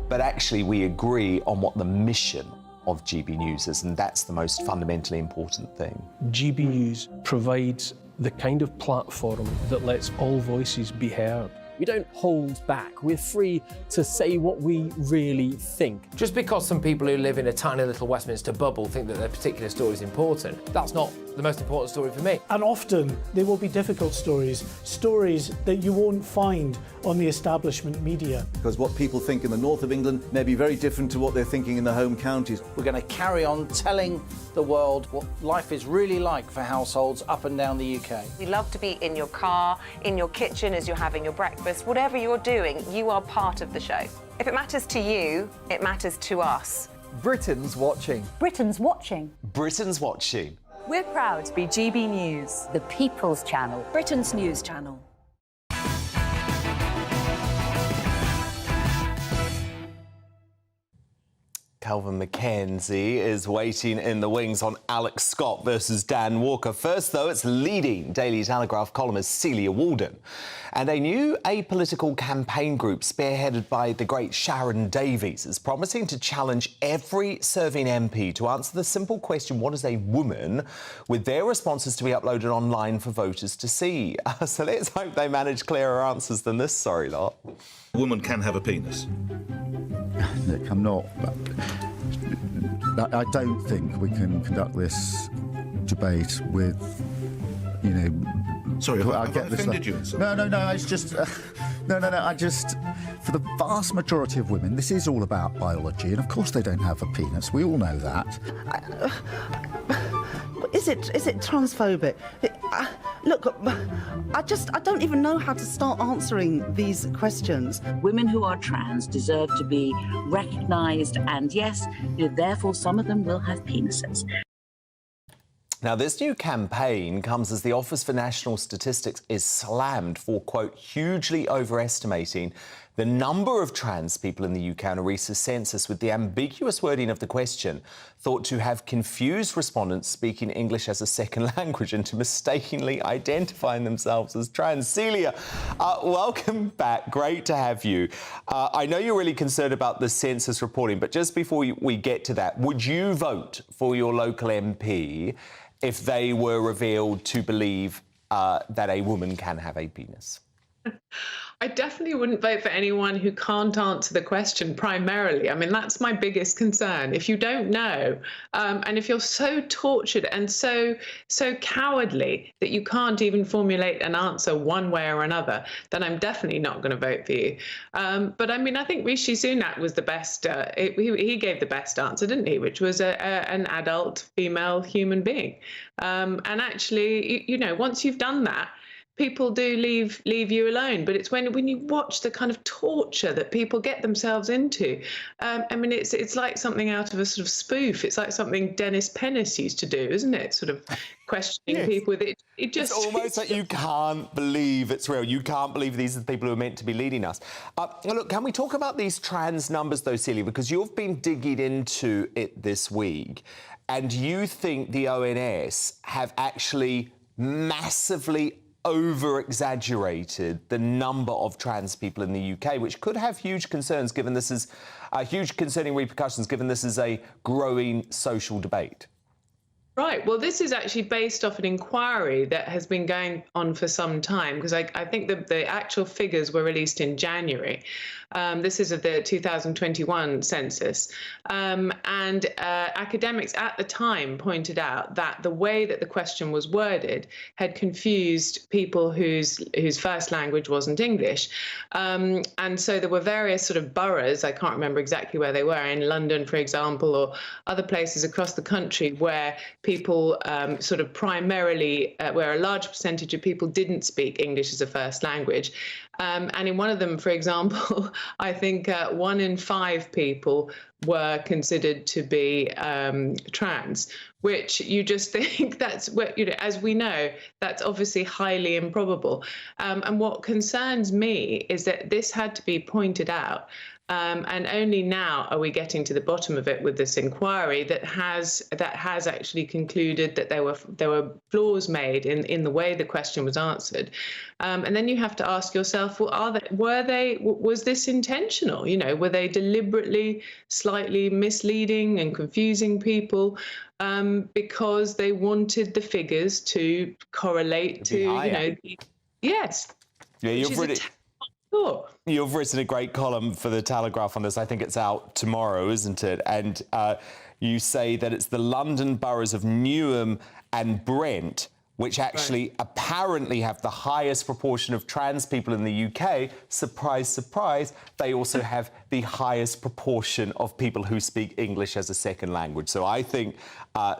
S9: but actually we agree on what the mission of GB News is, and that's the most fundamentally important thing.
S30: GB News provides the kind of platform that lets all voices be heard. We don't hold back. We're free to say what we really think.
S23: Just because some people who live in a tiny little Westminster bubble think that their particular story is important, that's not the most important story for me.
S31: And often they will be difficult stories, stories that you won't find on the establishment media.
S20: Because what people think in the north of England may be very different to what they're thinking in the home counties.
S15: We're going to carry on telling the world what life is really like for households up and down the UK.
S32: We love to be in your car, in your kitchen as you're having your breakfast. Whatever you're doing, you are part of the show. If it matters to you, it matters to us.
S15: Britain's watching.
S16: Britain's watching.
S9: Britain's watching.
S16: We're proud to be GB News,
S24: the People's Channel,
S1: Britain's news channel.
S9: Calvin McKenzie is waiting in the wings on Alex Scott versus Dan Walker. First, though, it's leading Daily Telegraph columnist Celia Walden. And a new apolitical campaign group spearheaded by the great Sharon Davies is promising to challenge every serving MP to answer the simple question, what is a woman, with their responses to be uploaded online for voters to see. So let's hope they manage clearer answers than this sorry lot.
S26: A woman can have a penis.
S27: Look, I'm not... I don't think we can conduct this debate with, you know...
S26: Sorry, have I offended you in some way?
S27: No, it's just... I just... For the vast majority of women, this is all about biology, and of course they don't have a penis. We all know that.
S33: Is it transphobic? Look, I don't even know how to start answering these questions.
S24: Women who are trans deserve to be recognised, and yes, therefore some of them will have penises.
S9: Now, this new campaign comes as the Office for National Statistics is slammed for, quote, hugely overestimating the number of trans people in the UK on a recent census, with the ambiguous wording of the question thought to have confused respondents speaking English as a second language into mistakenly identifying themselves as trans. Celia, welcome back. Great to have you. I know you're really concerned about the census reporting, but just before we get to that, would you vote for your local MP if they were revealed to believe that a woman can have a penis?
S2: I definitely wouldn't vote for anyone who can't answer the question primarily. I mean, that's my biggest concern. If you don't know, and if you're so tortured and so cowardly that you can't even formulate an answer one way or another, then I'm definitely not going to vote for you. But I mean, I think Rishi Sunak was the best. He gave the best answer, didn't he? Which was an adult female human being. And actually, you know, once you've done that, people do leave you alone. But it's when you watch the kind of torture that people get themselves into. I mean, it's like something out of a sort of spoof. It's like something Dennis Pennis used to do, isn't it? Sort of questioning people with it. It just
S9: it's almost like you can't believe it's real. You can't believe these are the people who are meant to be leading us. Look, can we talk about these trans numbers, though, Celia? Because you've been digging into it this week, and you think the ONS have actually massively over-exaggerated the number of trans people in the UK, which could have huge concerns given this is huge concerning repercussions given this is a growing social debate.
S2: Right. Well, this is actually based off an inquiry that has been going on for some time, because I think the actual figures were released in January. This is of the 2021 census. And academics at the time pointed out that the way that the question was worded had confused people whose first language wasn't English. And so there were various sort of boroughs, I can't remember exactly where they were, in London, for example, or other places across the country where people sort of primarily, where a large percentage of people didn't speak English as a first language. And in one of them, for example, I think 1 in 5 people were considered to be trans, which you just think that's, you know, as we know, that's obviously highly improbable. And what concerns me is that this had to be pointed out. And only now are we getting to the bottom of it with this inquiry that has actually concluded that there were flaws made in the way the question was answered. And then you have to ask yourself, well, was this intentional? You know, were they deliberately slightly misleading and confusing people because they wanted the figures to correlate to, you know, yes.
S9: Yeah, you've written a great column for the Telegraph on this. I think it's out tomorrow, isn't it? And you say that it's the London boroughs of Newham and Brent which actually apparently have the highest proportion of trans people in the UK. Surprise, surprise, they also have the highest proportion of people who speak English as a second language. So I think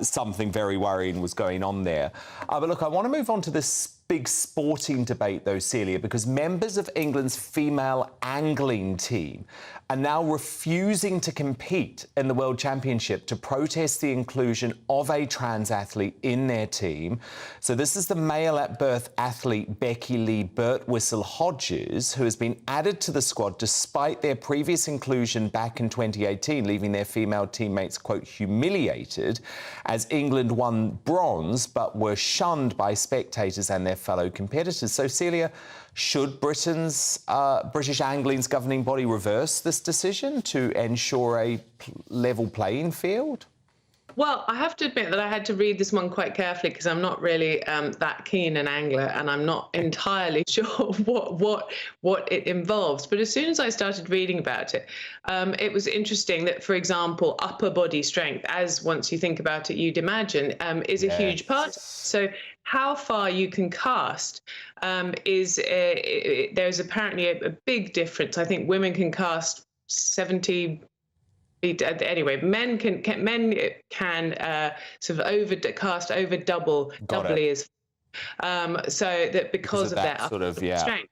S9: something very worrying was going on there. But look, I want to move on to this big sporting debate, though, Celia, because members of England's female angling team are now refusing to compete in the World Championship to protest the inclusion of a trans athlete in their team. So this is the male-at-birth athlete Becky Lee Birtwistle-Hodges, who has been added to the squad despite their previous inclusion back in 2018, leaving their female teammates, quote, humiliated, as England won bronze but were shunned by spectators and their fellow competitors. So, Celia, should British angling's governing body reverse this decision to ensure a level playing field?
S2: Well, I have to admit that I had to read this one quite carefully because I'm not really that keen an angler, and I'm not entirely sure what it involves. But as soon as I started reading about it, it was interesting that, for example, upper body strength, as once you think about it, you'd imagine, is a huge part. So how far you can cast there's apparently a big difference. I think women can cast 70. Anyway, men can sort of cast doubly as so that because of their upper strength.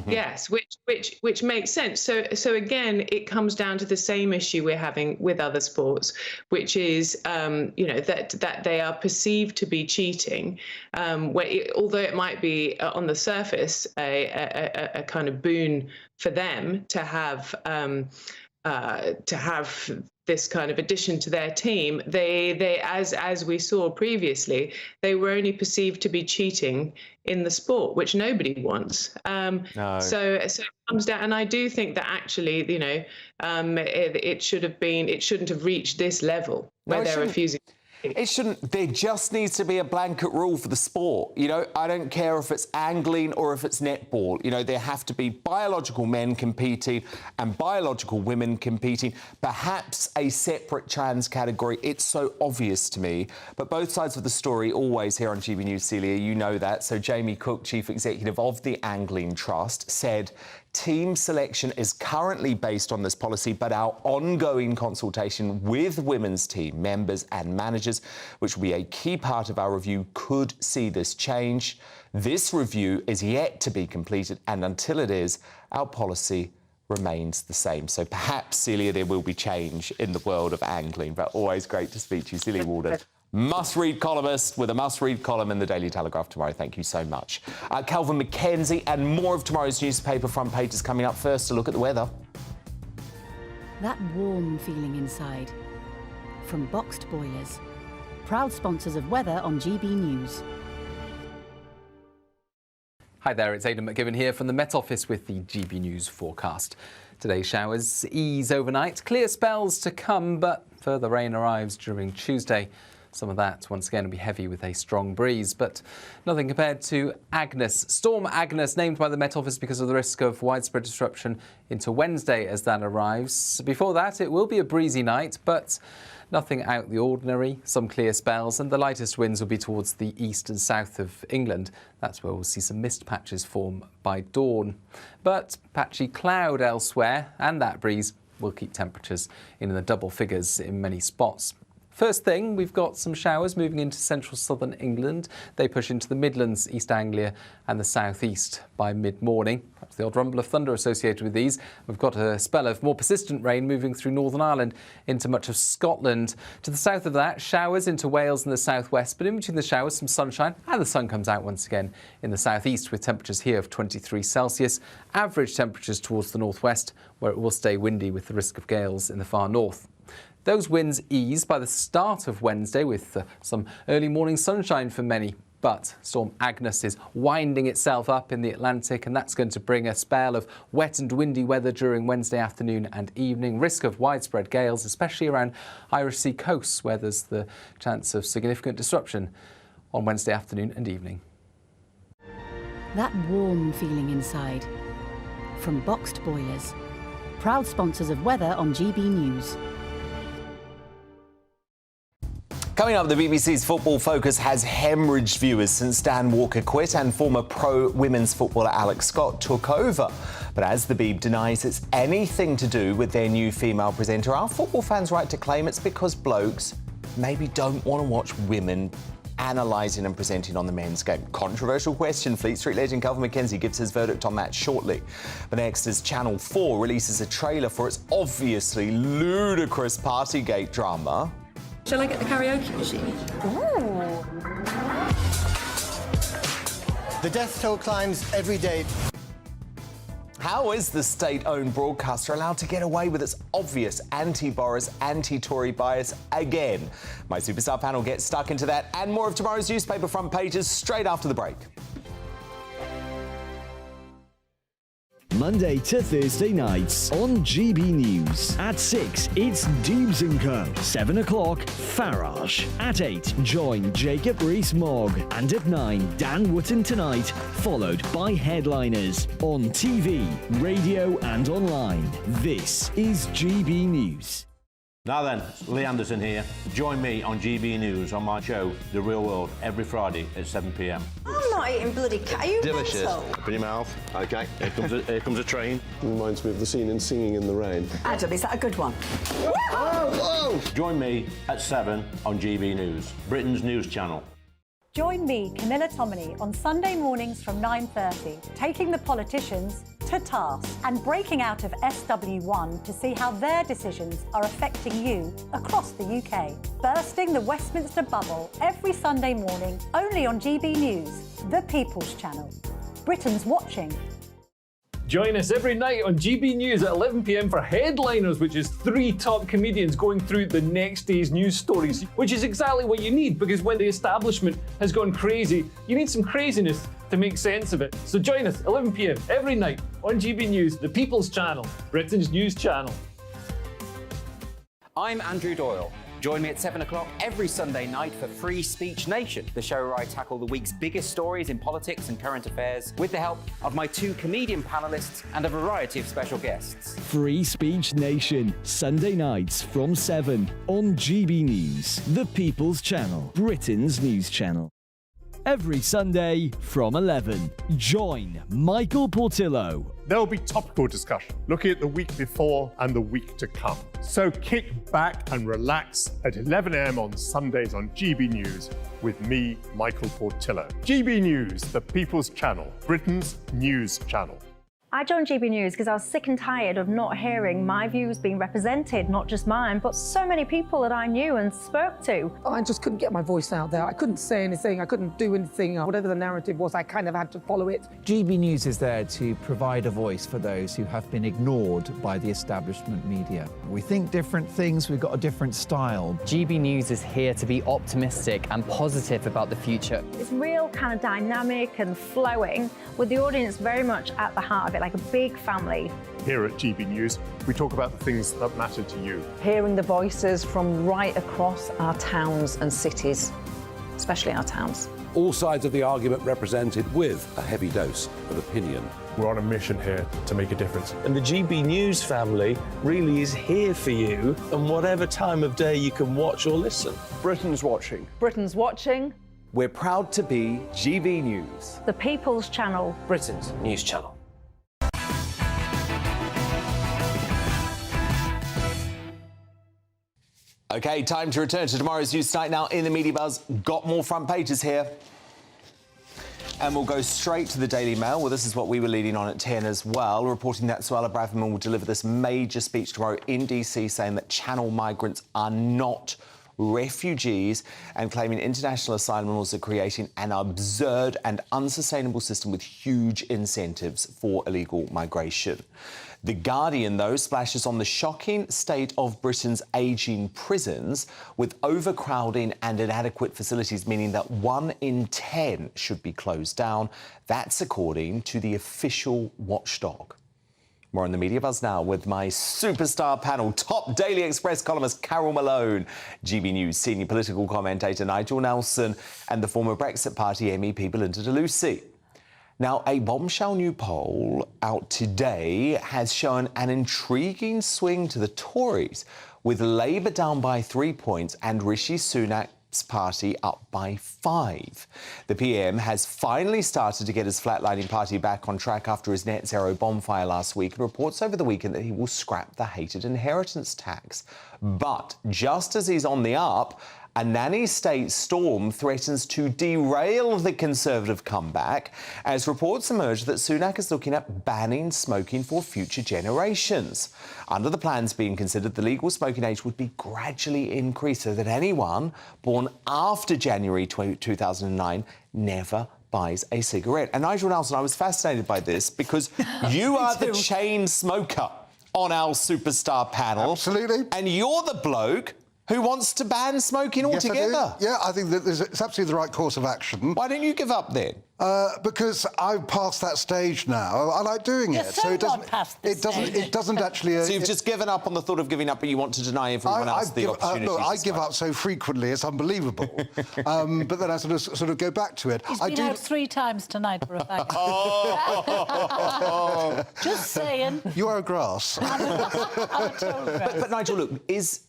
S2: Yes, which makes sense. So again, it comes down to the same issue we're having with other sports, which is that they are perceived to be cheating, although it might be on the surface a kind of boon for them to have this kind of addition to their team. They as we saw previously, they were only perceived to be cheating in the sport, which nobody wants.
S9: No.
S2: So it comes down, and I do think that actually, it shouldn't have reached this level where they're refusing.
S9: It shouldn't. There just needs to be a blanket rule for the sport. I don't care if it's angling or if it's netball. There have to be biological men competing and biological women competing. Perhaps a separate trans category. It's so obvious to me. But both sides of the story always here on GB News, Celia, you know that. So Jamie Cook, Chief Executive of the Angling Trust, said team selection is currently based on this policy, but our ongoing consultation with women's team members and managers, which will be a key part of our review, could see this change. This review is yet to be completed, and until it is, our policy remains the same. So perhaps, Celia, there will be change in the world of angling, but always great to speak to you, Celia Walden. Must-read columnist with a must-read column in the Daily Telegraph tomorrow. Thank you so much. Calvin McKenzie and more of tomorrow's newspaper front pages coming up. First, a look at the weather.
S3: That warm feeling inside. From Boxed Boilers. Proud sponsors of weather on GB News.
S4: Hi there, it's Aidan McGibbon here from the Met Office with the GB News forecast. Today's showers ease overnight, clear spells to come, but further rain arrives during Tuesday. Some of that, once again, will be heavy with a strong breeze, but nothing compared to Agnes. Storm Agnes, named by the Met Office because of the risk of widespread disruption into Wednesday as that arrives. Before that, it will be a breezy night, but nothing out the ordinary. Some clear spells, and the lightest winds will be towards the east and south of England. That's where we'll see some mist patches form by dawn. But patchy cloud elsewhere, and that breeze will keep temperatures in the double figures in many spots. First thing, we've got some showers moving into central southern England. They push into the Midlands, East Anglia and the southeast by mid-morning. Perhaps the odd rumble of thunder associated with these. We've got a spell of more persistent rain moving through Northern Ireland into much of Scotland. To the south of that, showers into Wales and the southwest, but in between the showers, some sunshine, and the sun comes out once again in the southeast with temperatures here of 23 Celsius. Average temperatures towards the northwest, where it will stay windy with the risk of gales in the far north. Those winds ease by the start of Wednesday with some early morning sunshine for many. But Storm Agnes is winding itself up in the Atlantic, and that's going to bring a spell of wet and windy weather during Wednesday afternoon and evening. Risk of widespread gales, especially around Irish Sea coasts, where there's the chance of significant disruption on Wednesday afternoon and evening.
S3: That warm feeling inside. From Boxed Boilers. Proud sponsors of weather on GB News.
S9: Coming up, the BBC's Football Focus has hemorrhaged viewers since Dan Walker quit and former pro women's footballer Alex Scott took over. But as the Beeb denies it's anything to do with their new female presenter, are football fans right to claim it's because blokes maybe don't want to watch women analysing and presenting on the men's game? Controversial question. Fleet Street legend Calvin McKenzie gives his verdict on that shortly. But next, as Channel 4 releases a trailer for its obviously ludicrous Partygate drama.
S5: Shall I get the karaoke machine? Ooh.
S6: The death toll climbs every day.
S9: How is the state-owned broadcaster allowed to get away with its obvious anti-Boris, anti-Tory bias again? My superstar panel gets stuck into that and more of tomorrow's newspaper front pages straight after the break.
S7: Monday to Thursday nights on GB News. At 6, it's Deebs & Co. 7 o'clock, Farage. At 8, join Jacob Rees-Mogg. And at 9, Dan Wootton Tonight, followed by Headliners. On TV, radio and online. This is GB News.
S8: Now then, Lee Anderson here. Join me on GB News on my show, The Real World, every Friday at 7 p.m.
S5: I'm not eating bloody cat. Are you
S10: delicious?
S5: mental?
S10: Open your mouth. OK, here comes a train.
S11: Reminds me of the scene in Singing in the Rain.
S5: Adam, is that a good one?
S10: Whoa! Join me at 7 on GB News, Britain's news channel.
S16: Join me, Camilla Tominey, on Sunday mornings from 9:30, taking the politicians to task and breaking out of SW1 to see how their decisions are affecting you across the UK. Bursting the Westminster bubble every Sunday morning, only on GB News, the People's Channel. Britain's watching.
S12: Join us every night on GB News at 11 p.m. for Headliners, which is 3 top comedians going through the next day's news stories, which is exactly what you need, because when the establishment has gone crazy, you need some craziness to make sense of it. So join us 11 p.m. every night on GB News, the People's Channel, Britain's news channel.
S15: I'm Andrew Doyle. Join me at 7 o'clock every Sunday night for Free Speech Nation, the show where I tackle the week's biggest stories in politics and current affairs with the help of my 2 comedian panellists and a variety of special guests.
S7: Free Speech Nation, Sunday nights from 7 on GB News, the People's Channel, Britain's news channel. Every Sunday from 11, join Michael Portillo.
S13: There will be topical discussion, looking at the week before and the week to come. So kick back and relax at 11 a.m. on Sundays on GB News with me, Michael Portillo. GB News, the People's Channel, Britain's news channel.
S16: I joined GB News because I was sick and tired of not hearing my views being represented, not just mine, but so many people that I knew and spoke to.
S14: I just couldn't get my voice out there. I couldn't say anything. I couldn't do anything. Whatever the narrative was, I kind of had to follow it.
S17: GB News is there to provide a voice for those who have been ignored by the establishment media. We think different things, we've got a different style.
S18: GB News is here to be optimistic and positive about the future.
S16: It's real kind of dynamic and flowing, with the audience very much at the heart of it, like a big family.
S13: Here at GB News, we talk about the things that matter to you.
S1: Hearing the voices from right across our towns and cities, especially our towns.
S19: All sides of the argument represented with a heavy dose of opinion.
S13: We're on a mission here to make a difference.
S21: And the GB News family really is here for you, and whatever time of day you can watch or listen.
S22: Britain's watching.
S1: Britain's watching.
S9: We're proud to be GB News,
S16: the People's Channel,
S21: Britain's news channel.
S9: Okay, time to return to tomorrow's news tonight. Now in the Media Buzz, got more front pages here. And we'll go straight to the Daily Mail. Well, this is what we were leading on at 10 as well, reporting that Suella Braverman will deliver this major speech tomorrow in DC, saying that channel migrants are not refugees, and claiming international asylum rules are creating an absurd and unsustainable system with huge incentives for illegal migration. The Guardian, though, splashes on the shocking state of Britain's ageing prisons, with overcrowding and inadequate facilities, meaning that 1 in 10 should be closed down. That's according to the official watchdog. More on the Media Buzz now with my superstar panel, top Daily Express columnist Carol Malone, GB News senior political commentator Nigel Nelson, and the former Brexit Party MEP Belinda de Lucy. Now, a bombshell new poll out today has shown an intriguing swing to the Tories, with Labour down by 3 points and Rishi Sunak's party up by 5. The PM has finally started to get his flatlining party back on track after his net zero bonfire last week, and reports over the weekend that he will scrap the hated inheritance tax. But just as he's on the up, a nanny state storm threatens to derail the Conservative comeback as reports emerge that Sunak is looking at banning smoking for future generations. Under the plans being considered, the legal smoking age would be gradually increased so that anyone born after January 2009 never buys a cigarette. And Nigel Nelson, I was fascinated by this because you are the chain smoker on our superstar panel.
S23: Absolutely.
S9: And you're the bloke who wants to ban smoking altogether.
S23: Yes, I do. Yeah, I think that it's absolutely the right course of action.
S9: Why don't you give up then?
S23: Because I've passed that stage now. I like doing it.
S25: So it doesn't.
S23: It doesn't actually.
S9: So you've just given up on the thought of giving up, but you want to deny everyone else the opportunity.
S23: Look, I give up so frequently; it's unbelievable. But then I sort of go back to it.
S25: He's been out 3 times tonight for a fact. Just saying.
S23: You are a grass.
S25: I'm a total grass.
S9: But Nigel, look, is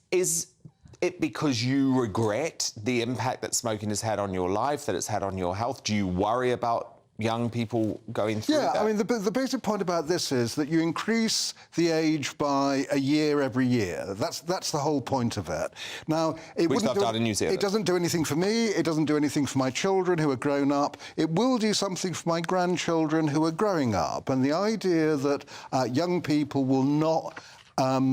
S9: it because you regret the impact that smoking has had on your life, that it's had on your health? Do you worry about young people going through that?
S23: I mean, the basic point about this is that you increase the age by a year every year. That's the whole point of it. Now,
S9: Which they've done in New Zealand.
S23: It doesn't do anything for me. It doesn't do anything for my children who are grown up. It will do something for my grandchildren who are growing up. And the idea that young people will not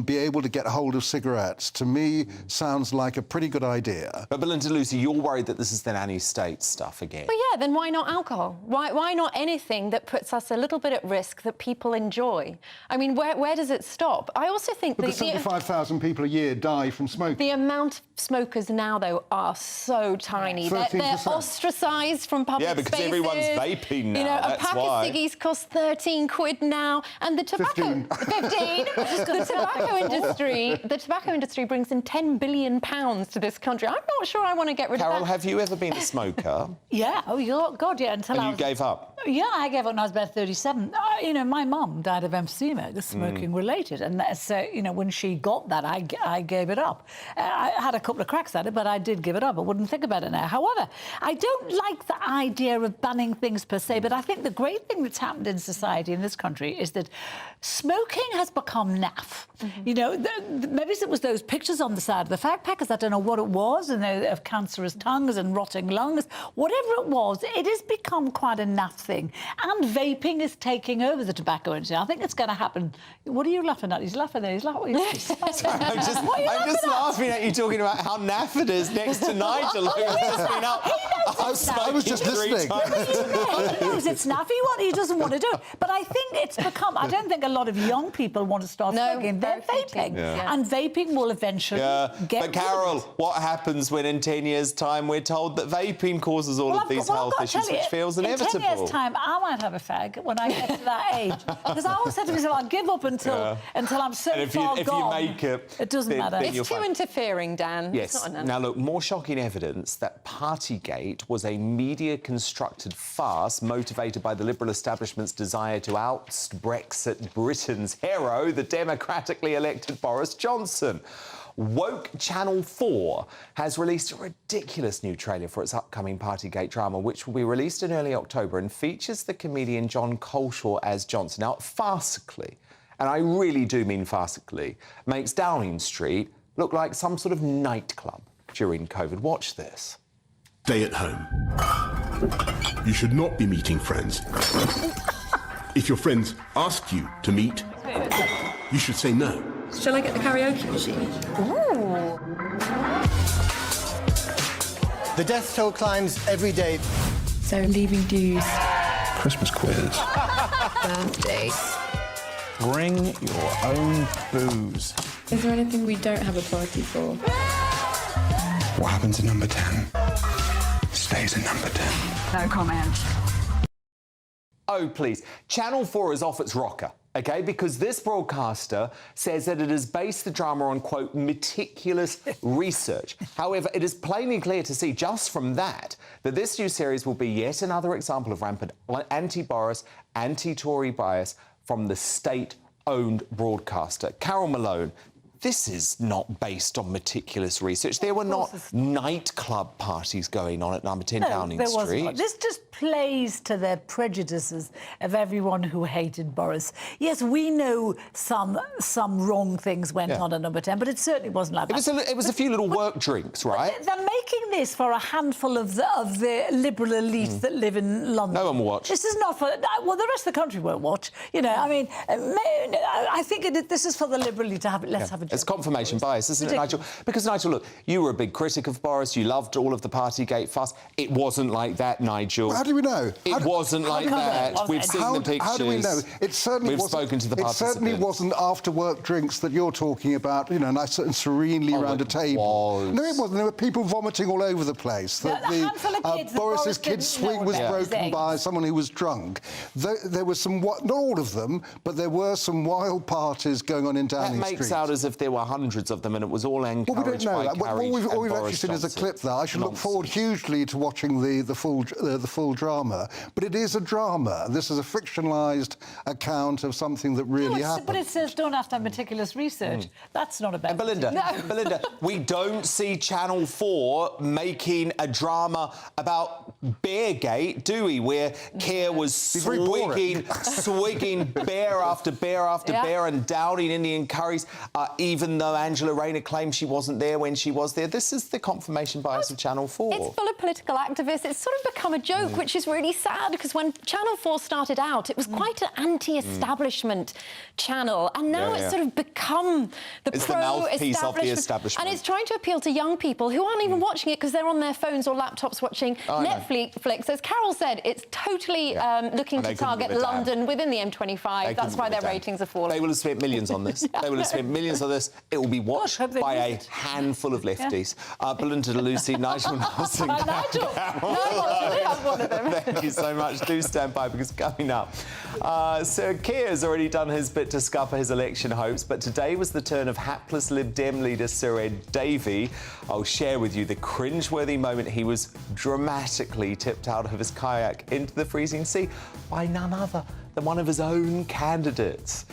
S23: be able to get hold of cigarettes, to me, sounds like a pretty good idea.
S9: But Belinda Lucy, you're worried that this is the nanny state stuff again.
S2: Well, yeah, then why not alcohol? Why not anything that puts us a little bit at risk that people enjoy? I mean, where does it stop? I also think
S23: because 75,000 people a year die from smoking.
S2: The amount of smokers now, though, are so tiny. They're ostracised from public spaces.
S9: Yeah, because everyone's vaping now.
S2: You know,
S9: that's
S2: a pack
S9: why.
S2: of ciggies costs 13 quid now, and the tobacco 15. The tobacco industry brings in £10 billion to this country. I'm not sure I want to get rid of that.
S9: Carol, have you ever been a smoker?
S25: Yeah, God, yeah, until
S9: And you gave up?
S25: Yeah, I gave up when I was about 37. You know, my mum died of emphysema, the smoking related, and so, you know, when she got that, I gave it up. I had a couple of cracks at it, but I did give it up. I wouldn't think about it now. However, I don't like the idea of banning things per se, but I think the great thing that's happened in society in this country is that smoking has become naff. You know, maybe it was those pictures on the side of the fag packers, I don't know what it was, and of cancerous tongues and rotting lungs. Whatever it was, it has become quite a naff thing. And vaping is taking over the tobacco industry. I think it's going to happen. What are you laughing at? He's laughing there. He's laughing.
S9: Sorry, I'm just laughing at you talking about how naff it is next to Nigel, who has just been up.
S23: I was just listening.
S25: He knows it's naff. He doesn't want to do it. But I think it's become... I don't think a lot of young people want to start smoking. They're vaping.
S9: Yeah.
S25: And vaping will eventually get
S9: But Carol, what happens when in 10 years' time we're told that vaping causes all of these health issues, which feels inevitable?
S25: In 10 years' time, I might have a fag when I get to that age. Because I always said to myself, I'll give up until I'm so far gone.
S9: If you make
S25: it doesn't matter.
S2: It's too interfering, Dan.
S9: Yes.
S2: It's not
S9: Now, look, more shocking evidence that Partygate was a media-constructed farce motivated by the Liberal establishment's desire to oust Brexit Britain's hero, the democratically elected Boris Johnson. Woke Channel 4 has released a ridiculous new trailer for its upcoming Partygate drama, which will be released in early October and features the comedian John Coleshaw as Johnson. Now, farcically, and I really do mean farcically, makes Downing Street look like some sort of nightclub during COVID. Watch this.
S4: Stay at home. You should not be meeting friends. If your friends ask you to meet, you should say no.
S5: Shall I get the karaoke machine?
S2: Ooh.
S23: The death toll climbs every day.
S5: So leaving dues.
S4: Christmas quiz.
S5: Birthday.
S4: Bring your own booze.
S5: Is there anything we don't have a party for?
S4: What happens in number 10 stays in number 10.
S5: No comment.
S9: Oh, please. Channel 4 is off its rocker, OK? Because this broadcaster says that it has based the drama on, quote, meticulous research. However, it is plainly clear to see just from that this new series will be yet another example of rampant anti-Boris, anti-Tory bias from the state-owned broadcaster. Carol Malone, this is not based on meticulous research. There were not nightclub parties going on at number 10 Downing Street.
S25: Wasn't. This just plays to the prejudices of everyone who hated Boris. Yes, we know some wrong things went on at number 10, but it certainly wasn't like that.
S9: It was a few little work drinks, right?
S25: They're making this for a handful of the liberal elite that live in London.
S9: No one will watch.
S25: This is not for... Well, the rest of the country won't watch. You know, I mean, I think this is for the liberal elite to have it. Let's have a joke.
S9: It's confirmation bias, isn't it, Nigel? Because, Nigel, look, you were a big critic of Boris. You loved all of the Partygate fuss. It wasn't like that, Nigel.
S23: How do we know?
S9: It wasn't like that. We've seen the pictures.
S23: How do we know? It certainly
S9: We've spoken to the participants.
S23: It certainly wasn't after-work drinks that you're talking about, you know, nice and serenely around a table. No, it wasn't. There were people vomiting all over the place. Boris's kid's swing was broken by someone who was drunk. There were some, not all of them, but there were some wild parties going on in Downing Street.
S9: That makes out as if if there were hundreds of them and it was all encouraged
S23: Well, we don't know
S9: by
S23: that.
S9: Carrie
S23: All we've
S9: and
S23: actually
S9: Boris
S23: seen is a
S9: Johnson.
S23: clip there. I should look forward hugely to watching the full drama. But it is a drama. This is a fictionalised account of something that really happened.
S25: But it says don't have to have meticulous research. That's not about
S9: Belinda, Belinda, we don't see Channel 4 making a drama about Beargate, do we? Where Keir was swigging bear after bear after bear and downing Indian curries, even though Angela Rayner claimed she wasn't there when she was there. This is the confirmation bias of Channel 4.
S2: It's full of political activists. It's sort of become a joke, which is really sad, because when Channel 4 started out, it was quite an anti-establishment channel, and now it's sort of become the
S9: mouthpiece of the establishment.
S2: And it's trying to appeal to young people who aren't even watching it because they're on their phones or laptops watching Netflix. As Carol said, it's totally looking to target London within the M25. That's why their ratings are falling.
S9: They will have spent millions on this. They will have spent millions on this. It will be watched by a handful of lefties. Belinda Lucy, Nigel Nelson.
S2: Nigel! I'm one of them.
S9: Thank you so much. Do stand by, because coming up, Sir Keir has already done his bit to scupper his election hopes, but today was the turn of hapless Lib Dem leader Sir Ed Davey. I'll share with you the cringeworthy moment he was dramatically tipped out of his kayak into the freezing sea by none other than one of his own candidates.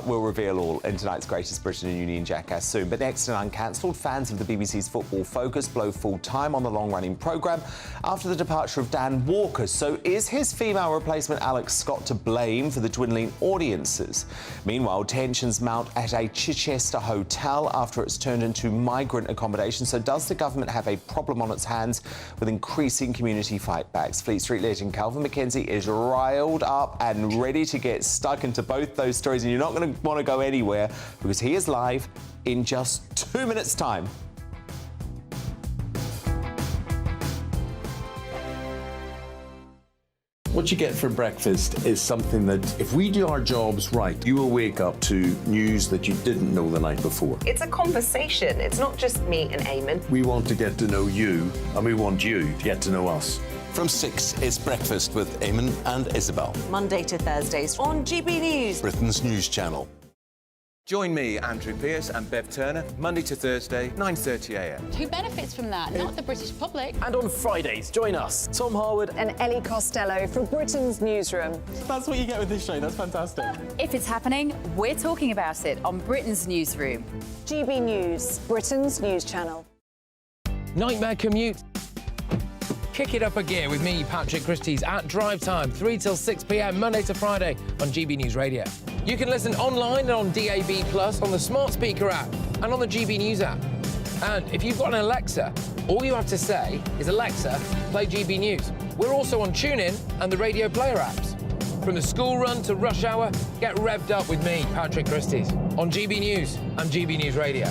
S9: We'll reveal all in tonight's Greatest Britain and Union Jackass soon. But next, and uncancelled, fans of the BBC's Football Focus blow full time on the long-running programme after the departure of Dan Walker. So is his female replacement Alex Scott to blame for the dwindling audiences? Meanwhile, tensions mount at a Chichester hotel after it's turned into migrant accommodation. So does the government have a problem on its hands with increasing community fightbacks? Fleet Street legend Calvin Mackenzie is riled up and ready to get stuck into both those stories. And you're not going to want to go anywhere, because he is live in just 2 minutes' time.
S21: What you get for breakfast is something that, if we do our jobs right, you will wake up to news that you didn't know the night before.
S3: It's a conversation. It's not just me and Eamon.
S21: We want to get to know you, and we want you to get to know us.
S6: From 6, it's Breakfast with Eamon and Isabel.
S3: Monday to Thursdays on GB News,
S6: Britain's news channel.
S20: Join me, Andrew Pearce and Bev Turner, Monday to Thursday, 9:30 a.m.
S22: Who benefits from that? Not the British public.
S24: And on Fridays, join us, Tom Harwood
S3: and Ellie Costello from Britain's Newsroom.
S24: That's what you get with this show. That's fantastic.
S22: If it's happening, we're talking about it on Britain's Newsroom.
S3: GB News, Britain's news channel.
S26: Nightmare commute. Kick it up a gear with me, Patrick Christie's, at Drive Time, 3 till 6 p.m, Monday to Friday on GB News Radio. You can listen online and on DAB+, on the smart speaker app and on the GB News app. And if you've got an Alexa, all you have to say is, Alexa, play GB News. We're also on TuneIn and the Radio Player apps. From the school run to rush hour, get revved up with me, Patrick Christie's, on GB News and GB News Radio.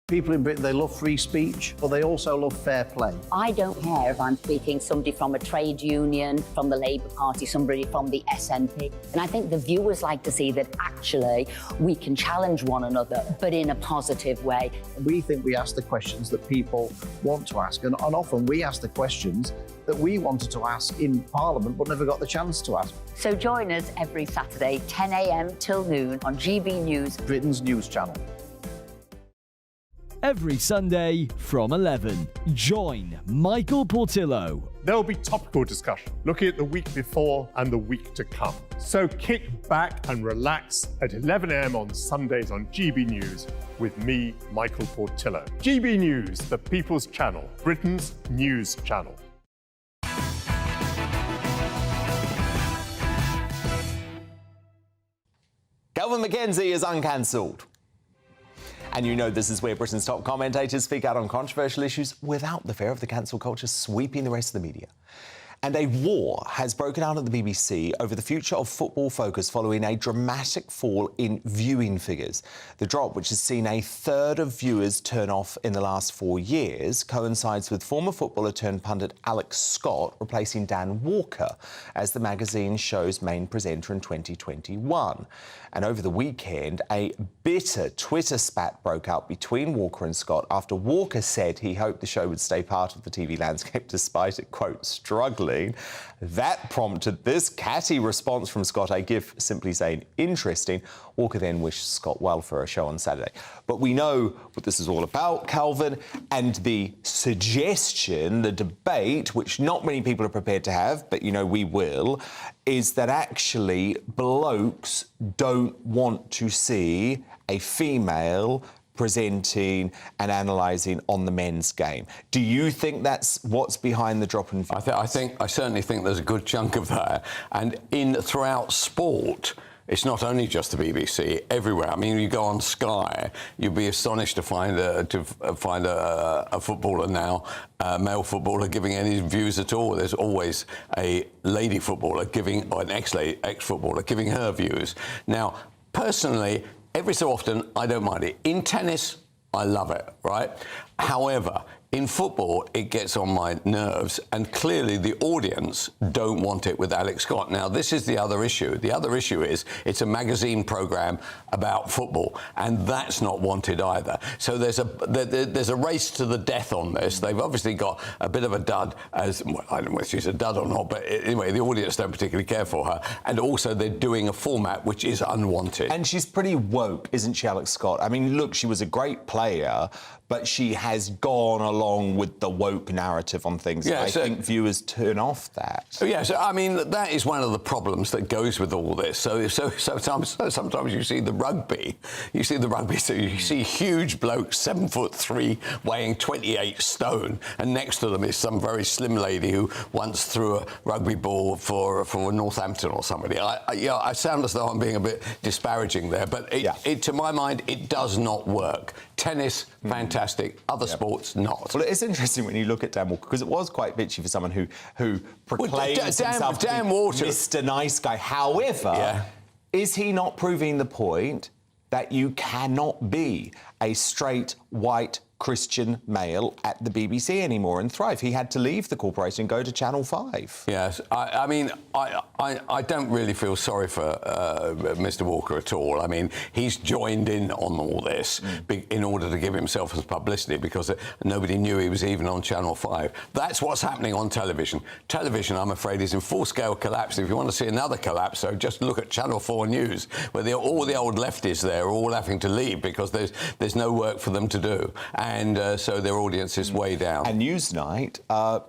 S27: People in Britain, they love free speech, but they also love fair play.
S28: I don't care if I'm speaking somebody from a trade union, from the Labour Party, somebody from the SNP. And I think the viewers like to see that actually we can challenge one another, but in a positive way.
S17: We think we ask the questions that people want to ask, and often we ask the questions that we wanted to ask in Parliament but never got the chance to ask.
S28: So join us every Saturday, 10 a.m. till noon on GB News,
S17: Britain's news channel.
S7: Every Sunday from 11, join Michael Portillo.
S13: There'll be topical discussion, looking at the week before and the week to come. So kick back and relax at 11 a.m. on Sundays on GB News with me, Michael Portillo. GB News, the People's Channel, Britain's news channel.
S9: Calvin Mackenzie is uncancelled. And you know this is where Britain's top commentators speak out on controversial issues without the fear of the cancel culture sweeping the rest of the media. And a war has broken out at the BBC over the future of Football Focus following a dramatic fall in viewing figures. The drop, which has seen a third of viewers turn off in the last 4 years, coincides with former footballer turned pundit Alex Scott replacing Dan Walker as the magazine show's main presenter in 2021. And over the weekend, a bitter Twitter spat broke out between Walker and Scott after Walker said he hoped the show would stay part of the TV landscape despite it, quote, struggling Pauline. That prompted this catty response from Scott, a gif simply saying, interesting. Walker then wished Scott well for a show on Saturday. But we know what this is all about, Calvin, and the suggestion, the debate, which not many people are prepared to have, but, you know, we will, is that actually blokes don't want to see a female presenting and analysing on the men's game. Do you think that's what's behind the drop in?
S21: I certainly think there's a good chunk of that. And throughout sport, it's not only just the BBC, everywhere. I mean, you go on Sky, you'd be astonished to find a footballer now, a male footballer, giving any views at all. There's always a lady footballer giving, or an ex-footballer giving her views. Now, personally, every so often, I don't mind it. In tennis, I love it, right? However, in football, it gets on my nerves, and clearly the audience don't want it with Alex Scott. Now, this is the other issue. The other issue is it's a magazine programme about football, and that's not wanted either. So there's a race to the death on this. They've obviously got a bit of a dud, as well, I don't know if she's a dud or not, but anyway, the audience don't particularly care for her. And also they're doing a format which is unwanted.
S9: And she's pretty woke, isn't she, Alex Scott? I mean, look, she was a great player, but she has gone along with the woke narrative on things. Yeah, I think viewers turn off that.
S21: Yes, I mean, that is one of the problems that goes with all this. So sometimes you see the rugby. So you see huge blokes, 7'3", weighing 28 stone, and next to them is some very slim lady who once threw a rugby ball for Northampton or somebody. I sound as though I'm being a bit disparaging there, but to my mind, it does not work. Tennis, fantastic. Other sports, not.
S9: Well, it's interesting when you look at Dan Walker, because it was quite bitchy for someone who proclaims himself to be Mr. Nice Guy. However, is he not proving the point that you cannot be a straight, white, Christian male at the BBC anymore and thrive? He had to leave the corporation and go to Channel 5.
S21: Yes, I mean, I don't really feel sorry for Mr. Walker at all. I mean, he's joined in on all this in order to give himself some publicity, because nobody knew he was even on Channel 5. That's what's happening on television. Television, I'm afraid, is in full-scale collapse. If you want to see another collapse, so just look at Channel 4 News, where all the old lefties there are all having to leave because there's no work for them to do. And so their audience is way down.
S9: And Newsnight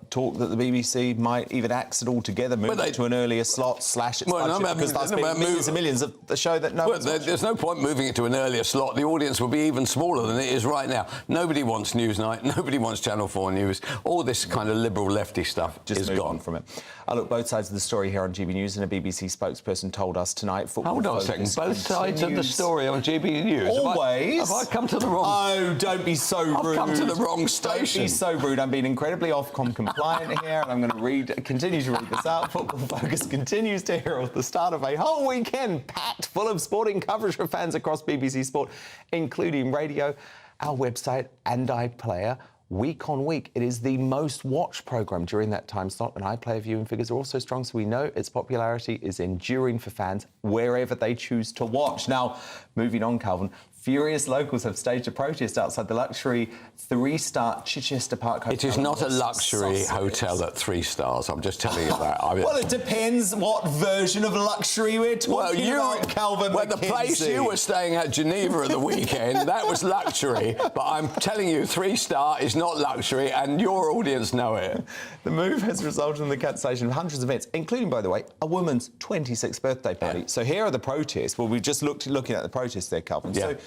S9: talk that the BBC might even axe it all together, move it to an earlier slot, slash its budget, because that's been millions and millions of the show that no one's watching.
S21: There's no point moving it to an earlier slot. The audience will be even smaller than it is right now. Nobody wants Newsnight. Nobody wants Channel 4 News. All this kind of liberal lefty stuff is gone
S9: from it. I look both sides of the story here on GB News, and a BBC spokesperson told us tonight.
S21: Hold on a second. Both sides of the story on GB News.
S9: Always.
S21: Have I come to the wrong?
S9: Oh, don't be so rude.
S21: I've come to the wrong station.
S9: Don't be so rude. I'm being incredibly Ofcom compliant here, and I'm going to continue to read this out. Football Focus continues to herald the start of a whole weekend packed full of sporting coverage for fans across BBC Sport, including radio, our website, and iPlayer. Week on week, it is the most watched programme during that time slot, and iPlayer viewing figures are also strong, so we know its popularity is enduring for fans wherever they choose to watch. Now, moving on, Calvin, furious locals have staged a protest outside the luxury 3-star Chichester Park Hotel.
S21: It is not a luxury hotel at 3 stars, I'm just telling you that.
S9: Well, it depends what version of luxury we're talking about, Calvin.
S21: Well, the place you were staying at, Geneva, at the weekend, that was luxury. But I'm telling you, 3-star is not luxury, and your audience know it.
S9: The move has resulted in the cancellation of hundreds of events, including, by the way, a woman's 26th birthday party. So here are the protests. Well, we've just looking at the protests there, Calvin.
S21: Yeah.
S9: So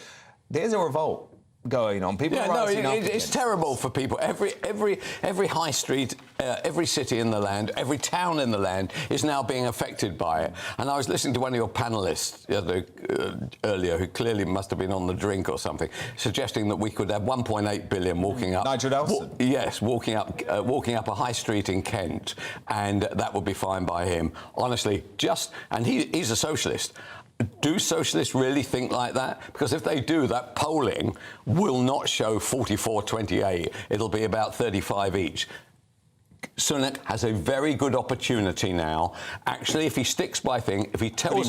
S9: there's a revolt going on. People are rising up.
S21: It's terrible for people. Every high street, every city in the land, every town in the land is now being affected by it. And I was listening to one of your panellists earlier, who clearly must have been on the drink or something, suggesting that we could have 1.8 billion walking up.
S9: Nigel Nelson.
S21: Yes, walking up a high street in Kent, and that would be fine by him. Honestly, and he's a socialist. Do socialists really think like that? Because if they do, that polling will not show 44-28. It'll be about 35 each. Sunak has a very good opportunity now. Actually, if he sticks by thing, if he tells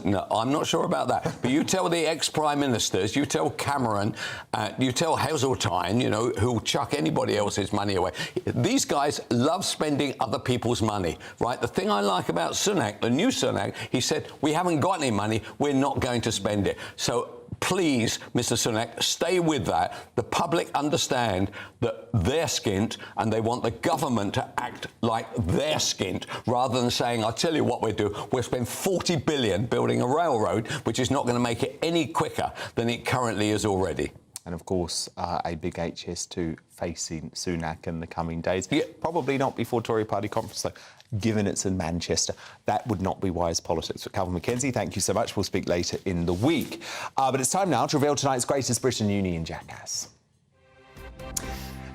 S21: no, I'm not sure about that. But you tell the ex-prime ministers, you tell Cameron, you tell Heseltine, you know, who'll chuck anybody else's money away. These guys love spending other people's money, right? The thing I like about Sunak, the new Sunak, he said, we haven't got any money, we're not going to spend it. So please, Mr. Sunak, stay with that. The public understand that they're skint and they want the government to act like they're skint rather than saying, I'll tell you what we'll do, we'll spend 40 billion building a railroad, which is not going to make it any quicker than it currently is already.
S9: And of course, a big HS2 facing Sunak in the coming days. Yeah. Probably not before Tory party conference, though. Given it's in Manchester, that would not be wise politics. But Calvin Mackenzie, thank you so much. We'll speak later in the week. But it's time now to reveal tonight's Greatest Britain Union Jackass.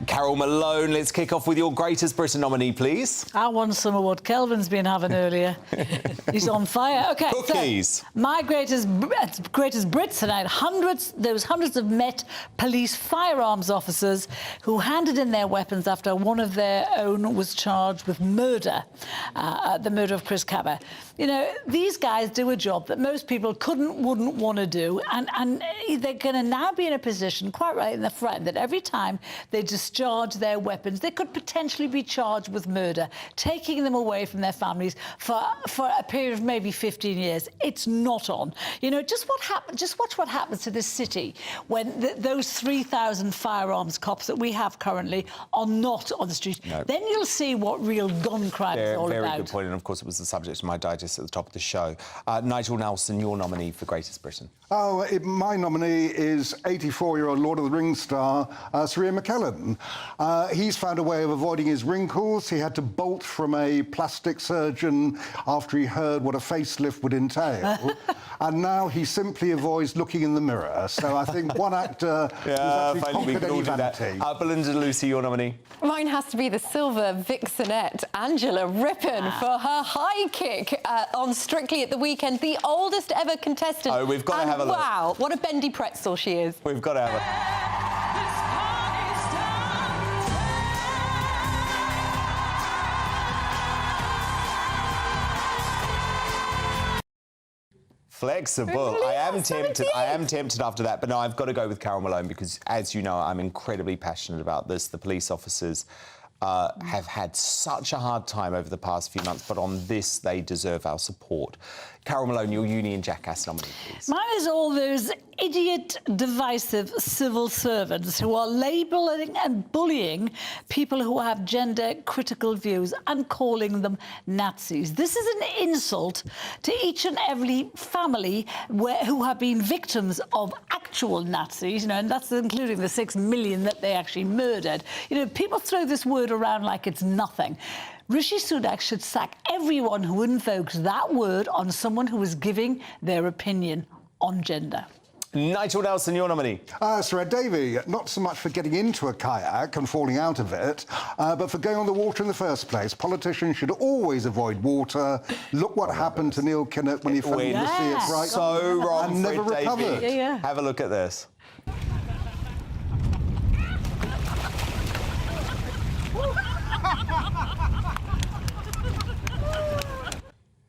S9: Carol Malone, let's kick off with your Greatest Britain nominee, please.
S25: I want some of what Kelvin's been having earlier. He's on fire. OK,
S9: cookies.
S25: So my greatest Brits tonight, those hundreds of Met Police firearms officers who handed in their weapons after one of their own was charged with murder, the murder of Chris Cabba. You know, these guys do a job that most people wouldn't want to do, and they're going to now be in a position, quite right in the front, that every time they discharge their weapons, they could potentially be charged with murder, taking them away from their families for a period of maybe 15 years. It's not on. You know, just watch what happens to this city when those 3,000 firearms cops that we have currently are not on the street. No. Then you'll see what real gun crime is all about.
S9: Very good point, and of course it was the subject of my digest at the top of the show. Nigel Nelson, your nominee for Greatest Britain.
S23: Oh, my nominee is 84-year-old Lord of the Rings star, Sir Ian McKellen. He's found a way of avoiding his wrinkles. He had to bolt from a plastic surgeon after he heard what a facelift would entail. And now he simply avoids looking in the mirror. So I think one actor has actually conquered any vanity.
S9: Belinda Lucy, your nominee.
S2: Mine has to be the silver vixenette, Angela Rippon, for her high kick on Strictly at the Weekend, the oldest ever contestant.
S9: Oh, we've got to have a look.
S2: Wow, what a bendy pretzel she is.
S9: We've got to have a... Flexible. I am tempted after that, but no, I've got to go with Carol Malone because, as you know, I'm incredibly passionate about this. The police officers have had such a hard time over the past few months, but on this, they deserve our support. Carol Malone, your Union Jackass nominee, please.
S25: Mine is all those idiot, divisive civil servants who are labelling and bullying people who have gender-critical views and calling them Nazis. This is an insult to each and every family who have been victims of actual Nazis, you know, and that's including the 6 million that they actually murdered. You know, people throw this word around like it's nothing. Rishi Sunak should sack everyone who invokes that word on someone who is giving their opinion on gender.
S9: Nigel Nelson, your nominee.
S23: Sir Ed Davey, not so much for getting into a kayak and falling out of it, but for going on the water in the first place. Politicians should always avoid water. Look what happened to Neil Kinnock when he fell into the sea at Brighton.
S9: So wrong,
S23: and never recovered.
S9: Have a look at this.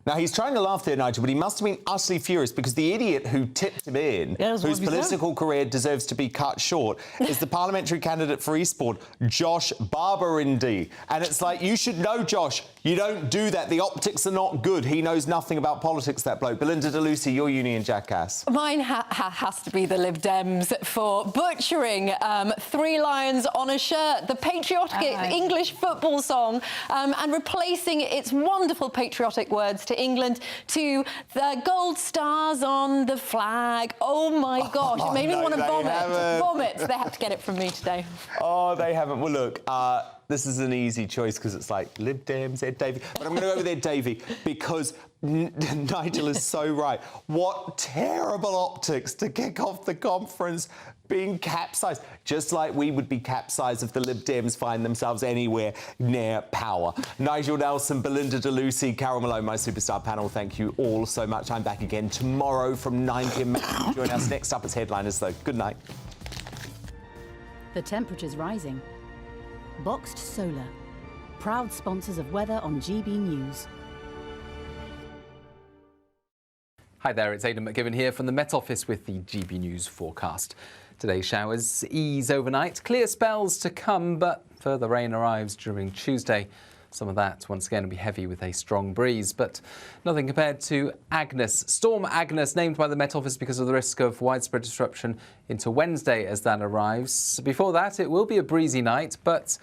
S9: Now, he's trying to laugh there, Nigel, but he must have been utterly furious because the idiot who tipped him in, whose political career deserves to be cut short, is the parliamentary candidate for Eastbourne, Josh Barberindi. And it's like, you should know, Josh, you don't do that. The optics are not good. He knows nothing about politics, that bloke. Belinda de Lucy, your Union Jackass.
S2: Mine has to be the Lib Dems for butchering 3 lions on a shirt, the patriotic English football song, and replacing its wonderful patriotic words to England to the gold stars on the flag. Oh my gosh, it made me want to vomit. They have to get it from me today.
S9: Oh, they haven't. Well, look, this is an easy choice because it's like Lib Dems, Ed Davey. But I'm going to go with Ed Davey because Nigel is so right. What terrible optics to kick off the conference being capsized, just like we would be capsized if the Lib Dems find themselves anywhere near power. Nigel Nelson, Belinda de Lucy, Carol Malone, my superstar panel, thank you all so much. I'm back again tomorrow from 9 p.m. Join us. Next up as headliners, though. Good night.
S22: The temperature's rising. Boxed solar,
S8: proud sponsors of weather on GB News.
S10: Hi there, it's Aidan McGibbon here from the Met Office with the GB News forecast. Today's showers ease overnight, clear spells to come, but further rain arrives during Tuesday. Some of that, once again, will be heavy with a strong breeze, but nothing compared to Agnes. Storm Agnes, named by the Met Office because of the risk of widespread disruption into Wednesday as that arrives. Before that, it will be a breezy night, but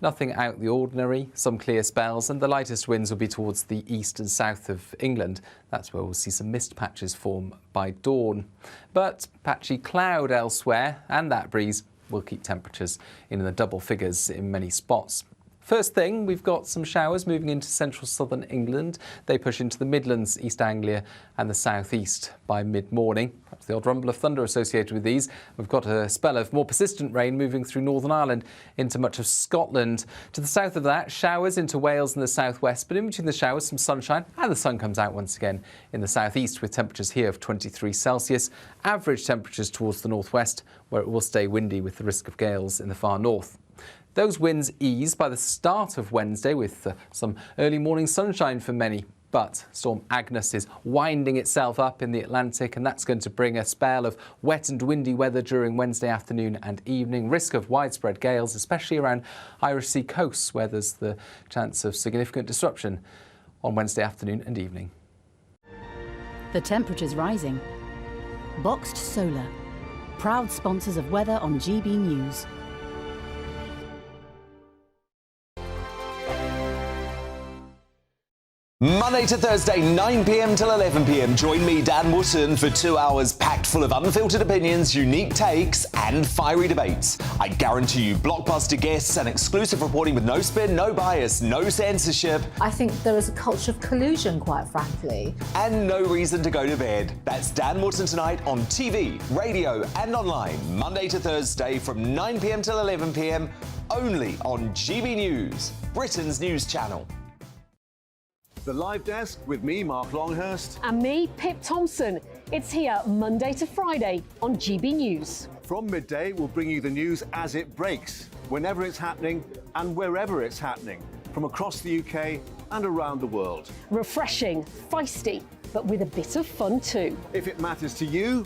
S10: nothing out the ordinary, some clear spells, and the lightest winds will be towards the east and south of England. That's where we'll see some mist patches form by dawn. But patchy cloud elsewhere, and that breeze will keep temperatures in the double figures in many spots. First thing, we've got some showers moving into central southern England. They push into the Midlands, East Anglia and the southeast by mid-morning. Perhaps the odd rumble of thunder associated with these. We've got a spell of more persistent rain moving through Northern Ireland into much of Scotland. To the south of that, showers into Wales and the southwest, but in between the showers, some sunshine, and the sun comes out once again in the southeast with temperatures here of 23 Celsius. Average temperatures towards the northwest, where it will stay windy with the risk of gales in the far north. Those winds ease by the start of Wednesday with some early morning sunshine for many. But Storm Agnes is winding itself up in the Atlantic, and that's going to bring a spell of wet and windy weather during Wednesday afternoon and evening. Risk of widespread gales, especially around Irish Sea coasts, where there's the chance of significant disruption on Wednesday afternoon and evening.
S8: The temperature's rising. Boxed Solar, proud sponsors of weather on GB News.
S9: Monday to Thursday, 9 p.m. till 11 p.m. Join me, Dan Wootton, for 2 hours packed full of unfiltered opinions, unique takes, and fiery debates. I guarantee you blockbuster guests and exclusive reporting with no spin, no bias, no censorship.
S11: I think there is a culture of collusion, quite frankly.
S9: And no reason to go to bed. That's Dan Wootton tonight on TV, radio, and online. Monday to Thursday from 9 p.m. till 11 p.m. only on GB News, Britain's news channel.
S20: The Live Desk with me, Mark Longhurst.
S12: And me, Pip Thompson. It's here Monday to Friday on GB News.
S20: From midday, we'll bring you the news as it breaks, whenever it's happening and wherever it's happening, from across the UK and around the world.
S12: Refreshing, feisty, but with a bit of fun too.
S20: If it matters to you,